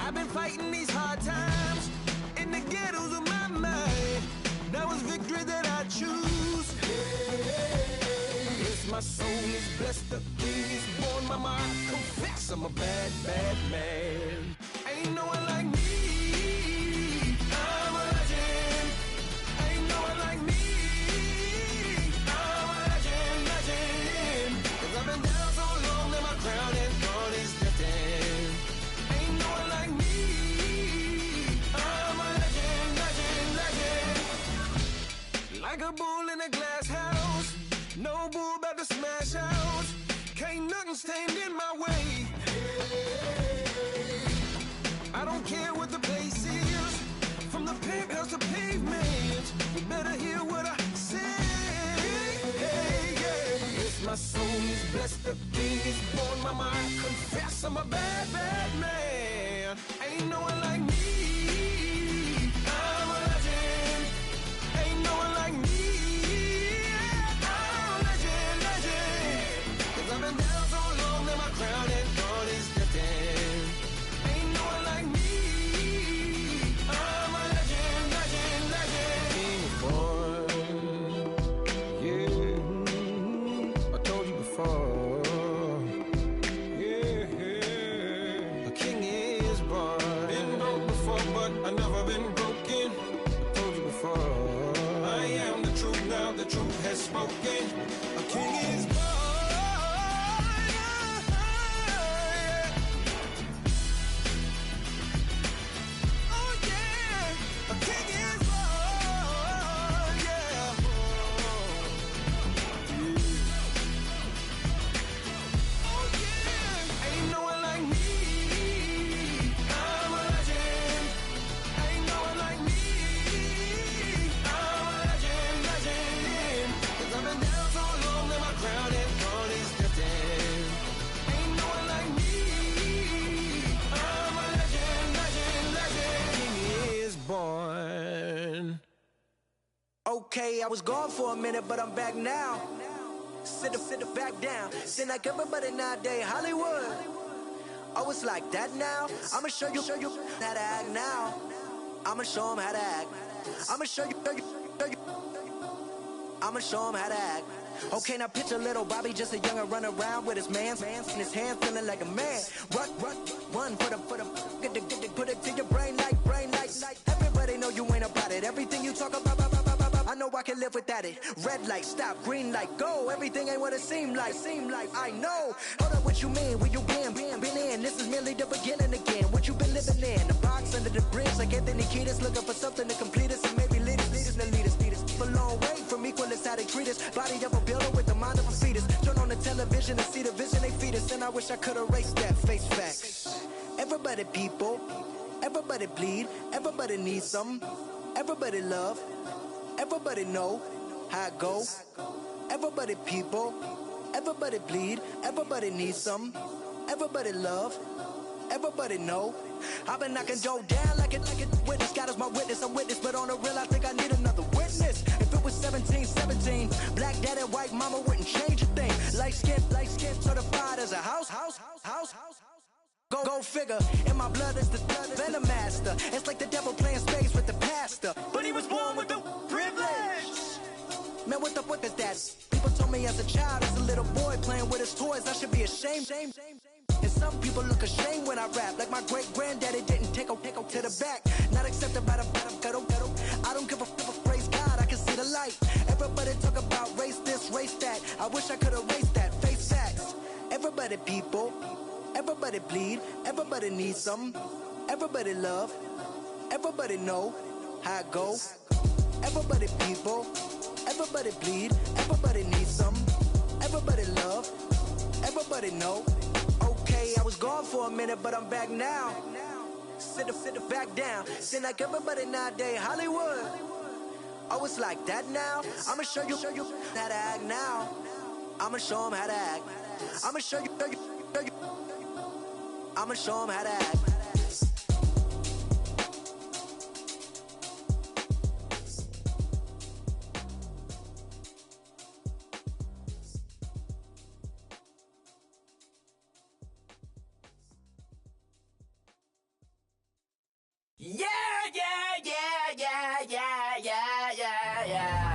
I've been fighting these hard times in the ghettos of my mind. Now it's victory that I choose. Hey, yes, my soul is blessed, the king is born. Mama, I confess I'm a bad, bad man. Ain't no one like me. I'm a legend. Ain't no one like me. I'm a legend, legend. 'Cause I've been down so long that my crown and throne is destined. Ain't no one like me. I'm a legend, legend, legend. Like a bull in a glass house. No bull about to smash out. Can't nothing stand in my way. I don't care what the place is. From the penthouse to pavement, you better hear what I say. Hey, yeah. Yes, my soul is blessed, the king is born. Mama, I confess I'm a bad, bad man. Ain't no one like me. I'm a legend. Ain't no one like me. I'm a legend, legend. 'Cause I've been down so long that my crown and throne is destined. Ain't no one like me. I'm a legend, legend, legend. King is born. Yeah, I told you before. Yeah, a king is born. Been broke before, but I never been broken. I told you before. I am the truth now. The truth has spoken. A king is born. Okay, I was gone for a minute, but I'm back now. Sit back down. Seem like everybody nowadays Hollywood. Oh, it's like that now. I'ma show you how to act now. I'ma show 'em how to act. I'ma show you. I'ma show 'em how to act. Okay, now picture little Bobby, just a youngin' run around with his man's in his hand, feeling like a man. Run for the get put it to your brain like. Everybody know you ain't about it. Everything you talk about, I know I can live without it. Red light, stop, green light, go. Everything ain't what it seem like. I know. Hold up, what you mean? Where you been in? This is merely the beginning again. What you been living in? The box under the bridge, like Anthony Kiedis, looking for something to complete us and maybe lead us. For long way from equalists, how they treat us. Body of a builder with the mind of a fetus. Turn on the television and see the vision they feed us, and I wish I could erase that. Face facts. Everybody people, everybody bleed, everybody needs something, everybody love, everybody know how it go. Everybody people, everybody bleed, everybody needs something, everybody love, everybody know. I've been knocking Joe down like it witness. God is my witness, I'm witness, but on the real I think I need another witness. If it was 17, black dad and white mama wouldn't change a thing. Light skin certified as a house. Go go figure. In my blood is the venom master. It's like the devil playing space with the pastor. But he was born with the privilege. Man, what the fuck is that? People told me as a child, as a little boy playing with his toys, I should be ashamed. And some people look ashamed when I rap, like my great granddaddy didn't take a to the back. Not accepted by the ghetto. I don't give a fuck, praise God, I can see the light. Everybody talk about race this, race that. I wish I could erase that, face facts. Everybody people, everybody bleed, everybody needs some. Everybody love, everybody know how it go. Everybody people, everybody bleed, everybody needs some. Everybody love, everybody know. Okay, I was gone for a minute, but I'm back now. Sit the back down. Seem like everybody nowadays, Hollywood. Oh, it's like that now? I'ma show you how to act now. I'ma show them how to act. I'ma show you. I'ma show them how to act. Yeah.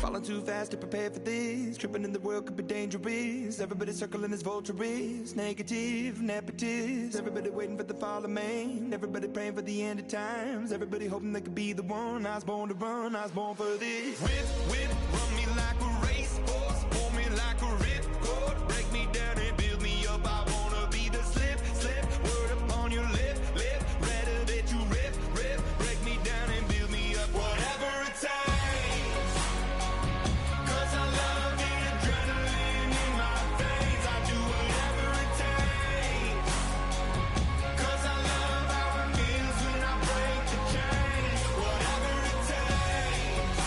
Falling too fast to prepare for this. Tripping in the world could be dangerous. Everybody circling as vultures. Negative, nepotist. Everybody waiting for the fall of man. Everybody praying for the end of times. Everybody hoping they could be the one. I was born to run, I was born for this. Whip, run me like a racehorse. Pull me like a ripcord. Break me down and build me up. I wanna be the slip. Word upon your lip. Rather that you rip. Break me down and build me up. Whatever it takes. 'Cause I love the adrenaline in my veins. I do whatever it takes. 'Cause I love how it feels when I break the chains. Whatever it takes.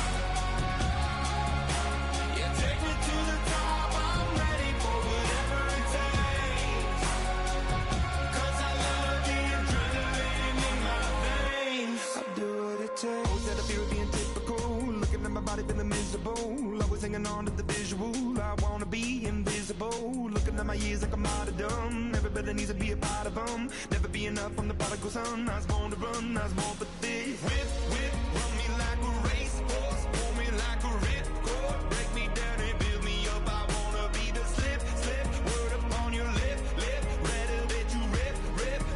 Yeah, take me to the top. I'm ready for whatever it takes. 'Cause I love the adrenaline in my veins. I do what it takes. Always had a fear of being typical. Looking at my body feeling miserable. Always hanging on to the visual. I wanna be invisible. Looking at my years like I'm martyrdom. Everybody needs to be a part of them. Never be enough from the prodigal son. I was born to run, I was born for this. Whip, run me like a racehorse. Pull me like a ripcord. Break me down and build me up. I wanna be the slip. Word upon your lip. Rather that you rip.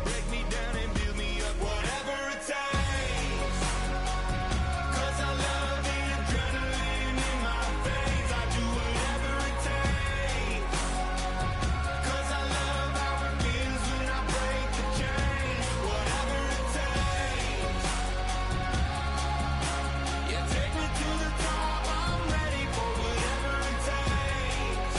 Break me down and build me up. Whatever it takes. 'Cause I love the adrenaline in my veins. I do whatever it takes. 'Cause I love how it feels when I break the chains. Whatever it takes. Yeah, take me to the top. I'm ready for whatever it takes.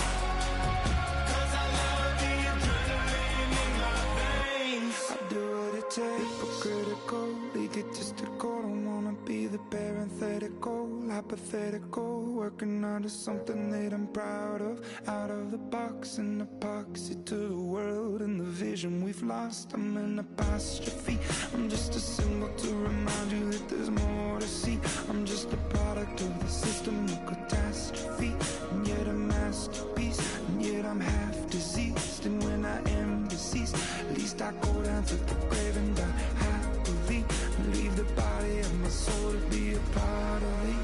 'Cause I love the adrenaline in my veins. I do what it takes. Hypocritical, egotistical. Don't wanna be the parenthetical, hypothetical. Working out of something that I'm proud of. Out of the box, an epoxy to the world and the vision we've lost. I'm an apostrophe. I'm just a symbol to remind you that there's more to see. I'm just a product of the system of catastrophe. And yet a masterpiece. And yet I'm half diseased. And when I am deceased, at least I go down to the grave and die happily. Leave the body of my soul to be a part of me.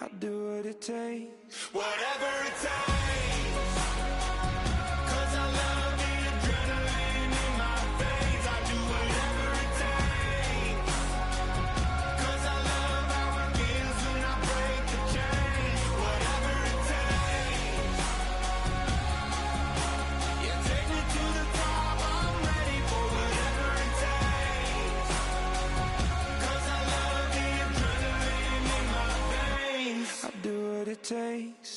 I do what it takes. Whatever it takes. 'Cause I love the adrenaline in my veins. I do whatever it takes. 'Cause I love how it feels when I break the chains. Whatever it takes. Yeah, take me to the top. I'm ready for whatever it takes. 'Cause I love the adrenaline in my veins. I do what it takes.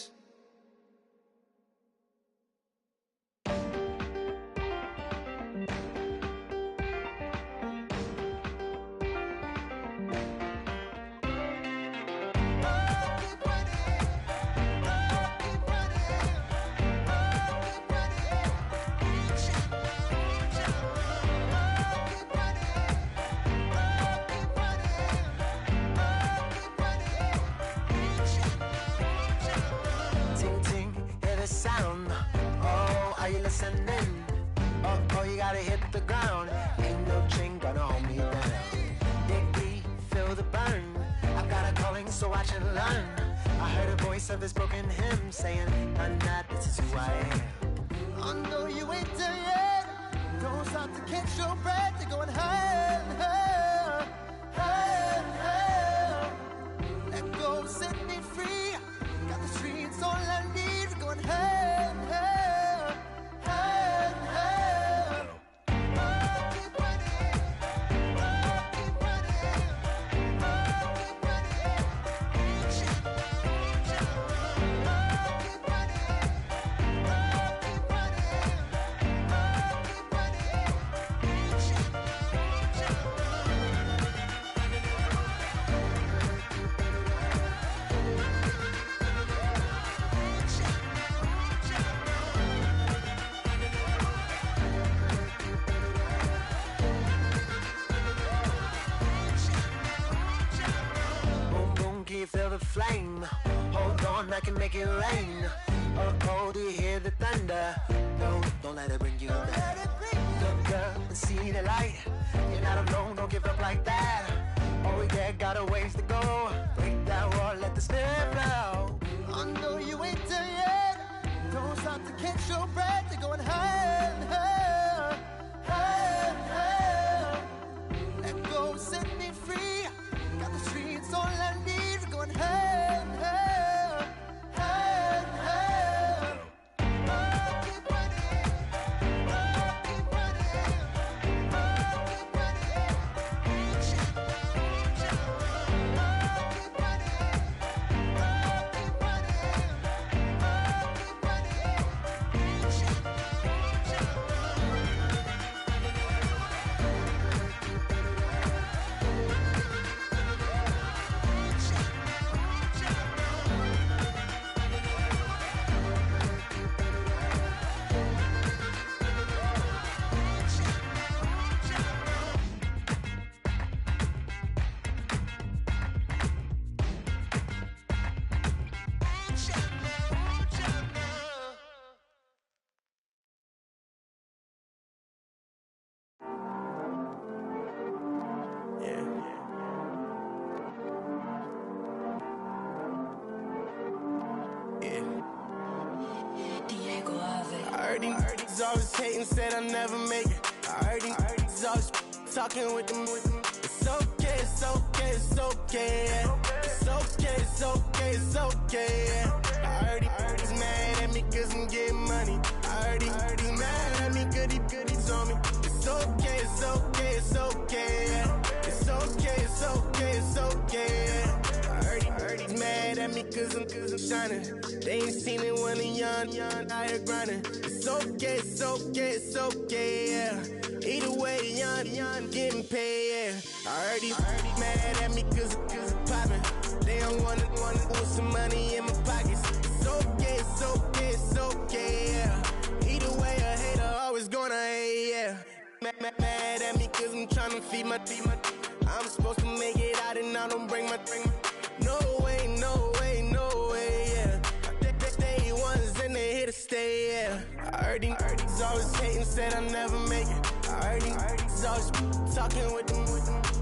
Ting ting, hear the sound. Oh, are you listening? Oh, you gotta hit the ground. Ain't no chain gonna hold me down. Dig deep, feel the burn. I've got a calling, so I should learn. I heard a voice of this broken hymn saying, "I'm not, this is who I am." I know you ain't there yet. Don't stop to catch your breath. You're going higher, higher, higher, higher. Let go, set me free. Got the streets all I need. We're going higher, higher, higher, higher. Keep running, keep running, keep running. Reach out, reach out. Keep running, keep running, keep running. Reach out, reach out. Boom, boom, can you feel the flame? Hold on, I can make it rain. Oh, do you hear the thunder? Don't let it bring you down. Look up and see the light. You're not alone, don't give up like that. Oh, Oh yeah, got a ways to go. Break that wall, let the spirit flow. I know you ain't done yet. Don't stop to catch your breath. You're going higher and higher, higher and higher. Let go, set me free. Got the streets all I need. We're going higher and higher, higher and higher. Oh, keep running. Oh, keep running. Oh, keep running. I heard these always hating, said I'll never make it. I heard these always talking with them. It's okay, it's okay, it's okay, yeah. It's okay, it's okay, it's okay, yeah. I heard he's mad at me cause I'm getting money. I heard he's mad at me cause he's on me. It's okay, it's okay, it's okay, yeah. It's okay, it's okay, it's okay, yeah. I heard he's mad at me cause I'm shining. They ain't seen it when I'm young, out here grinding. It's okay, it's okay, it's okay, yeah. Either way, young, getting paid, yeah. I heard he's mad at me cause I'm poppin'. They don't wanna put some money in my pockets. It's okay, it's okay, it's okay, yeah. Either way, a hater always gonna hate, yeah. Mad at me cause I'm tryna feed my I'm supposed to make it out and I don't bring my no way, no way, no way, yeah. Day ones and they here to stay, yeah. I heard he's always hating, said I'll never make it. I heard he's always talking with them.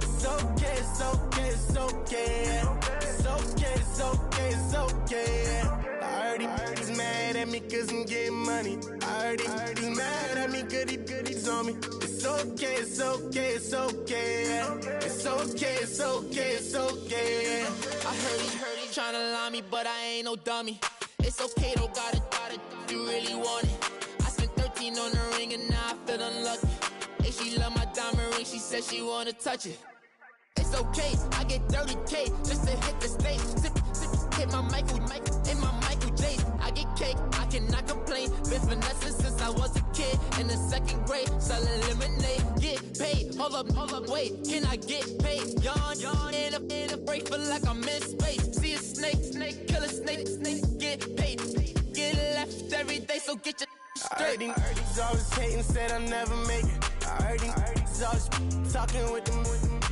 It's okay, it's okay, it's okay, yeah. It's okay, it's okay, it's okay, yeah. I heard he's mad at me cause I'm getting money. I heard he's mad at me cause he's on me. It's okay, it's okay, it's okay, yeah. It's okay, it's okay, it's okay, yeah. I heard he tryna lie me, but I ain't no dummy. It's okay, though, got it, you really want it. I spent 13 on the ring and now I feel unlucky. Hey, she love my diamond ring, she said she wanna touch it. It's okay, I get 30K just to hit the stage. Hit my Michael, in my Michael J. I get cake, I cannot complain. Been finessing since I was a kid. In the second grade, selling lemonade. Get paid, hold up, wait, can I get paid? Yawn, in a break, feel like I'm in space. See a snake, kill a snake, get paid. Get left every day, so get your straight. I heard he's always hating, said I'll never make it. I heard he's always talking with them.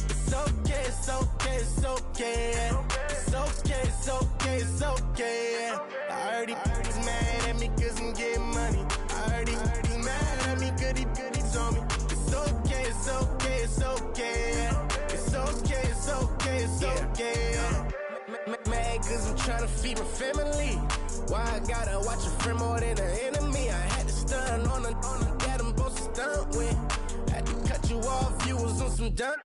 It's okay, it's okay, it's okay, yeah. It's okay, it's okay, it's okay, yeah. I heard he's mad at me cause I'm getting money. I heard he's mad at me cause he's on me. It's okay, it's okay, it's okay, yeah. It's okay, it's okay, it's okay, yeah. Mad cause I'm tryna feed my family. Why I gotta watch a friend more than an enemy? I had to stun on the that I'm supposed to stunt with. Had to cut you off, you was on some dun.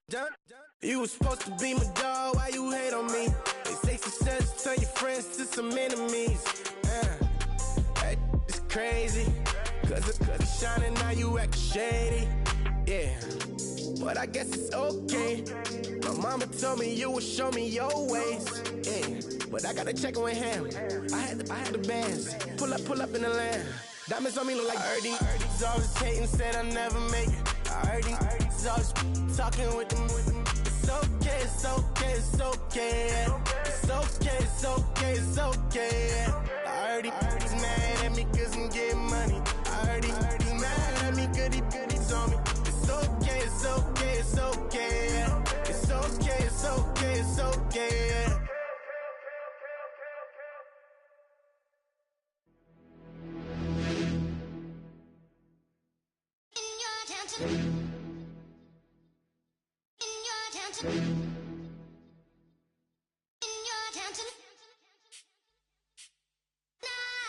You was supposed to be my dog, why you hate on me? They say success turn your friends to some enemies. That is crazy. Cause it's shining, now you act shady. Yeah, but I guess it's okay. My mama told me you would show me your ways. Yeah, but I gotta check with him. I had the bands. Pull up in the land. Diamonds on me look like I heard he's always hating, said I'll never make it. I heard he's always talking with them. It's okay, it's okay, it's okay, yeah. It's okay, it's okay, it's okay, yeah. I heard he's mad at me cause I'm getting money. I heard he's mad at me cause he's on me. It's okay, it's okay, it's okay, yeah. It's okay, it's okay, it's okay, yeah.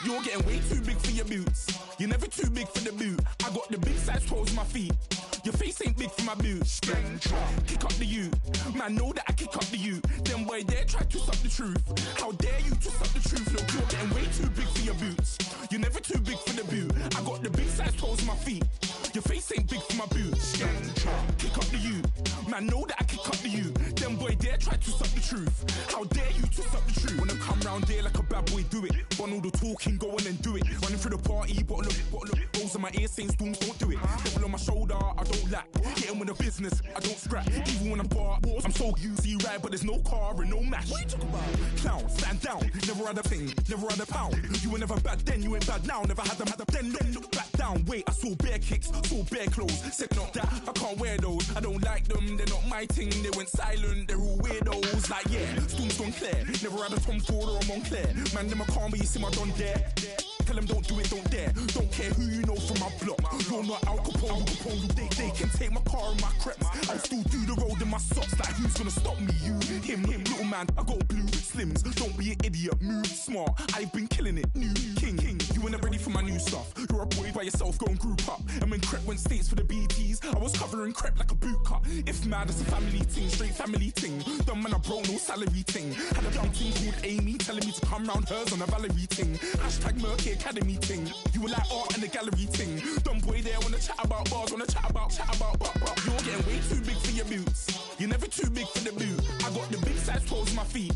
You're getting way too big for your boots. You're never too big for the boot. I got the big size toes on my feet. Your face ain't big for my boots. Kick up the you. Man, know that I kick up the you. Them boy there try to suck the truth. How dare you to suck the truth? Look, you're getting way too big for your boots. You're never too big for the boot. I got the big size toes on my feet. Your face ain't big for my boots. Kick up the you. Man, know that I kick up the you. Them boy there try to suck the truth. How dare you to suck the truth? When I come round there like a bad boy, do it. Bun all the talking, go on and do it. Running through the party, bottle up. Rolls in my ear saying storms, don't do it. Devil on my shoulder, I don't lack. Getting with the business, I don't scrap. Even when I'm part, I'm so easy right, but there's no car and no mash. What you talking about? Clown, stand down. Never had a thing, never had a pound. You were never bad then, you ain't bad now. Never had them, then look back down. Wait, I saw bare kicks, saw bare clothes. Said not that, I can't wear those. I don't like them, they're not my thing. They went silent, they're all weirdos. Like yeah, storms gone clear. Never had a Tom Ford or a Montclair. Man, them a calm, but you see my don there. Tell them don't do it, don't dare. Don't care who you know from my block. You're not Al Capone, They can take my car and my creps. I'll still do the road in my socks. Like who's gonna stop me? You, him, little man. I got blue slims. Don't be an idiot, move smart. I've been killing it, new king. You weren't ready for my new stuff. You're a boy by yourself, go and group up. And when Crep went states for the BTs, I was covering Crep like a boot cut. If mad, it's a family ting, straight family ting. Dumb man, I bro, no salary ting. Had a young ting called Amy telling me to come round hers on a Valerie ting. Hashtag Murky Academy ting. You were like art and the gallery ting. Dumb boy there wanna chat about bars, wanna chat about. You're getting way too big for your boots. You're never too big for the boot. I got the big size toes on my feet.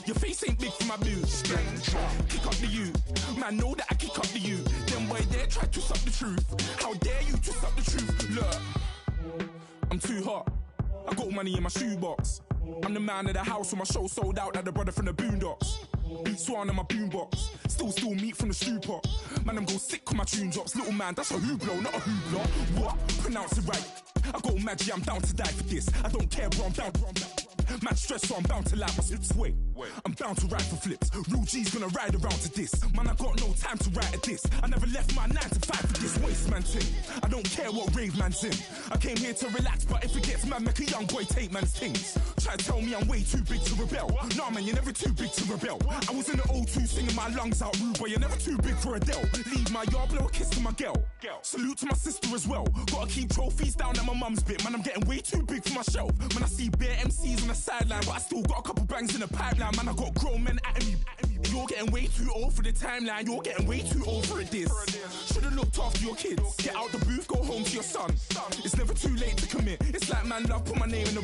Your face ain't big for my boots. Kick up the you. Man, know that I kick up the you. Them boy there try to suck the truth. How dare you to suck the truth? Look, I'm too hot. I got money in my shoebox. I'm the man of the house when my show sold out like the brother from the Boondocks. Beat Swan in my boombox. Still meat from the stew pot. Man, I'm go sick when my tune drops. Little man, that's a hooblo, not a hoobla. What? Pronounce it right. I go magic, I'm down to die for this. I don't care, bro, I'm down. Man stressed, so I'm bound to lie my slips. Wait, I'm bound to ride for flips. Real G's gonna ride around to this. Man, I got no time to write at this. I never left my 9 to 5 for this waste man thing. I don't care what rave man's in. I came here to relax, but if it gets mad, make a young boy take man's things. Try to tell me I'm way too big to rebel. Nah, man, you're never too big to rebel. I was in the O2 singing my lungs out, rude, but you're never too big for Adele. Leave my yard, blow a kiss to my girl. Salute to my sister as well. Gotta keep trophies down at my mum's bit. Man, I'm getting way too big for my shelf. Man, I see bare MCs on the sideline, but I still got a couple bangs in the pipeline. Man, I got grown men at me. You're getting way too old for the timeline. You're getting way too old for a diss. Should've looked after your kids. Get out the booth, go home to your son. It's never too late to commit. It's like man love, put my name in a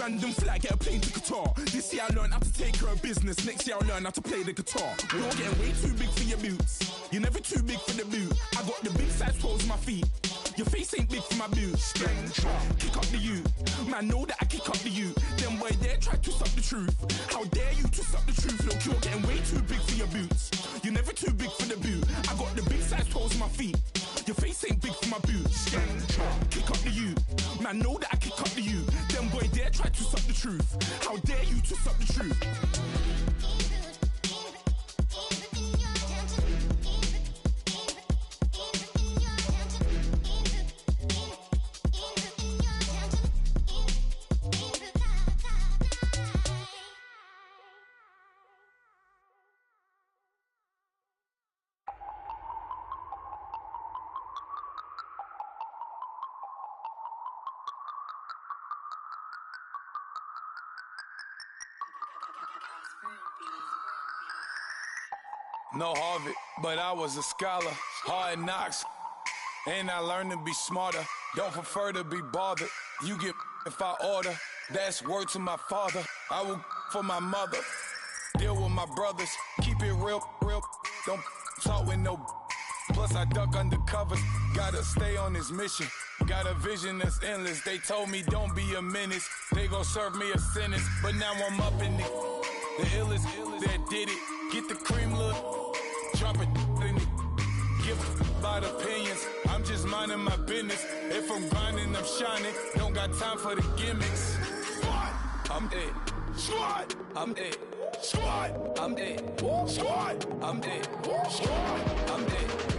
random flat, get a plane to Qatar. This year I learned how to take care of business. Next year I'll learn how to play the guitar. You're getting way too big for your boots. You're never too big for the boot. I got the big size toes on my feet. Your face ain't big for my boots. Kick up the you. Man, know that I kick up the you. Them boy there try to suck the truth. How dare you to suck the truth? Look, you're getting way too big for your boots. You're never too big for the boot. I got the big size toes on my feet. Your face ain't big for my boots. Kick up the you. Man, know that I kick up the you. Them boy there try to suck the truth. How dare you to suck the truth? No Harvard, but I was a scholar. Hard knocks, and I learned to be smarter. Don't prefer to be bothered. You get if I order. That's word to my father. I will for my mother. Deal with my brothers. Keep it real. Don't talk with no. Plus I duck under covers. Gotta stay on this mission. Got a vision that's endless. They told me don't be a menace. They gon' serve me a sentence. But now I'm up in the illest that did it. Get the cream look. Drop it in it. Give about opinions. I'm just minding my business. If I'm grinding, I'm shining. Don't got time for the gimmicks. Squad, I'm it. Squad, I'm it. Squad, I'm it. Squad, I'm it. Squad, I'm it.